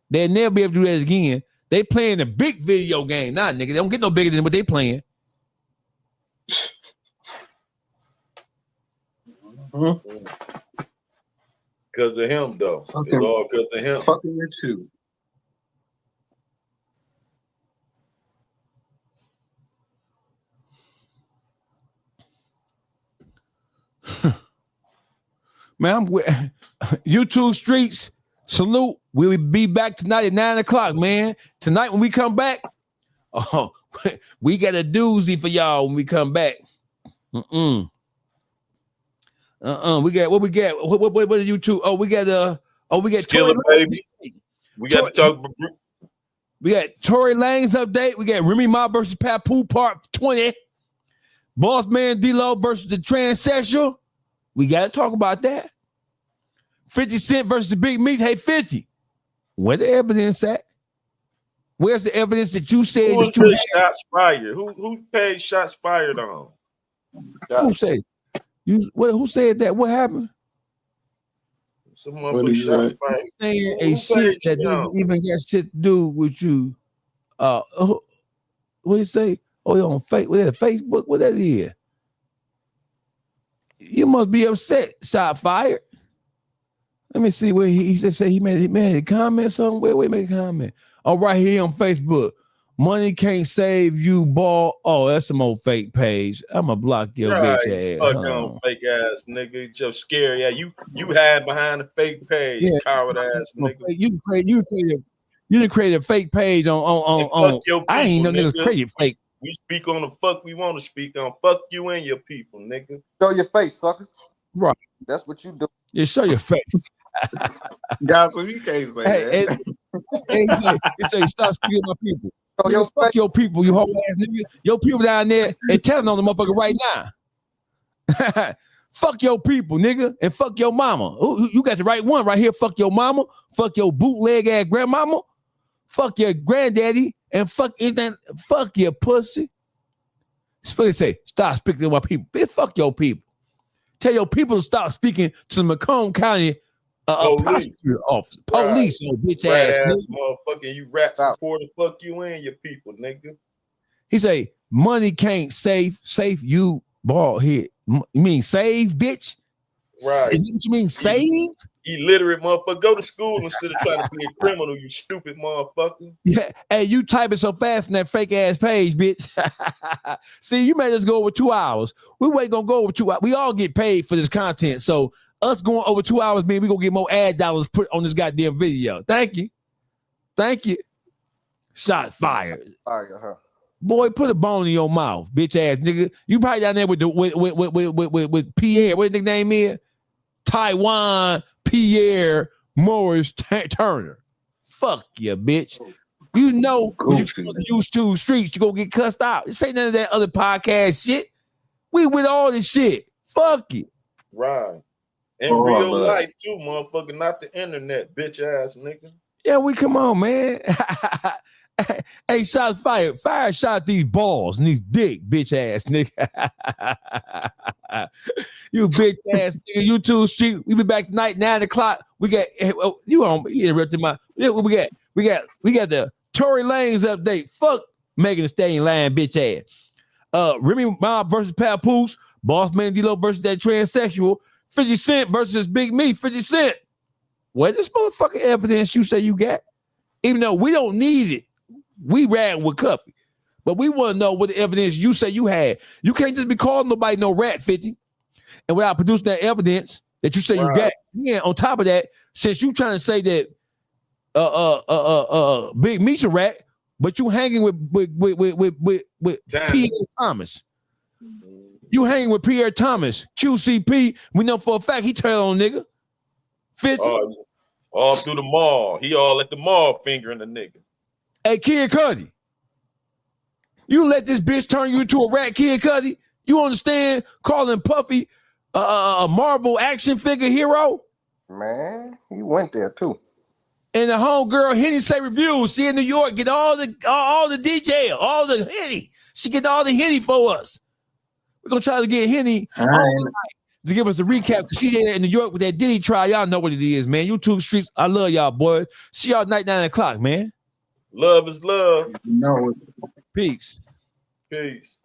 They'll never be able to do that again. They playing a big video game. Nah, nigga, they don't get no bigger than what they playing. Because of him, though. It's all because of him. Fucking with you. Man, I'm with YouTube streets. Salute. We'll be back tonight at 9 o'clock, man. Tonight when we come back, we got a doozy for y'all when we come back. We got what we got. What are YouTube? We got Skilla, baby. We got to talk. We got Tory Lanez update. We got Remy Ma versus Papoose Part 20. Boss Man D-Lo versus the Transsexual. We got to talk about that. 50 Cent versus the Big Meat. Hey, 50. Where the evidence at? Where's the evidence that you said that you had? Shots fired? Who paid shots fired on? Who said? Who said that? What happened? Some What he motherfucker shot say? fight. Saying a Who shit page that he doesn't on? even got shit to do with you. What you say? Oh, you on Facebook? What that is? You must be upset. Shot fired. Let me see where he just said he made a comment somewhere. Where he made a comment? Oh, right here on Facebook. Money can't save you, ball. Oh, that's some old fake page. I'ma block your Right, bitch ass. fuck Hold on on. fake ass nigga. It's just scary. Yeah, you hide behind the fake page, Yeah, coward ass nigga. you didn't create a fake page And on. fuck your I ain't people, no niggas nigga. created fake. We speak on the fuck we want to speak on. Fuck you and your people, nigga. Show your face, sucker. Right. That's what you do. Yeah, show your face. Gossip, you can't say that. He say stop speaking my people. Show Nigga, your fuck face. your people, you whole ass nigga. Your people down there and telling on the motherfucker right now. Fuck your people, nigga, and fuck your mama. Ooh, you got the right one right here. Fuck your mama. Fuck your bootleg ass grandmama. Fuck your granddaddy and fuck anything. Fuck your pussy. Split say stop speaking to my people. Bitch, fuck your people. Tell your people to stop speaking to the Macomb County prosecutor office. Police, you bitch Rat ass ass nigga. motherfucker. You rap supporter. Fuck you and your people, nigga. He say money can't save you, bald head. You mean save, bitch? Right. Is that what you mean save? Illiterate motherfucker. Go to school instead of trying to be a criminal, you stupid motherfucker. Yeah. Hey, you typing so fast in that fake ass page, bitch. See, you made us go over 2 hours. We ain't gonna go over 2 hours. We all get paid for this content. So us going over 2 hours mean we gonna get more ad dollars put on this goddamn video. Thank you. Thank you. Shot fired. Fire, huh? Boy, put a bone in your mouth, bitch ass nigga. You probably down there with Pierre. What his name is? Taiwan Pierre Morris Turner. Fuck you, bitch. You know when you go to YouTube streets, you gonna get cussed out. This ain't none of that other podcast shit. We with all this shit. Fuck you. Right. In real life too, motherfucker, not the internet, bitch ass nigga. Yeah, we come on, man. Hey, shots fired. Fire shot these balls and these dick, bitch ass nigga. You bitch ass nigga. YouTube street. We be back tonight, 9 o'clock. We got you interrupted my. We got the Tory Lanez update. Fuck Megan Thee Stallion lying bitch ass. Remy Ma versus Papoose. Boss Man D-Lo versus that transsexual. 50 Cent versus Big Me. 50 Cent. What this motherfucking evidence you say you got? Even though we don't need it. We rat with Cuffy. But we want to know what the evidence you say you had. You can't just be calling nobody no rat 50 and without producing that evidence that you say you got. Yeah, on top of that, since you trying to say that Big Meat's a rat, but you hanging with Pierre Thomas. You hanging with Pierre Thomas, QCP. We know for a fact he turned on nigga. 50. All through the mall. He all at the mall fingering the nigga. Hey, Kid Cudi, you let this bitch turn you into a rat, Kid Cudi? You understand calling Puffy a Marvel action figure hero? Man, he went there too. And the homegirl Henny say reviews. She in New York get all the DJ, all the Henny. She get all the Henny for us. We're gonna try to get Henny to give us a recap. She there in New York with that Diddy trial. Y'all know what it is, man. YouTube streets. I love y'all, boys. See y'all night 9 o'clock, man. Love is love. No. Peace. Peace.